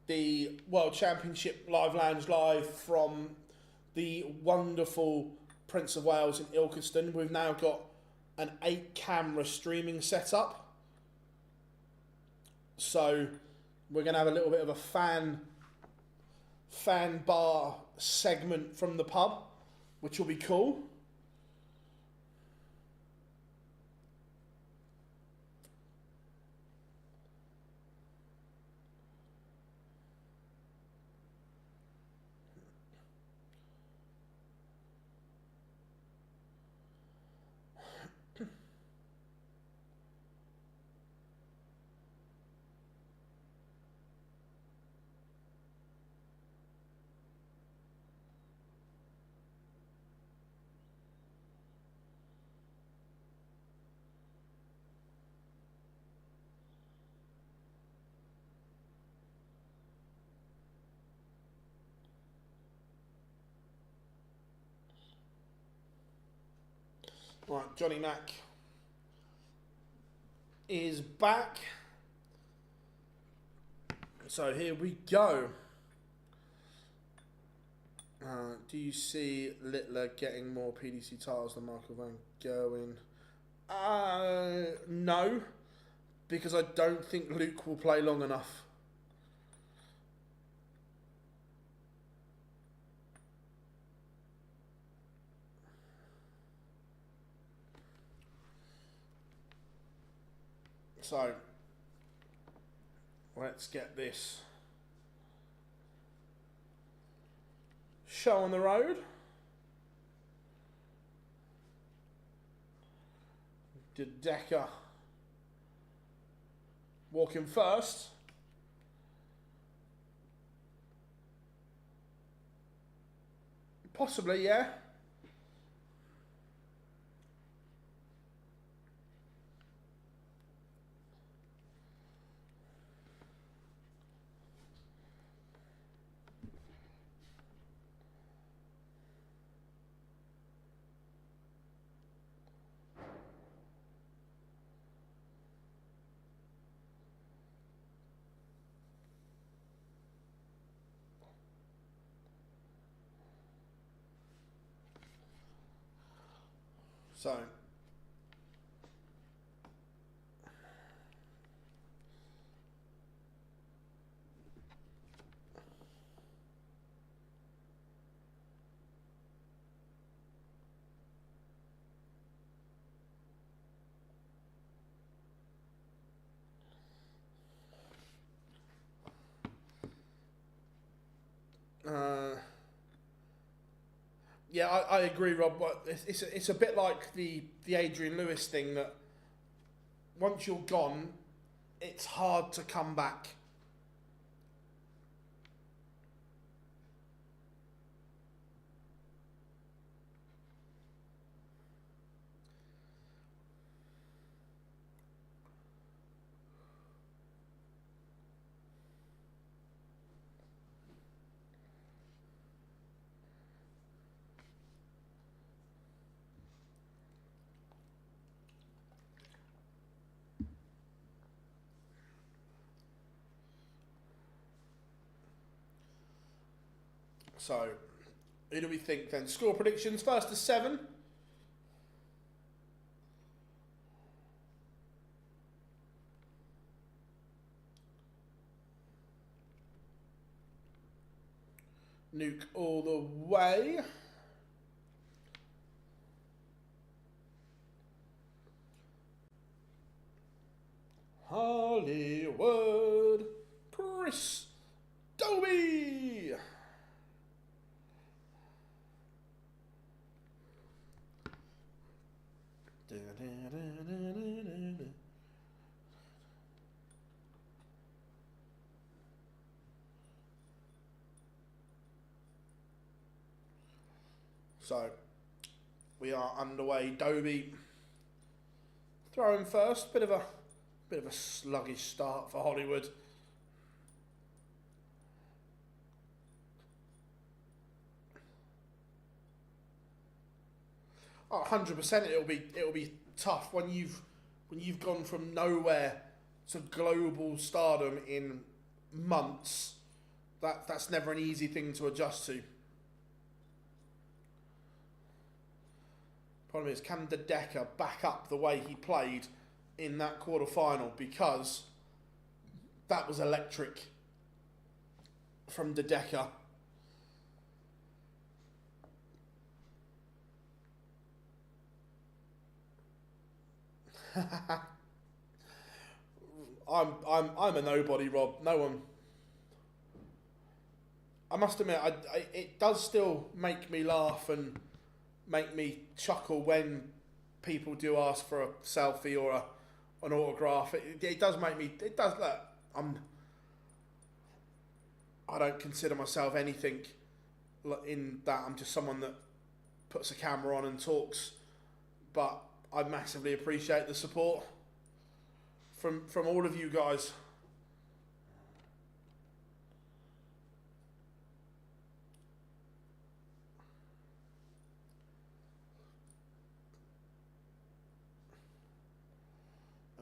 the World Championship Live Lounge Live from the wonderful Prince of Wales in Ilkeston. We've now got an 8-camera streaming setup. So we're going to have a little bit of a fan bar segment from the pub, which will be cool. Right, Johnny Mac is back. So here we go. Do you see Littler getting more PDC titles than Michael Van Gerwen? No, because I don't think Luke will play long enough. So, let's get this show on the road. Did Decker walking first? Possibly, yeah. So, yeah, I agree, Rob. But it's a bit like the Adrian Lewis thing, that once you're gone, it's hard to come back. So, who do we think then? Score predictions, first to 7. Nuke all the way. Hollywood, Chris Dobey. So we are underway. Dobey throwing first. Bit of a sluggish start for Hollywood. Oh, 100%. It'll be tough when you've gone from nowhere to global stardom in months. That's never an easy thing to adjust to. Problem is, can De Decker back up the way he played in that quarter-final? Because that was electric from De Decker. I'm a nobody, Rob. No one. I must admit, it does still make me laugh and make me chuckle when people do ask for a selfie or an autograph. It does make me. It does. Look, I don't consider myself anything in that. I'm just someone that puts a camera on and talks. But I massively appreciate the support from all of you guys.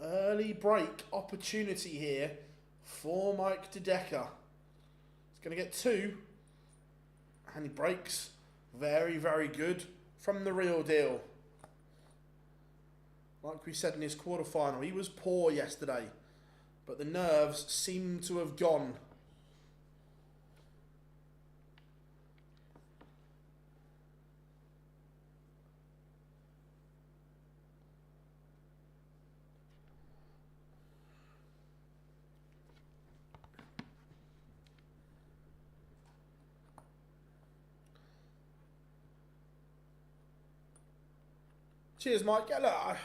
Early break opportunity here for Mike De Decker. He's going to get 2. And he breaks. Very, very good from the real deal. Like we said in his quarterfinal, he was poor yesterday. But the nerves seem to have gone. Cheers, Mike. Yeah, look,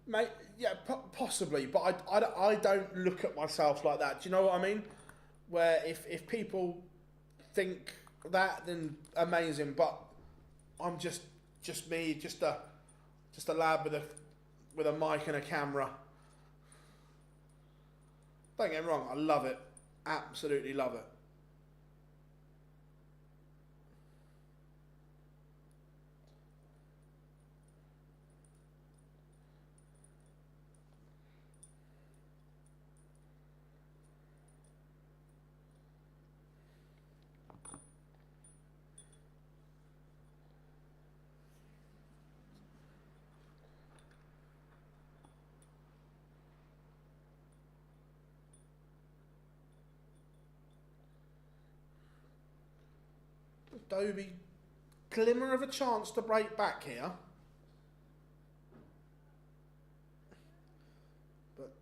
mate, yeah, possibly, but I don't look at myself like that. Do you know what I mean? Where if people think that, then amazing. But I'm just me, just a lad with a mic and a camera. Don't get me wrong, I love it, absolutely love it. Dobey, glimmer of a chance to break back here. But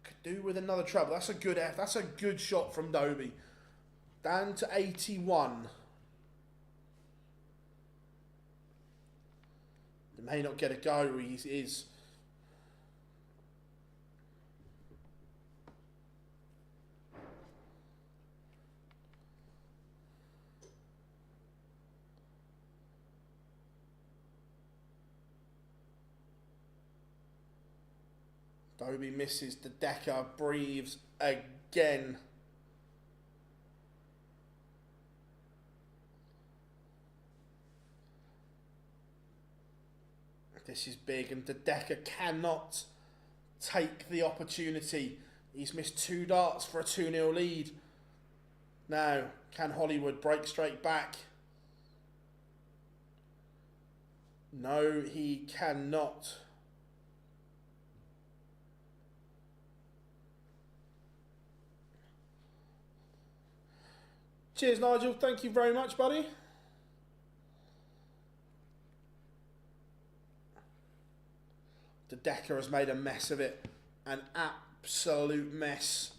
could do with another treble. That's a good shot from Dobey. Down to 81. He may not get a go. He is. Dobey misses. De Decker breathes again. This is big, and De Decker cannot take the opportunity. He's missed 2 darts for a 2-0 lead. Now, can Hollywood break straight back? No, he cannot. Cheers, Nigel. Thank you very much, buddy. De Decker has made a mess of it. An absolute mess.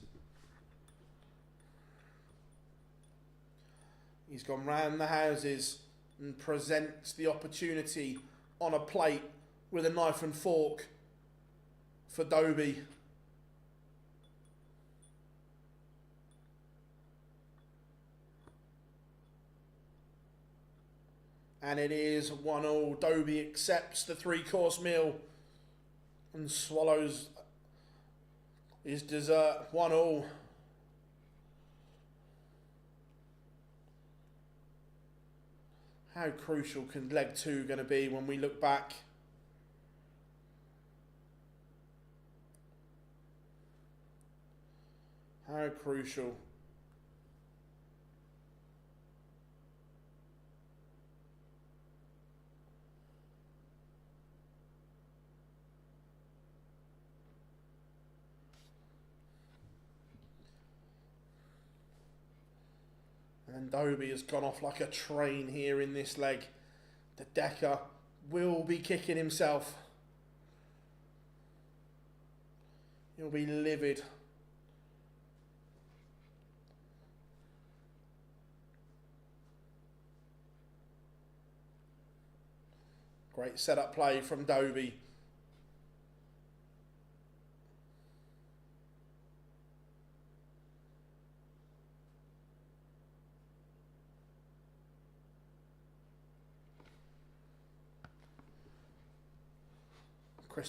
He's gone round the houses and presents the opportunity on a plate with a knife and fork for Dobey. And it is 1-1. Dobey accepts the 3-course meal and swallows his dessert. 1-1. How crucial can leg 2 going to be when we look back? How crucial. And Dobey has gone off like a train here in this leg. The Decker will be kicking himself. He'll be livid. Great setup play from Dobey.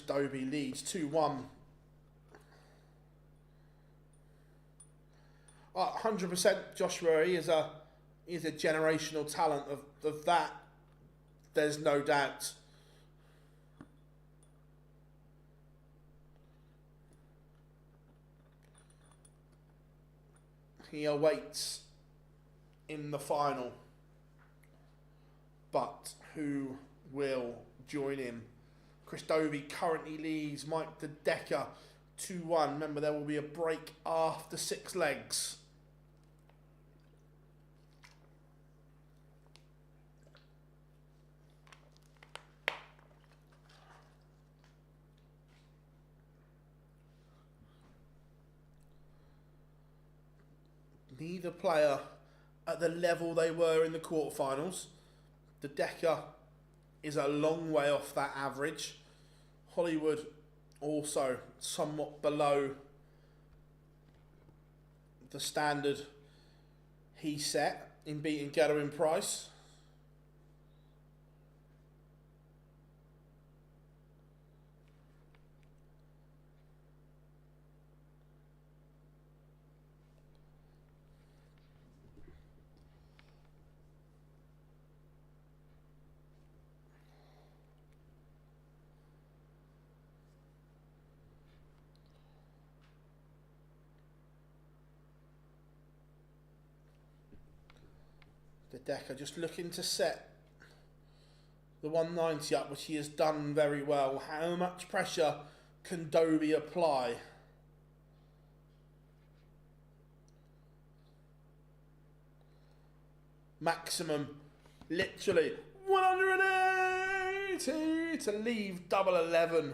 Dobey leads 2-1. 100% Joshua, he is a generational talent of that. There's no doubt. He awaits in the final. But who will join him? Dobey currently leads Mike the Decker 2-1. Remember, there will be a break after 6 legs. Neither player at the level they were in the quarterfinals. The Decker is a long way off that average. Hollywood also somewhat below the standard he set in beating Ghetto in Price. The Decker just looking to set the 190 up, which he has done very well. How much pressure can Dobey apply? Maximum, literally 180 to leave double 11.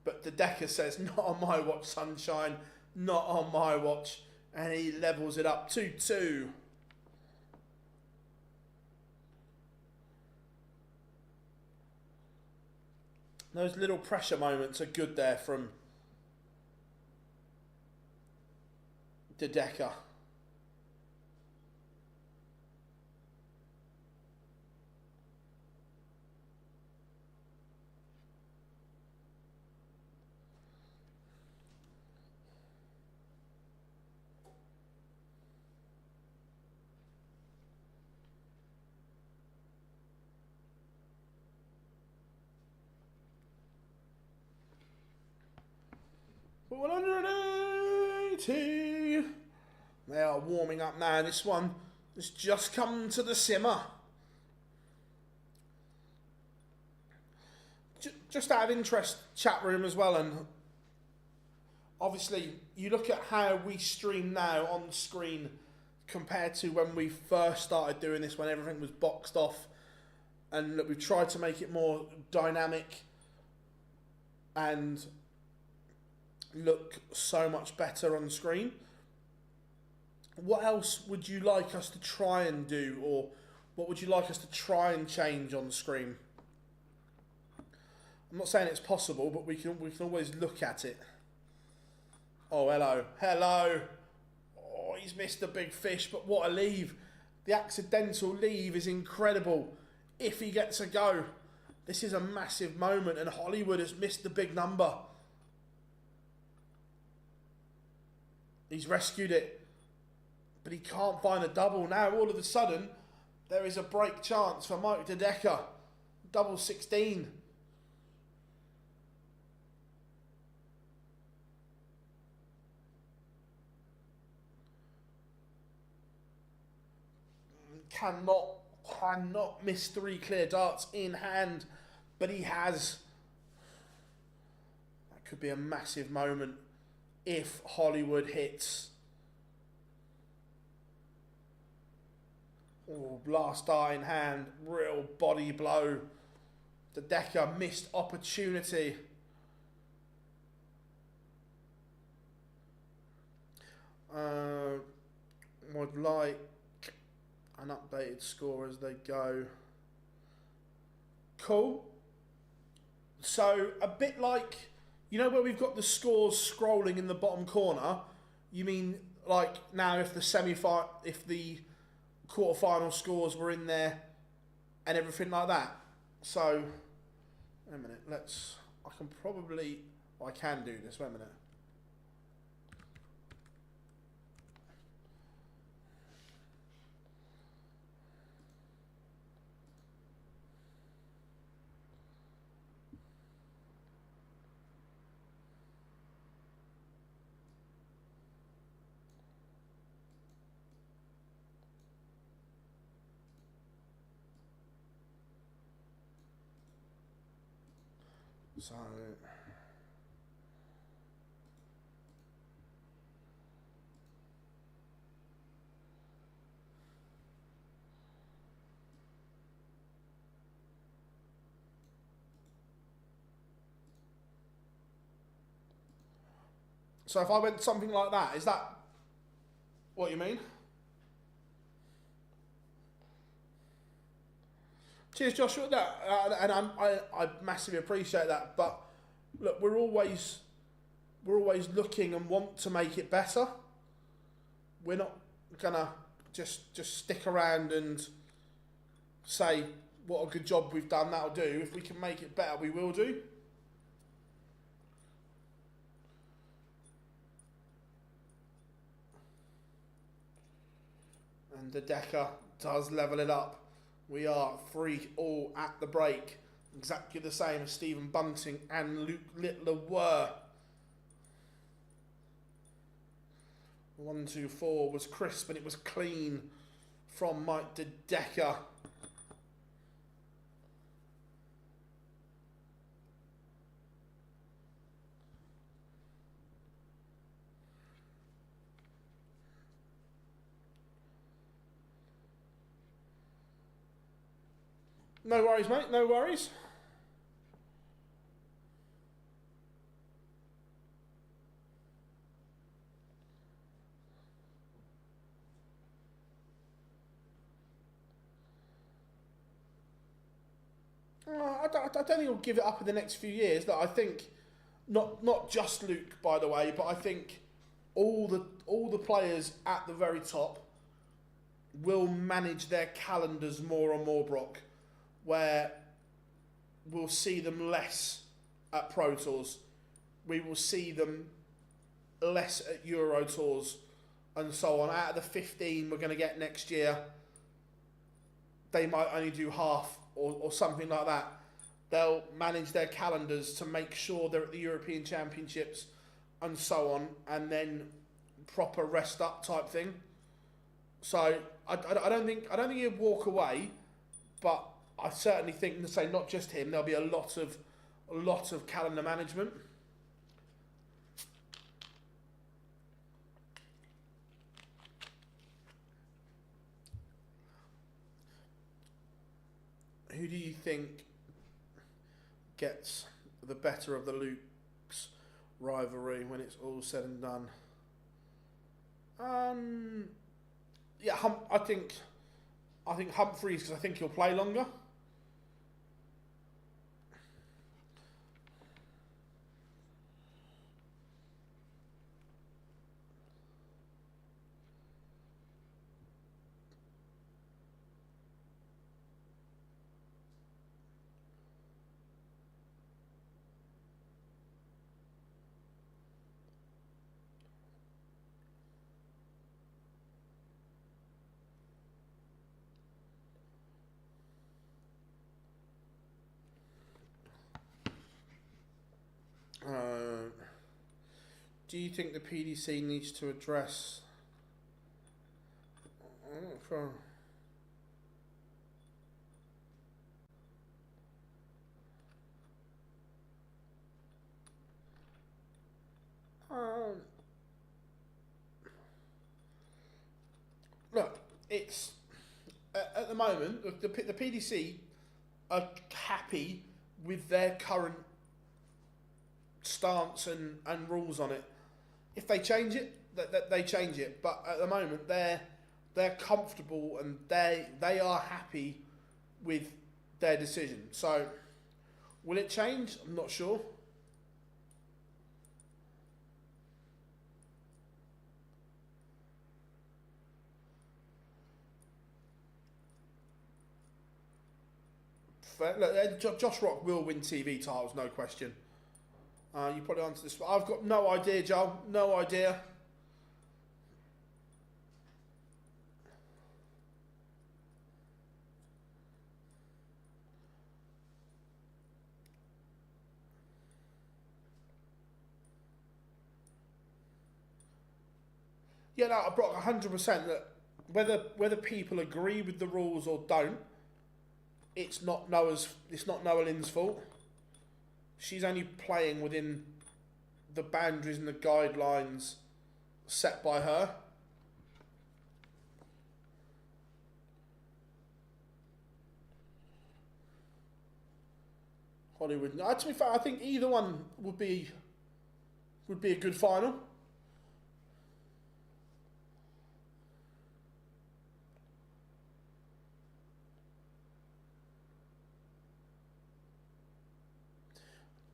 But the Decker says, not on my watch, sunshine, not on my watch. And he levels it up 2-2. Those little pressure moments are good there from the Decker. But 180. They are warming up now. This one has just come to the simmer. Just out of interest, chat room as well, and obviously you look at how we stream now on screen compared to when we first started doing this, when everything was boxed off, and look, we've tried to make it more dynamic and look so much better on the screen. What else would you like us to try and do, or what would you like us to try and change on the screen? I'm not saying it's possible, but we can always look at it. Oh, hello. Oh, he's missed a big fish, but what a leave. The accidental leave is incredible if he gets a go. This is a massive moment, and Hollywood has missed the big number. He's rescued it, but he can't find a double. Now, all of a sudden, there is a break chance for Mike De Decker. Double 16. Cannot miss 3 clear darts in hand, but he has. That could be a massive moment if Hollywood hits. Oh, last dart in hand, real body blow. De Decker missed opportunity. Would like an updated score as they go. Cool. So a bit like, you know where we've got the scores scrolling in the bottom corner? You mean like now if the quarterfinal scores were in there and everything like that? So, wait a minute, I can do this, wait a minute. So if I went something like that, is that what you mean? Cheers, Joshua. And I massively appreciate that. But look, we're always looking and want to make it better. We're not gonna just stick around and say what a good job we've done. That'll do. If we can make it better, we will do. And De Decker does level it up. We are 3-all at the break. Exactly the same as Stephen Bunting and Luke Littler were. 1-2-4 was crisp and it was clean from Mike De Decker. No worries, mate, no worries. I don't think he'll give it up in the next few years. That I think, not just Luke, by the way, but I think all the players at the very top will manage their calendars more and more, Brock, where we'll see them less at Pro Tours. We will see them less at Euro Tours and so on. Out of the 15 we're going to get next year, they might only do half or something like that. They'll manage their calendars to make sure they're at the European Championships and so on, and then proper rest up type thing. So I don't think he'll walk away, but I certainly think, to say not just him, there'll be a lot of calendar management. Who do you think gets the better of the Luke's rivalry when it's all said and done? Yeah, I think Humphries, because I think he'll play longer. Do you think the PDC needs to address? I'm not sure. Look, it's at the moment the PDC are happy with their current stance and rules on it. If they change it, they change it. But at the moment, they're comfortable and they are happy with their decision. So, will it change? I'm not sure. Look, Josh Rock will win TV titles, no question. You put it onto this. I've got no idea, Joel. No idea. Yeah, no, Brock, 100%. That whether people agree with the rules or don't, it's not Noah Lynn's fault. She's only playing within the boundaries and the guidelines set by her. Hollywood. To be fair, I think either one would be a good final.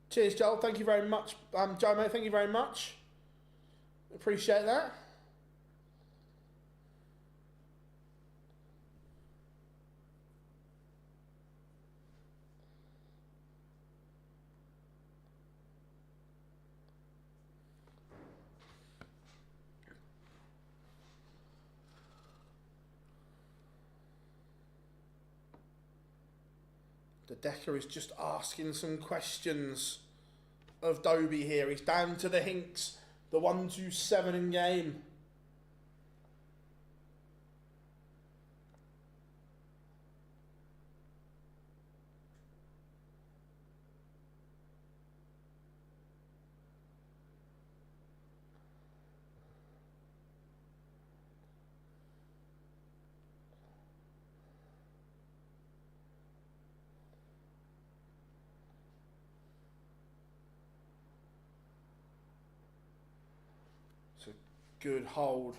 Cheers, Joel. Thank you very much. Joe, mate, thank you very much. Appreciate that. The Decker is just asking some questions of Dobey here. He's down to the hinks. The 1-2-7 in game. It's a good hold.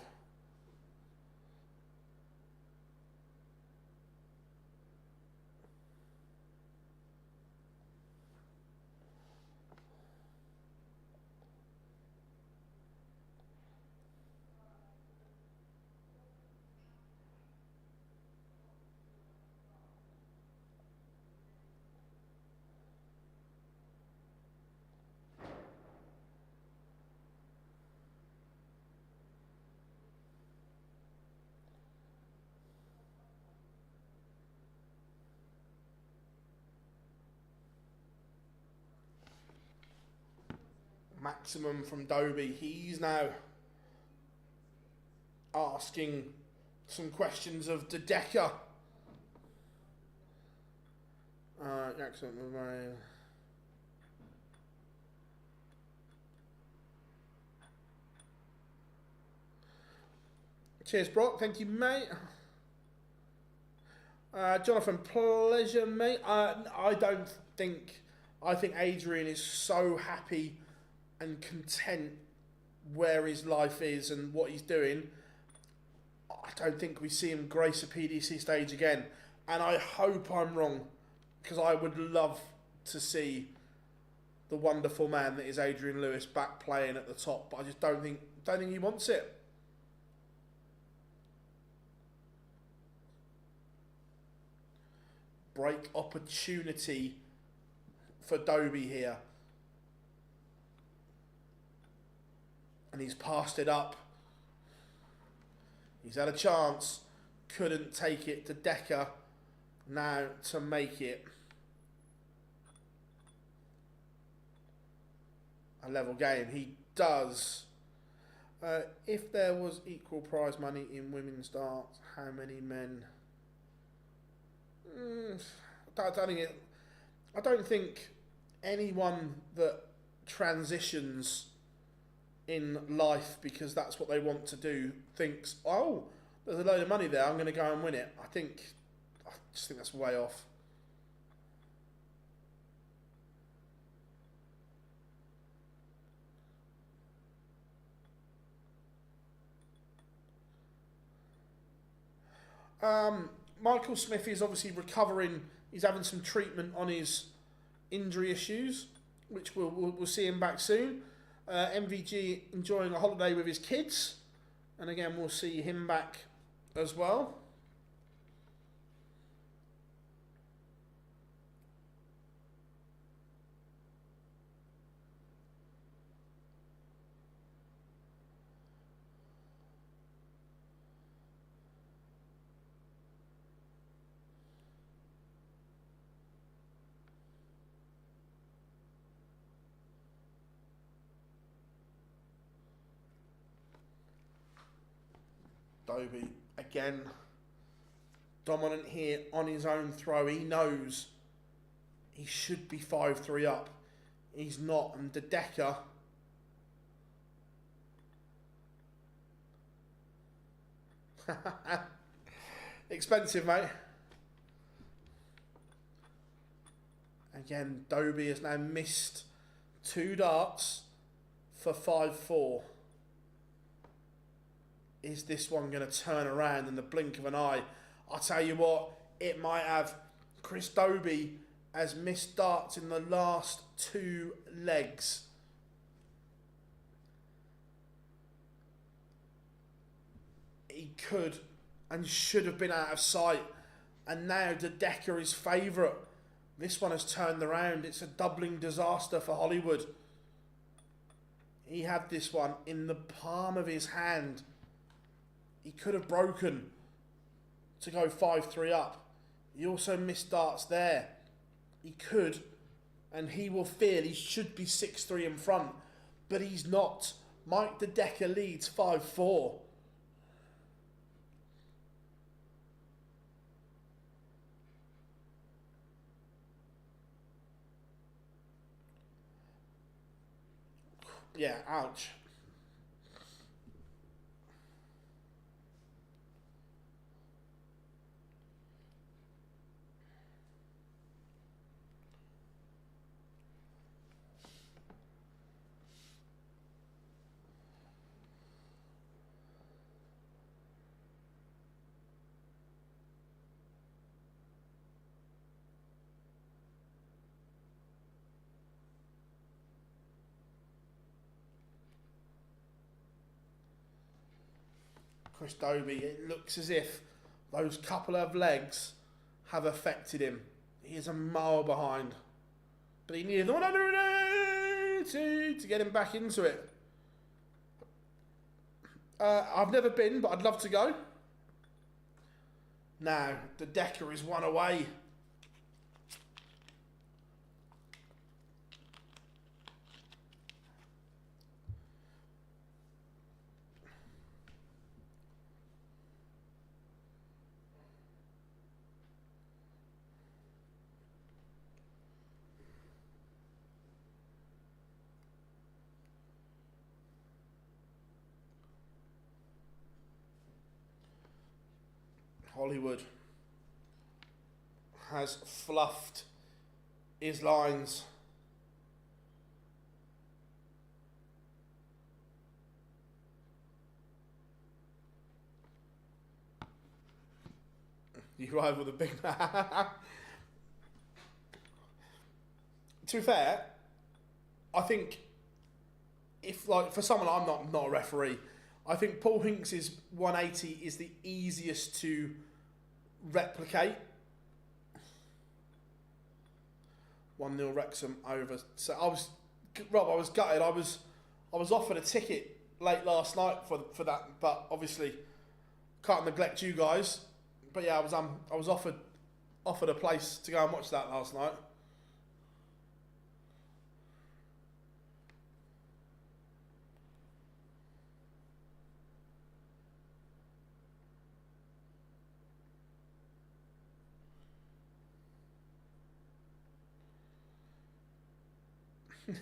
Maximum from Dobey. He's now asking some questions of the Decker. Excellent. Cheers, Brock. Thank you, mate. Jonathan, pleasure, mate. I think Adrian is so happy and content where his life is and what he's doing. I don't think we see him grace a PDC stage again. And I hope I'm wrong, because I would love to see the wonderful man that is Adrian Lewis back playing at the top, but I just don't think he wants it. Break opportunity for Dobey here. And he's passed it up. He's had a chance. Couldn't take it to Decker. Now to make it. a level game. He does. If there was equal prize money in women's darts, how many men? I don't think anyone that transitions in life because that's what they want to do thinks, oh, there's a load of money there, I'm going to go and win it. I just think that's way off. Michael Smith is obviously recovering. He's having some treatment on his injury issues, which we'll see him back soon. MVG enjoying a holiday with his kids, and again we'll see him back as well. Dobey, again, dominant here on his own throw. He knows he should be 5-3 up. He's not, and De Decker expensive, mate. Again, Dobey has now missed 2 darts for 5-4. Is this one going to turn around in the blink of an eye? I'll tell you what, it might have. Chris Dobey has missed darts in the last 2 legs. He could and should have been out of sight. And now De Decker is favourite. This one has turned around. It's a doubling disaster for Hollywood. He had this one in the palm of his hand. He could have broken to go 5-3 up. He also missed darts there. He could, and he will feel he should be 6-3 in front, but he's not. Mike De Decker leads 5-4. Yeah, ouch. Chris Dobey, it looks as if those couple of legs have affected him. He is a mile behind. But he needed 180 to get him back into it. I've never been, but I'd love to go. Now, De Decker is 1 away. Hollywood has fluffed his lines. You ride with a big... To be fair, I think if, like, for someone, I'm not a referee, I think Paul Hinks's 180 is the easiest to replicate. 1-0 Wrexham over. So I was gutted. I was offered a ticket late last night for that, but obviously can't neglect you guys. But yeah, I was offered a place to go and watch that last night.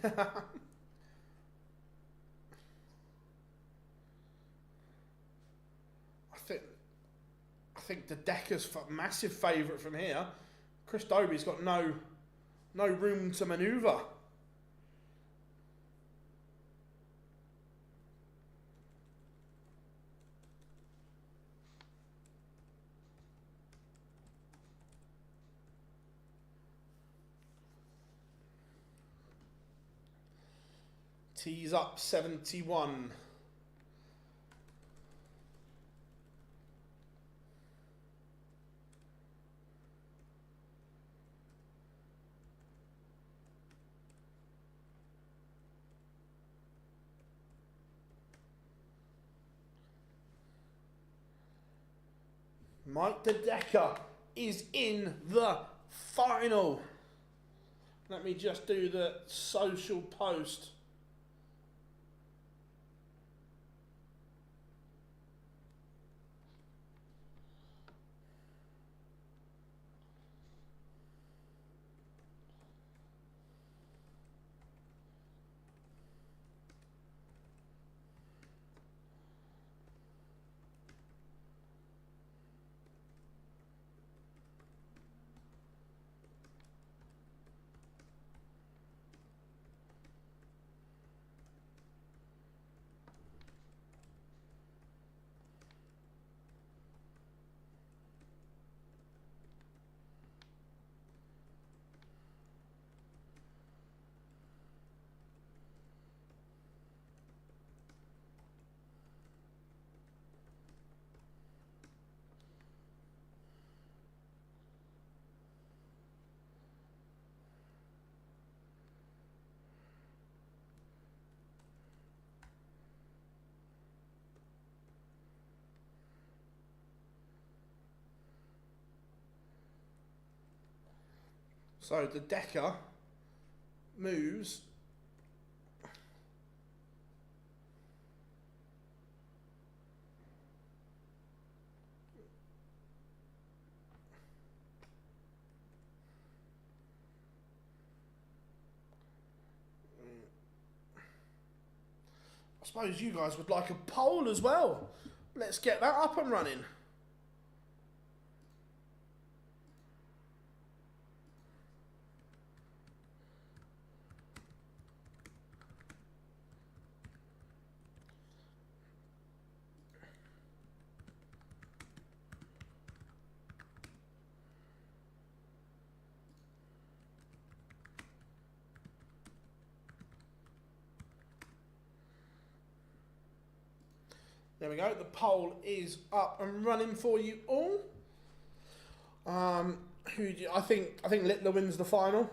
I think the Decker's massive favourite from here. Chris Dobey's got no room to manoeuvre. Tees up 71. Mike the Decker is in the final. Let me just do the social post. So the Decker moves I suppose you guys would like a poll as well. Let's get that up and running. There we go. The poll is up and running for you all. I think Littler wins the final.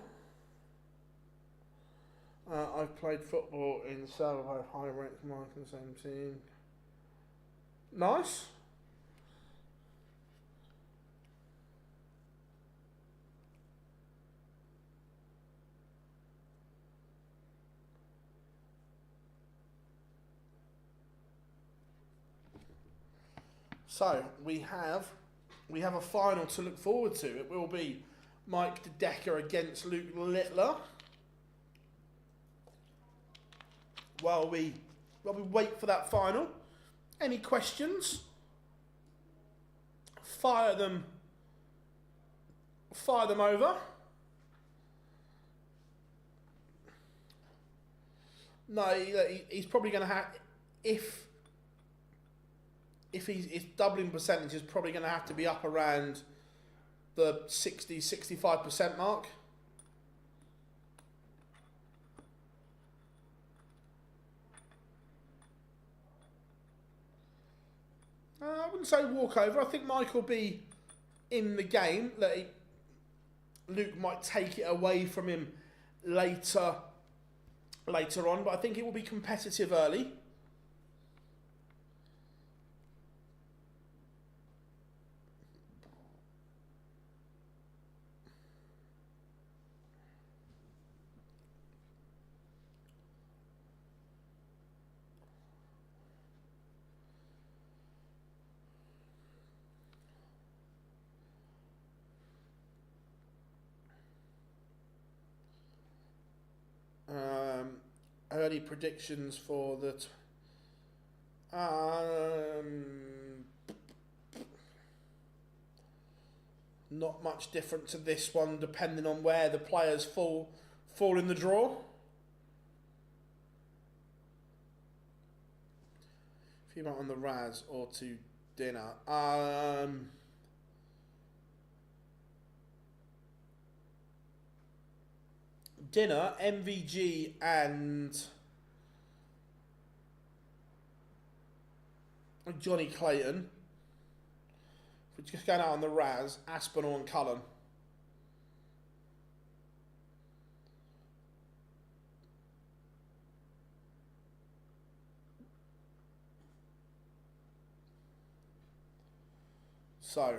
I've played football in Salvo, high ranked Mike in the same team. Nice. So we have a final to look forward to. It will be Mike the Decker against Luke Littler. While we wait for that final, any questions? Fire them over. No, he's probably going to have, if his doubling percentage is probably going to have to be up around the 60-65% mark. I wouldn't say walkover. I think Mike will be in the game. Luke might take it away from him later on, but I think it will be competitive early. early predictions for the... not much different to this one, depending on where the players fall in the draw. If you went on the Raz or to dinner. Dinner, MVG and Johnny Clayton. We're just going out on the Raz, Aspinall and Cullen. So,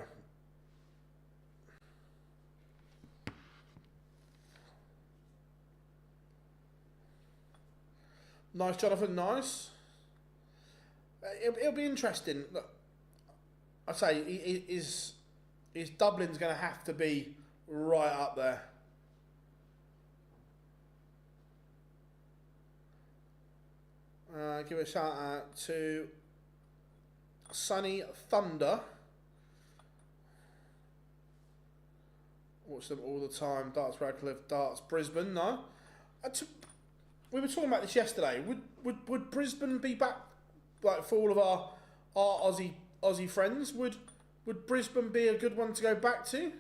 nice, Jonathan, nice. It'll be interesting. Look, I say, is Dublin's going to have to be right up there. Give a shout out to Sunny Thunder. Watch them all the time. Darts Radcliffe, Darts Brisbane. No, we were talking about this yesterday. Would Brisbane be back, like, for all of our Aussie friends? Would Brisbane be a good one to go back to?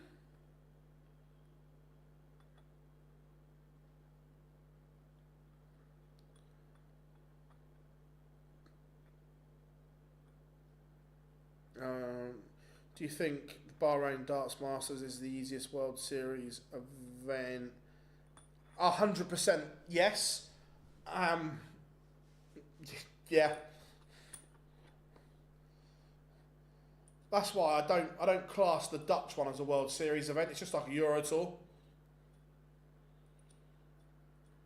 Do you think Bahrain Darts Masters is the easiest World Series event? 100% yes. Yeah. That's why I don't class the Dutch one as a World Series event. It's just like a Euro Tour.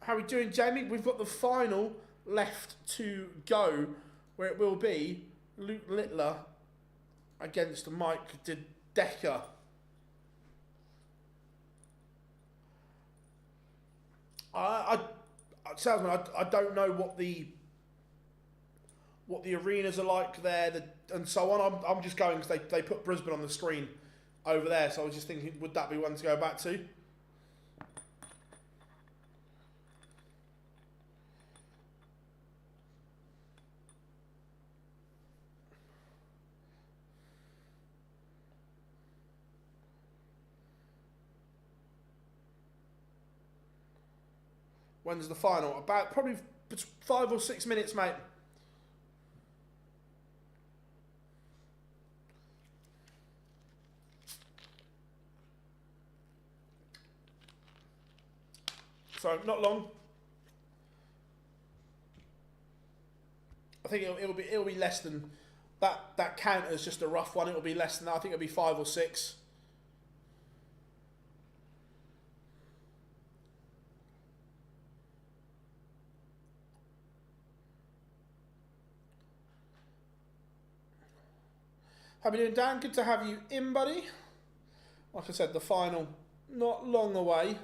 How are we doing, Jamie? We've got the final left to go, where it will be Luke Littler against Mike De Decker. Salesman, I don't know what the arenas are like there and so on. I'm just going because they put Brisbane on the screen over there, so I was just thinking, would that be one to go back to? When's the final? About probably 5 or 6 minutes, mate. So not long. I think it'll be less than that. That counter is just a rough one. It'll be less than that. I think it'll be 5 or 6. How are you doing, Dan? Good to have you in, buddy. Like I said, the final not long away.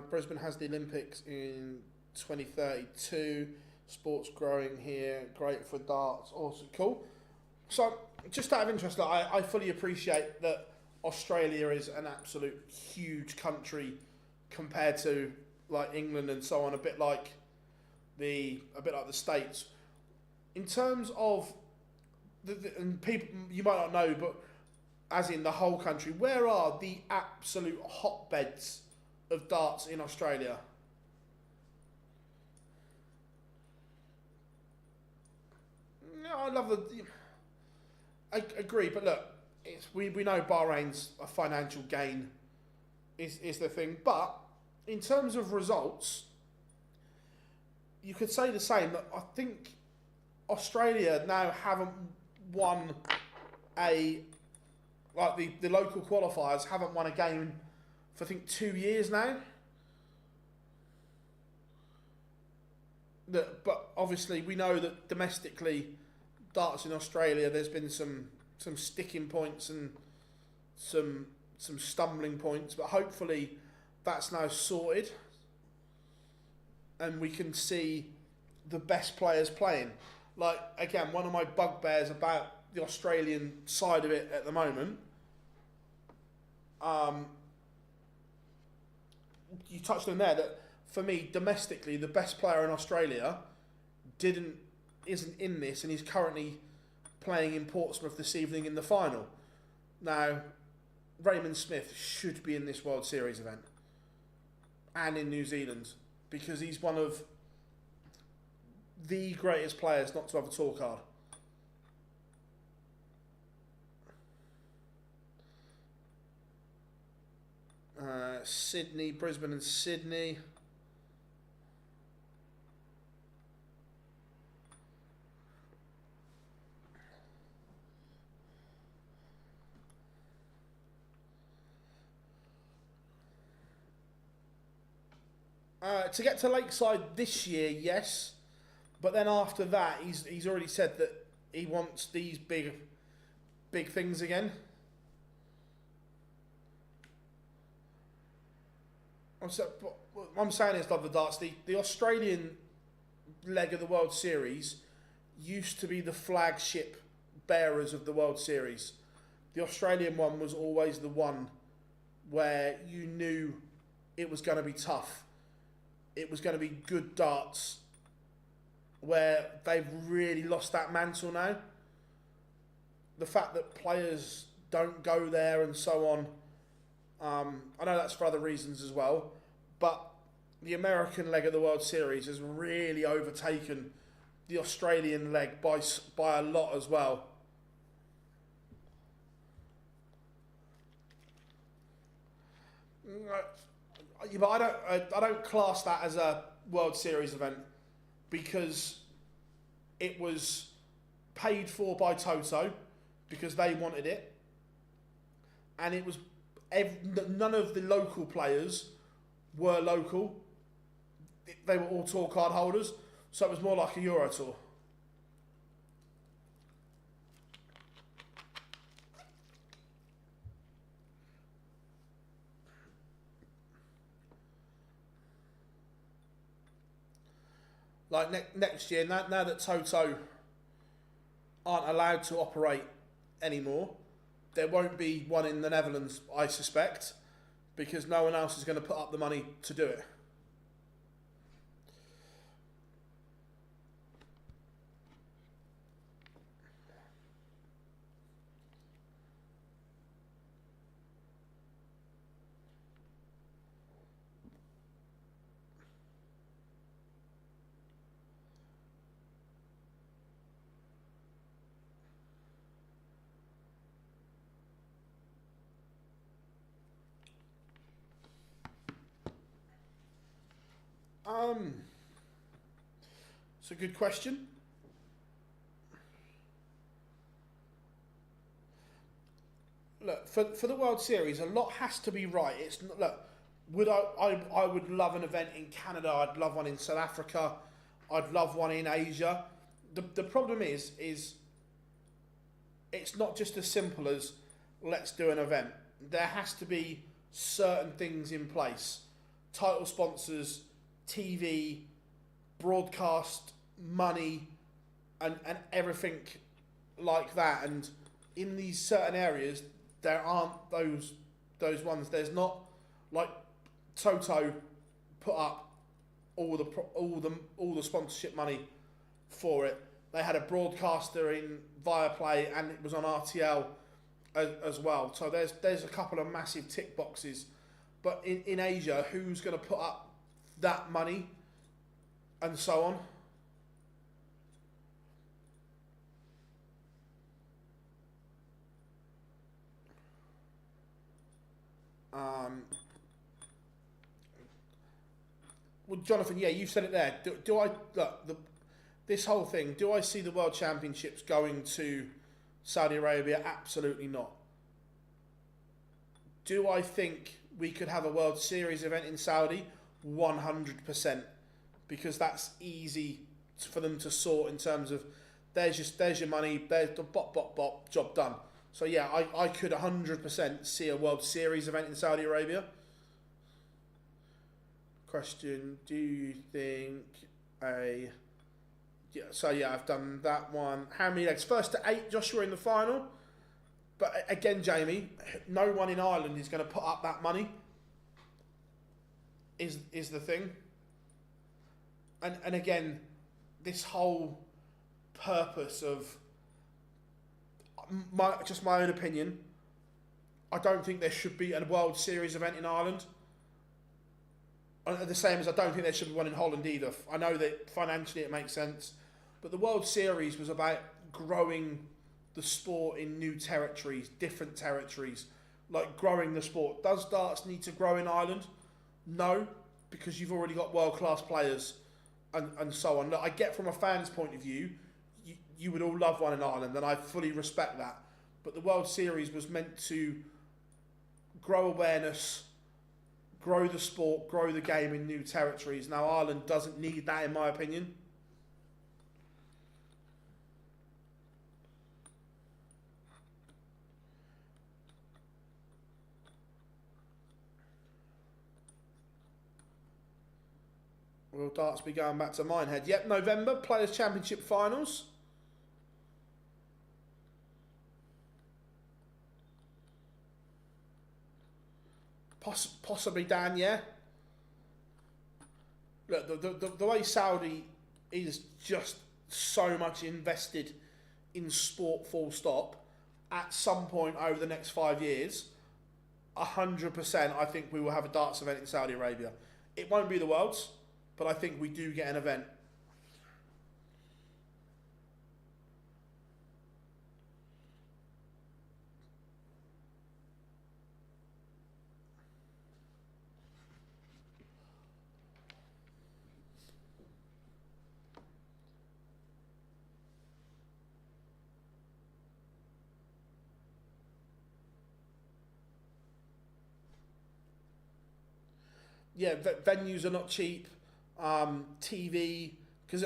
Brisbane has the Olympics in 2032. Sports growing here, great for darts, awesome, cool. So, just out of interest, I fully appreciate that Australia is an absolute huge country compared to like England and so on, a bit like the States. In terms of and people you might not know, but as in the whole country, where are the absolute hotbeds of darts in Australia? No, I love I agree, but look, we know Bahrain's a financial gain is the thing, but in terms of results, you could say the same. That I think Australia now haven't won the local qualifiers haven't won a game for I think 2 years now. But obviously we know that domestically, darts in Australia, there's been some sticking points and some stumbling points, but hopefully that's now sorted and we can see the best players playing. Like, again, one of my bugbears about the Australian side of it at the moment, you touched on there that for me, domestically, the best player in Australia isn't in this, and he's currently playing in Portsmouth this evening in the final. Now, Raymond Smith should be in this World Series event and in New Zealand because he's one of the greatest players not to have a tour card. Sydney, Brisbane and Sydney. To get to Lakeside this year, yes, but then after that, he's already said that he wants these big things again. What I'm saying is, Love the Darts, the Australian leg of the World Series used to be the flagship bearers of the World Series. The Australian one was always the one where you knew it was going to be tough. It was going to be good darts, where they've really lost that mantle now. The fact that players don't go there and so on, I know that's for other reasons as well, but the American leg of the World Series has really overtaken the Australian leg by a lot as well. Yeah, but I don't class that as a World Series event because it was paid for by Toto because they wanted it, and it was none of the local players were local. They were all tour card holders, so it was more like a Euro Tour. Like next year, now that Toto aren't allowed to operate anymore, there won't be one in the Netherlands, I suspect, because no one else is going to put up the money to do it. It's a good question. Look, for the World Series, a lot has to be right. It's look, I would love an event in Canada. I'd love one in South Africa. I'd love one in Asia. The problem is it's not just as simple as let's do an event. There has to be certain things in place. Title sponsors, TV, broadcast, money, and everything like that. And in these certain areas, there aren't those ones. There's not like Toto put up all the sponsorship money for it. They had a broadcaster in Viaplay, and it was on RTL as well. So there's a couple of massive tick boxes. But in Asia, who's going to put up that money and so on? Well, Jonathan, yeah, you said it there. Do I look this whole thing? Do I see the World Championships going to Saudi Arabia? Absolutely not. Do I think we could have a World Series event in Saudi, 100%, because that's easy for them to sort in terms of there's your money, there's the bop, job done. So yeah, I could 100% see a World Series event in Saudi Arabia. Question, do you think a... Yeah, so yeah, I've done that one. How many legs? First to 8, Joshua in the final. But again, Jamie, no one in Ireland is going to put up that money. Is the thing. And again, this whole purpose of my own opinion, I don't think there should be a World Series event in Ireland. The same as I don't think there should be one in Holland either. I know that financially it makes sense, but the World Series was about growing the sport in new territories, different territories, like growing the sport. Does darts need to grow in Ireland? No, because you've already got world-class players and so on. Look, I get from a fan's point of view, you would all love one in Ireland, and I fully respect that. But the World Series was meant to grow awareness, grow the sport, grow the game in new territories. Now, Ireland doesn't need that, in my opinion. Will darts be going back to Minehead? Yep, November, Players' Championship Finals. Possibly, Dan, yeah. Look, the way Saudi is just so much invested in sport, full stop, at some point over the next 5 years, 100% I think we will have a darts event in Saudi Arabia. It won't be the Worlds, but I think we do get an event. Yeah, venues are not cheap. TV, because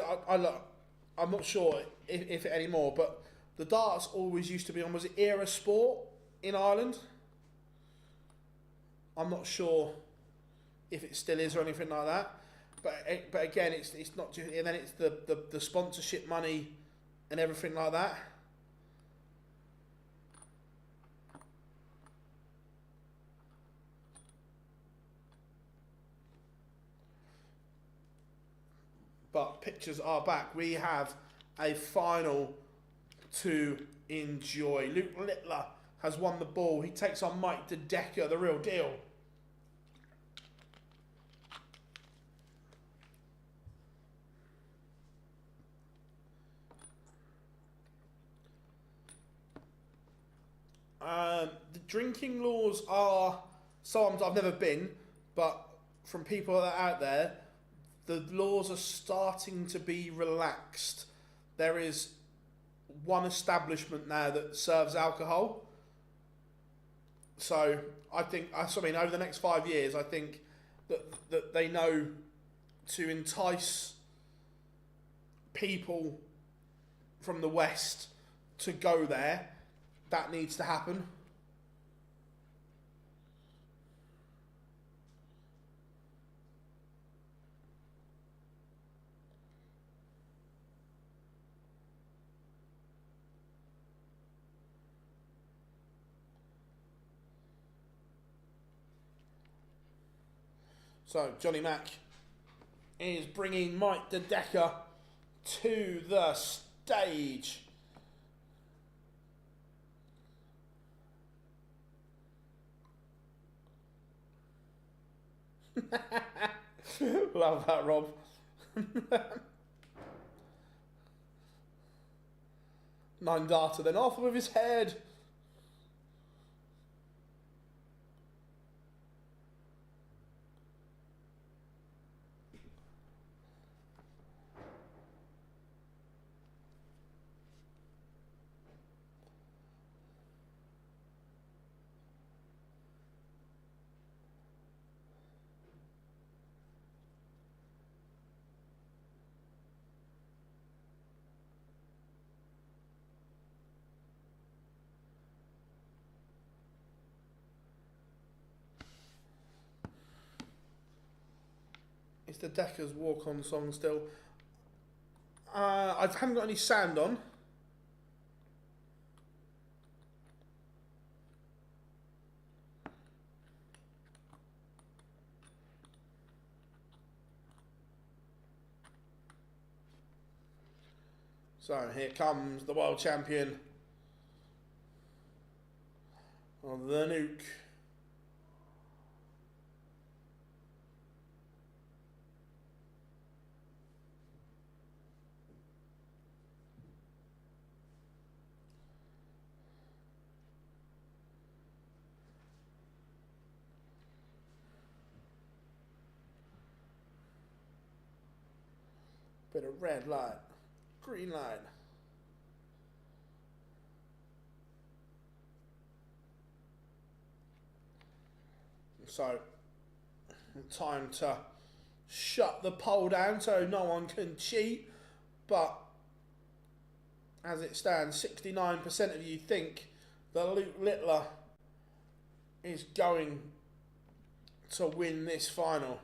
I'm not sure if anymore, but the darts always used to be on, was it Era Sport in Ireland? I'm not sure if it still is or anything like that. But again, it's not just, and then it's the sponsorship money and everything like that. But pictures are back. We have a final to enjoy. Luke Littler has won the ball. He takes on Mike De Decker, the real deal. The drinking laws are, I've never been, but from people that are out there, the laws are starting to be relaxed. There is one establishment now that serves alcohol. So I mean, over the next 5 years, I think that they know to entice people from the West to go there. That needs to happen. So Johnny Mack is bringing Mike De Decker to the stage. Love that, Rob. 9 darter, then off with his head. It's the Decker's walk-on song still. I haven't got any sound on. So here comes the world champion of the Nuke. Bit of red light, green light. So, time to shut the poll down so no one can cheat. But as it stands, 69% of you think that Luke Littler is going to win this final.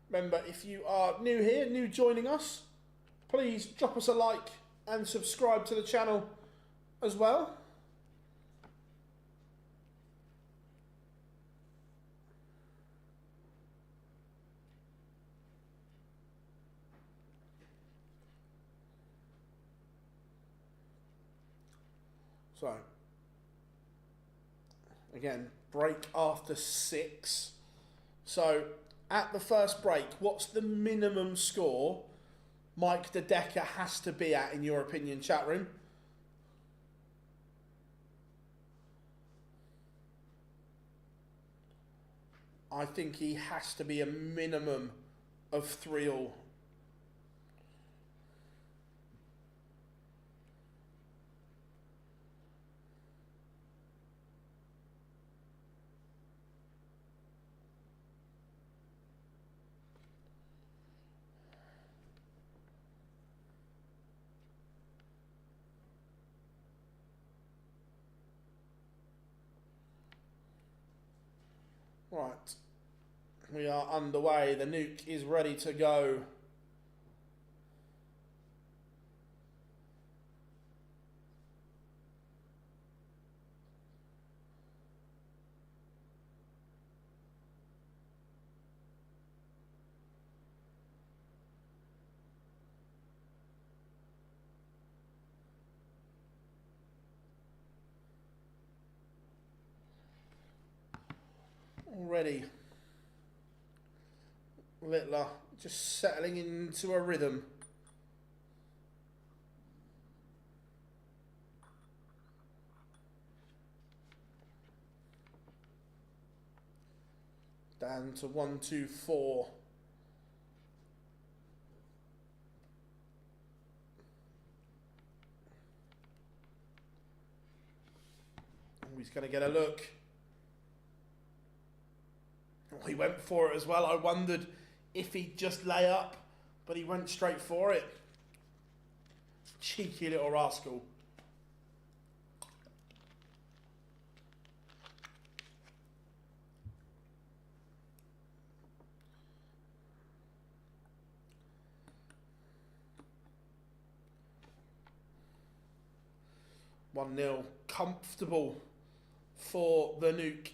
Remember, if you are new here, new joining us, please drop us a like and subscribe to the channel as well. So, again, break after 6. So, at the first break, what's the minimum score Mike the Decker has to be at, in your opinion, chat room? I think he has to be a minimum of 3-all. Right, we are underway. The Nuke is ready to go. Already, Littler just settling into a rhythm. Down to 1, 2, 4. Oh, he's going to get a look. Oh, he went for it as well. I wondered if he'd just lay up, but he went straight for it. Cheeky little rascal. One 0 comfortable for the Nuke.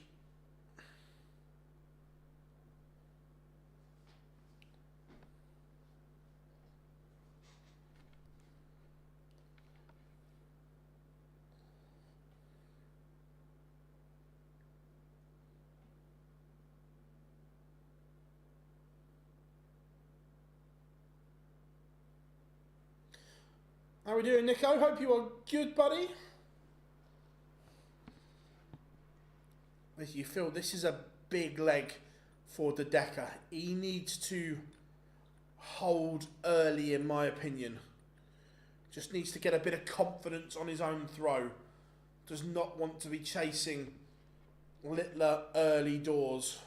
How are we doing, Nico? Hope you are good, buddy. As you feel, this is a big leg for the Decker. He needs to hold early, in my opinion. Just needs to get a bit of confidence on his own throw. Does not want to be chasing Littler early doors.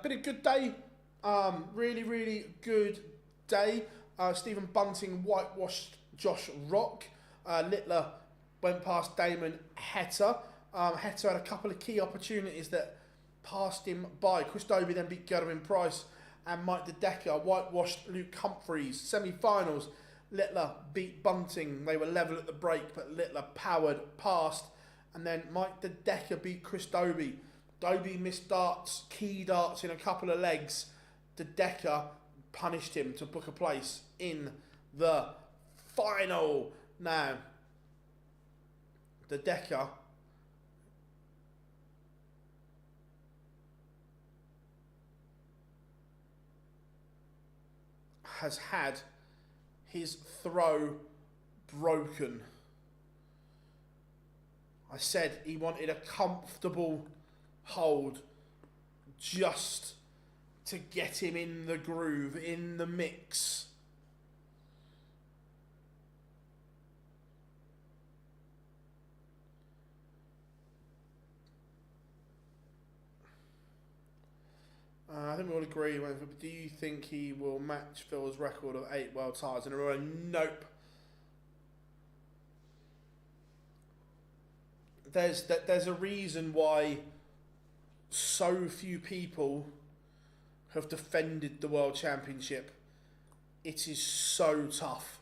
Been a good day. Really, really good day. Stephen Bunting whitewashed Josh Rock. Littler went past Damon Heta. Heta had a couple of key opportunities that passed him by. Chris Dobey then beat Gerwin Price, and Mike De Decker whitewashed Luke Humphries. Semi-finals, Littler beat Bunting. They were level at the break, but Littler powered past. And then Mike De Decker beat Chris Dobey. Dobey missed darts, key darts in a couple of legs. De Decker punished him to book a place in the final. Now, De Decker has had his throw broken. I said he wanted a comfortable hold just to get him in the groove, in the mix. I think we all agree. Do you think he will match Phil's record of 8 world titles in a row? Nope. There's a reason why so few people have defended the World Championship. It is so tough.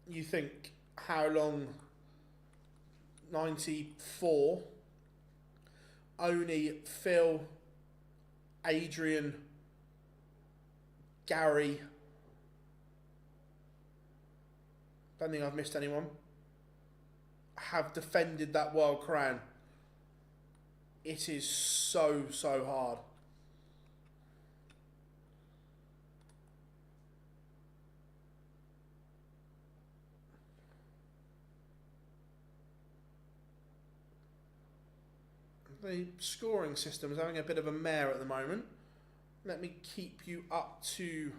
You think how long? 94. Only Phil, Adrian, Gary. Don't think I've missed anyone. Have defended that world crown. It is so hard. The scoring system is having a bit of a mare at the moment. Let me keep you up to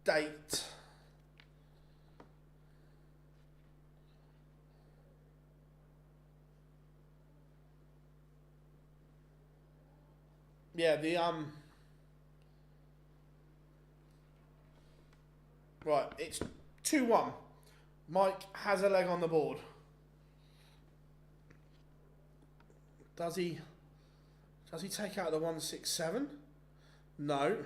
date. Yeah, right, it's 2-1. Mike has a leg on the board. Does he take out the 167? No.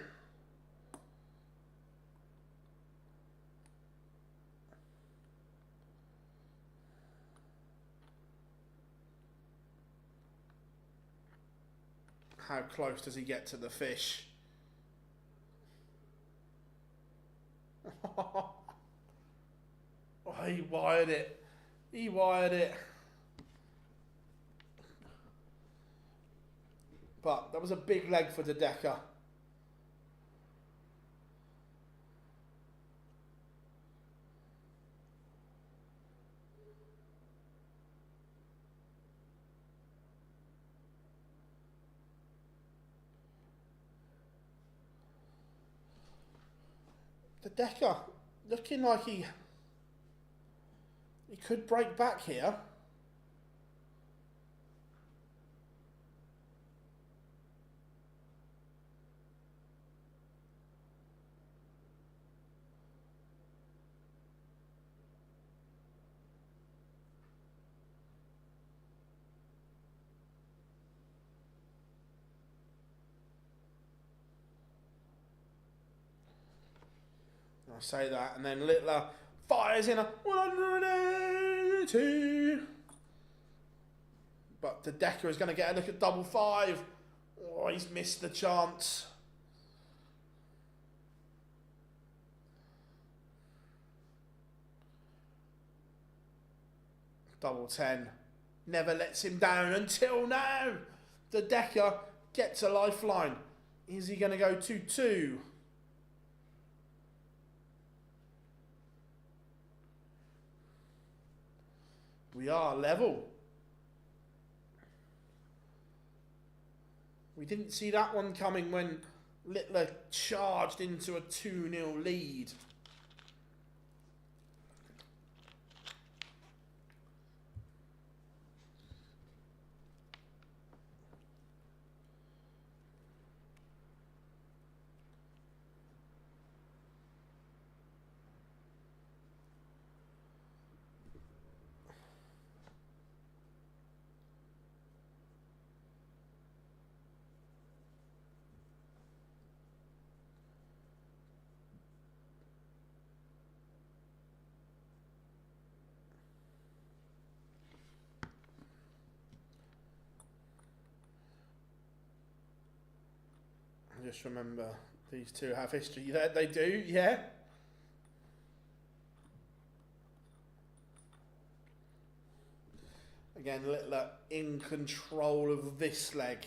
How close does he get to the fish? Oh, he wired it. He wired it. But that was a big leg for De Decker. De Decker looking like he could break back here. I say that, and then Littler fires in a 180. But De Decker is going to get a look at double 5. Oh, he's missed the chance. Double 10. Never lets him down until now. De Decker gets a lifeline. Is he going to go 2-2? We are level. We didn't see that one coming when Littler charged into a 2-0 lead. Just remember, these two have history. They do, yeah. Again, Littler in control of this leg.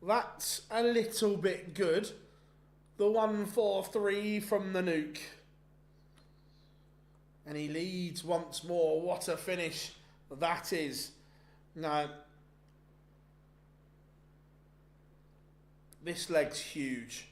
That's a little bit good. The 1-4-3 from the nuke. And he leads once more. What a finish that is. Now, this leg's huge.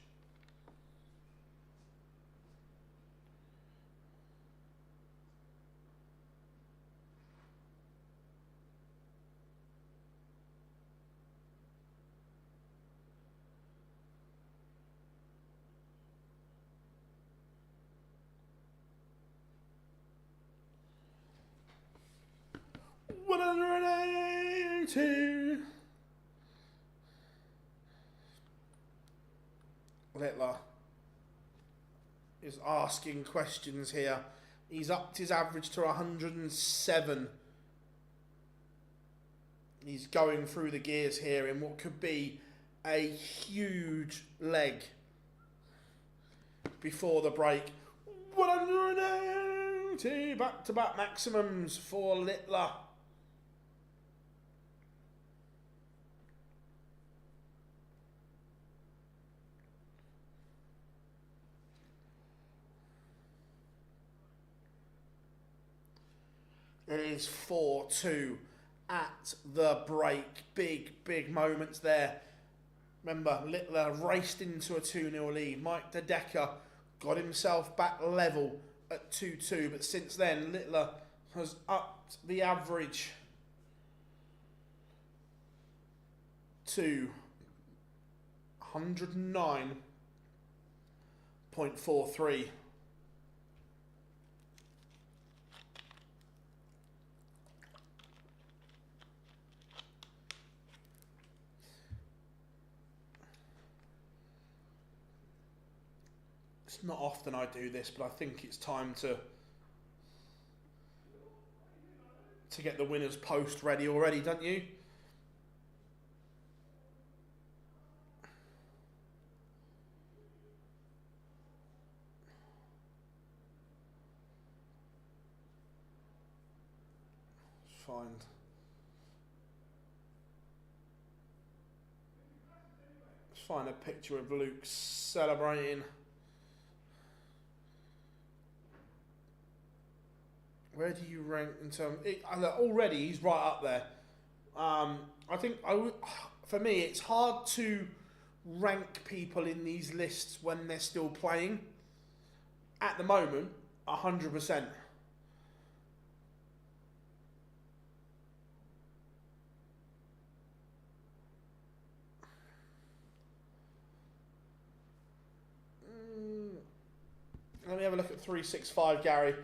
Littler is asking questions here. He's upped his average to 107. He's going through the gears here in what could be a huge leg before the break. 180 back-to-back maximums for Littler. It is 4-2 at the break. Big moments there. Remember, Littler raced into a 2-0 lead. Mike De Decker got himself back level at 2-2. But since then, Littler has upped the average to 109.43. It's not often I do this, but I think it's time to get the winner's post ready already, don't you? Let's find a picture of Luke celebrating. Where do you rank in terms? Already, he's right up there. I think for me, it's hard to rank people in these lists when they're still playing. At the moment, 100%. Let me have a look at 365, Gary.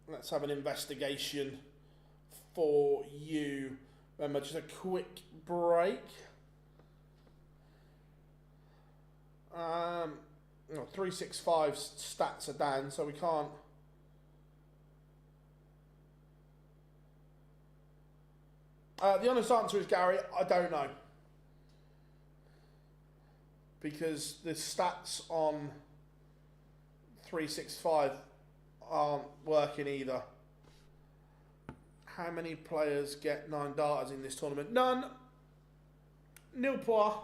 Let's have an investigation for you. Remember, just a quick break. 365's stats are down, so we can't. The honest answer is, Gary, I don't know. Because the stats on 365 aren't working either. How many players get 9 darters in this tournament? None. Nil point.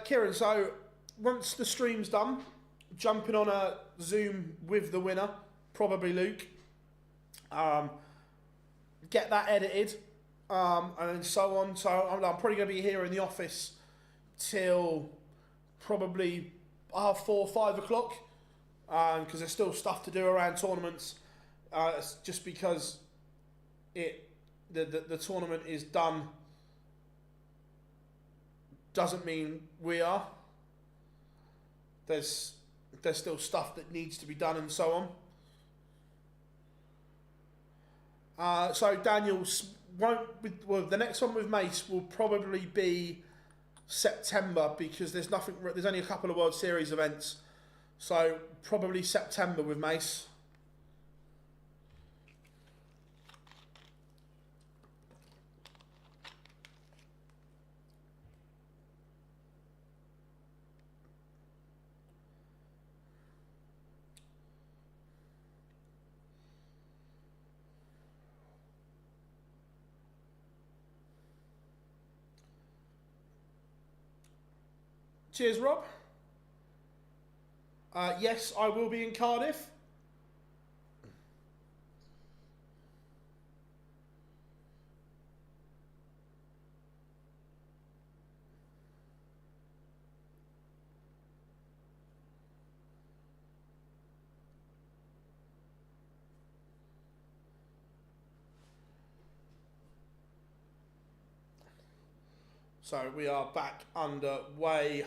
Kieran, so once the stream's done, jumping on a Zoom with the winner, probably Luke. Get that edited. And so on. So I'm probably going to be here in the office till probably 4, 5 o'clock, because there's still stuff to do around tournaments. It's just because the tournament is done doesn't mean we are. There's still stuff that needs to be done and so on. So Daniels won't. The next one with Mace will probably be September, because there's only a couple of World Series events, so probably September with Mace. Cheers, Rob. Yes, I will be in Cardiff. So we are back underway.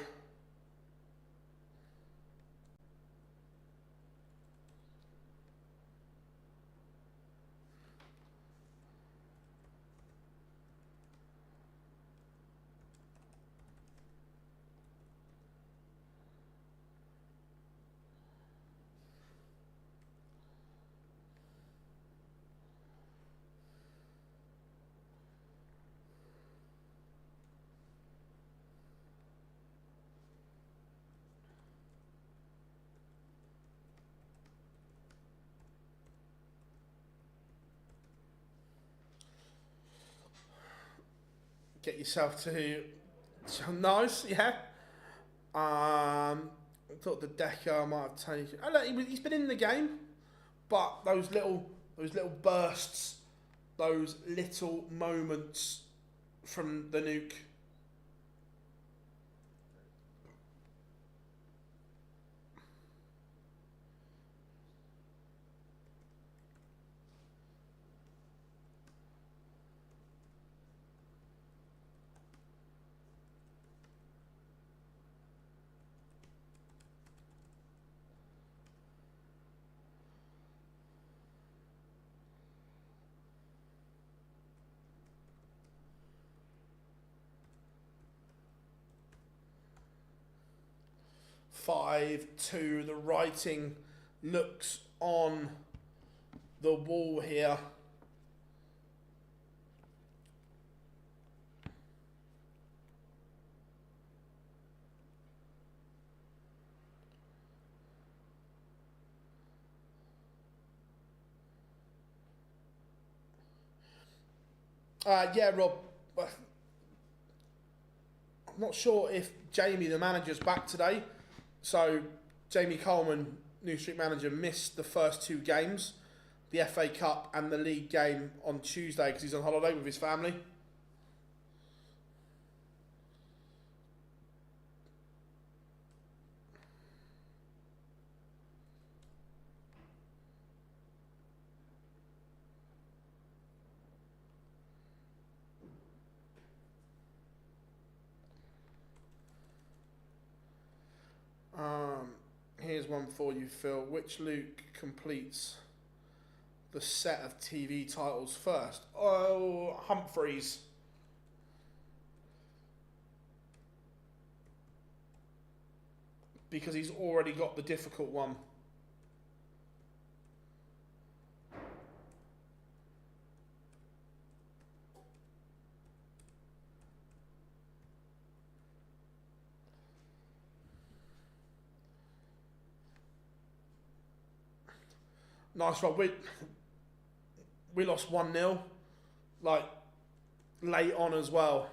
Get yourself to nice, yeah. I thought the Decker might have taken. Oh, look, he's been in the game, but those little bursts, those little moments from the nuke. Five, 2, the writing looks on the wall here. Yeah, Rob, I'm not sure if Jamie, the manager's back today. So Jamie Coleman, New Street manager, missed the first 2 games, the FA Cup and the league game on Tuesday, because he's on holiday with his family. Here's one for you, Phil. Which Luke completes the set of TV titles first? Oh, Humphries. Because he's already got the difficult one. Nice, Rob. We lost 1-0, like, late on as well.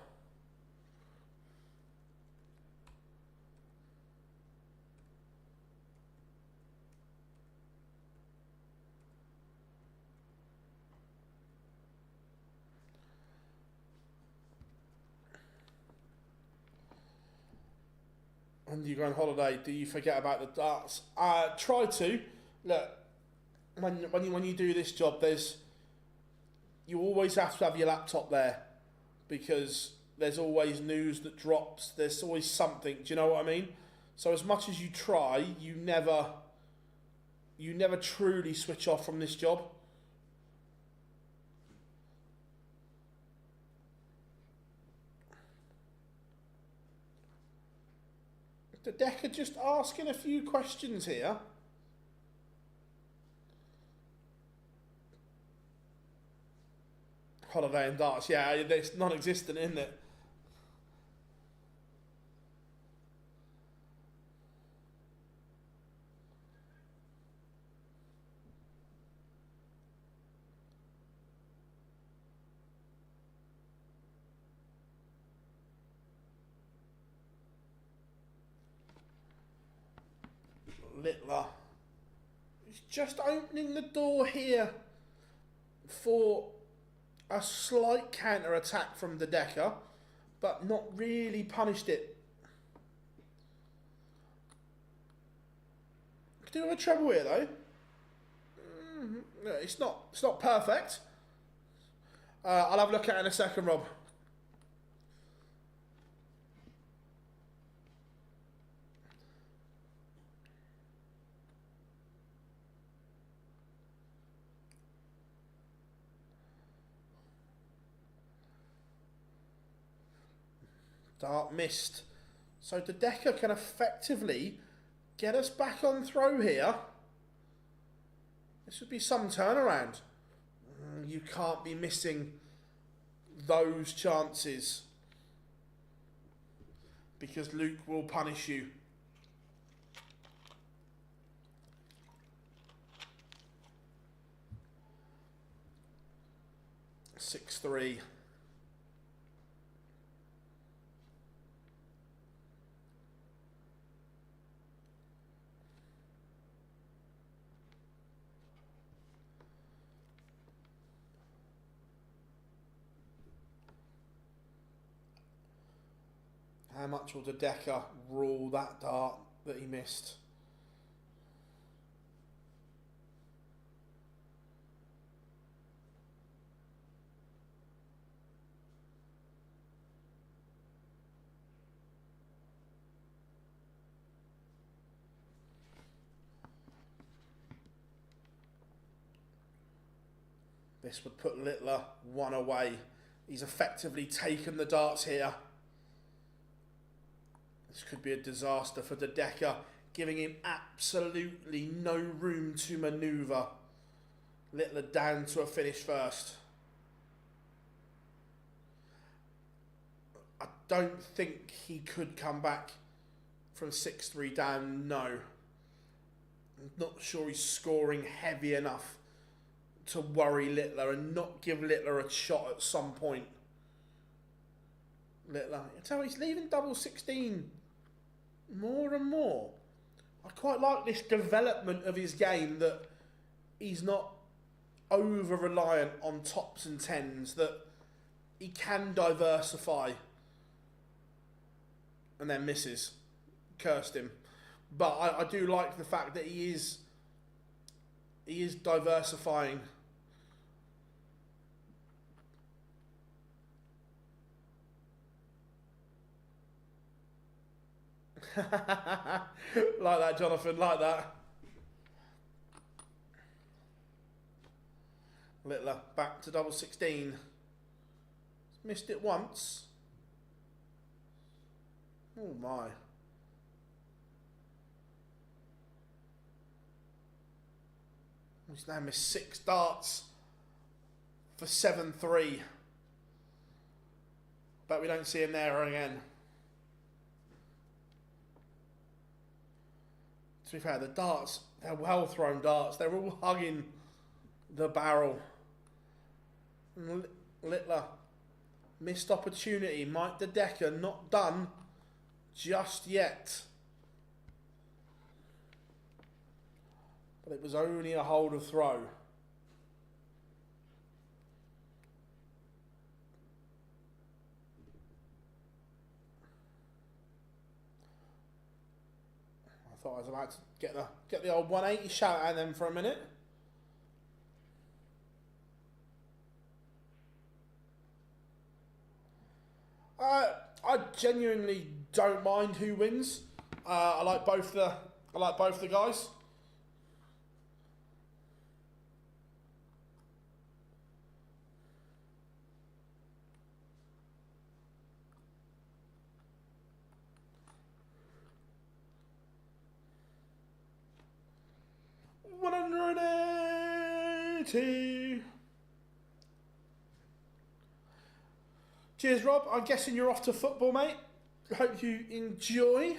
when you go on holiday, do you forget about the darts? Try to. Look, when you do this job, you always have to have your laptop there because there's always news that drops. There's always something. Do you know what I mean? So as much as you try, you never truly switch off from this job. The deck are just asking a few questions here. Holiday and darts, yeah, it's non-existent, isn't it? Littler. He's just opening the door here for a slight counter-attack from the Decker, but not really punished it. Could do a treble here though. It's not perfect. I'll have a look at it in a second, Rob. Dart missed. So the Decker can effectively get us back on throw here. This would be some turnaround. You can't be missing those chances because Luke will punish you. Six, 3. How much will the Decker rule that dart that he missed? This would put Littler one away. He's effectively taken the darts here. This could be a disaster for the Decker, giving him absolutely no room to manoeuvre. Littler down to a finish first. I don't think he could come back from 6-3 down, no. I'm not sure he's scoring heavy enough to worry Littler and not give Littler a shot at some point. Littler, you tell me he's leaving double 16 more and more. I quite like this development of his game, that he's not over reliant on tops and tens, that he can diversify and then misses. Cursed him. But I do like the fact that he is diversifying. Like that, Jonathan, like that. Littler back to double 16. Missed it once. Oh my. He's now missed 6 darts for 7-3. But we don't see him there again. To be fair, the darts, they're well thrown darts. They're all hugging the barrel. Littler, missed opportunity. Mike the Decker not done just yet. But it was only a hold of throw. Thought I was about to get the old 180 shout at them for a minute. I genuinely don't mind who wins. I like both the guys. $180. Cheers, Rob. I'm guessing you're off to football, mate. Hope you enjoy.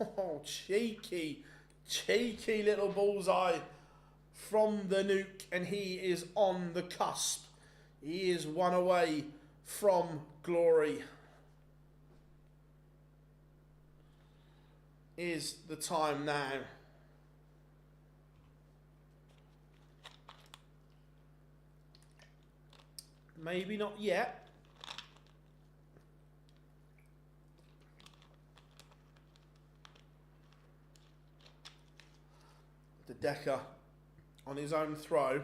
Oh, cheeky little bullseye from the nuke, and he is on the cusp. He is one away from glory. Is the time now. Maybe not yet. The Decker on his own throw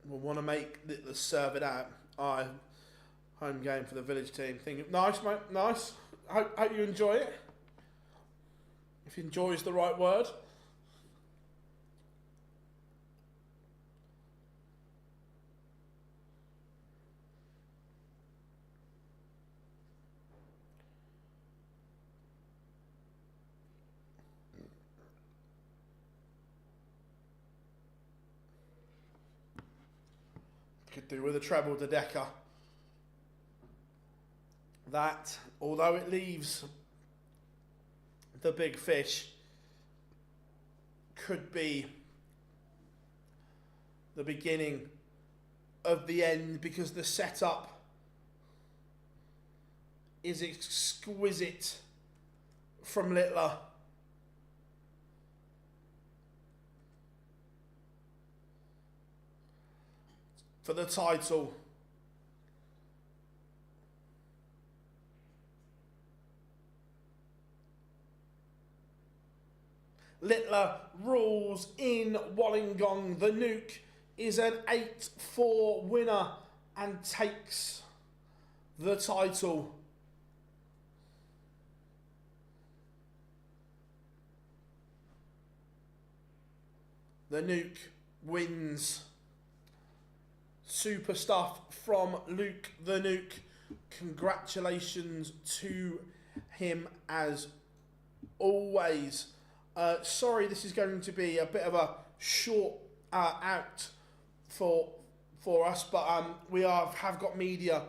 will want to make the serve it out. Home game for the village team. Nice, mate, nice. Hope you enjoy it. If enjoy is the right word. Could do with a treble to Decker. That, although it leaves the big fish, could be the beginning of the end, because the setup is exquisite from Littler. For the title. Littler rules in Wollongong. The Nuke is an 8-4 winner and takes the title. The Nuke wins. Super stuff from Luke the Nuke. Congratulations to him as always. Sorry, this is going to be a bit of a short out for us, but we have got media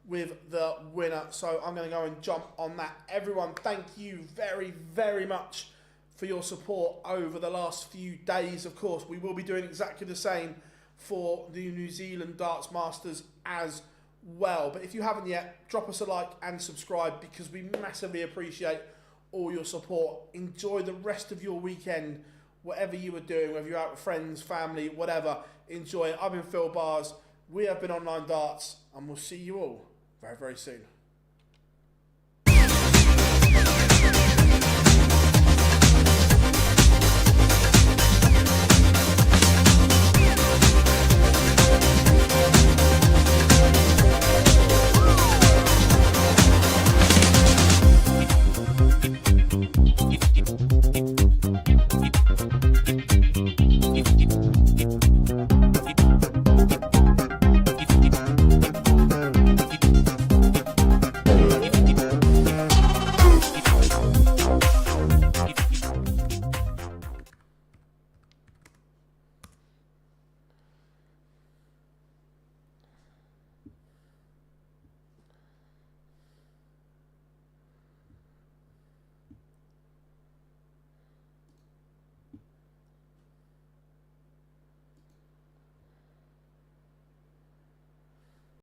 with the winner, so I'm going to go and jump on that. Everyone, thank you very, very much for your support over the last few days. Of course, we will be doing exactly the same for the New Zealand Darts Masters as well. But if you haven't yet, drop us a like and subscribe, because we massively appreciate all your support. Enjoy the rest of your weekend, whatever you are doing, whether you're out with friends, family, whatever. Enjoy it. I've been Phil Bars. We have been Online Darts, and we'll see you all very, very soon.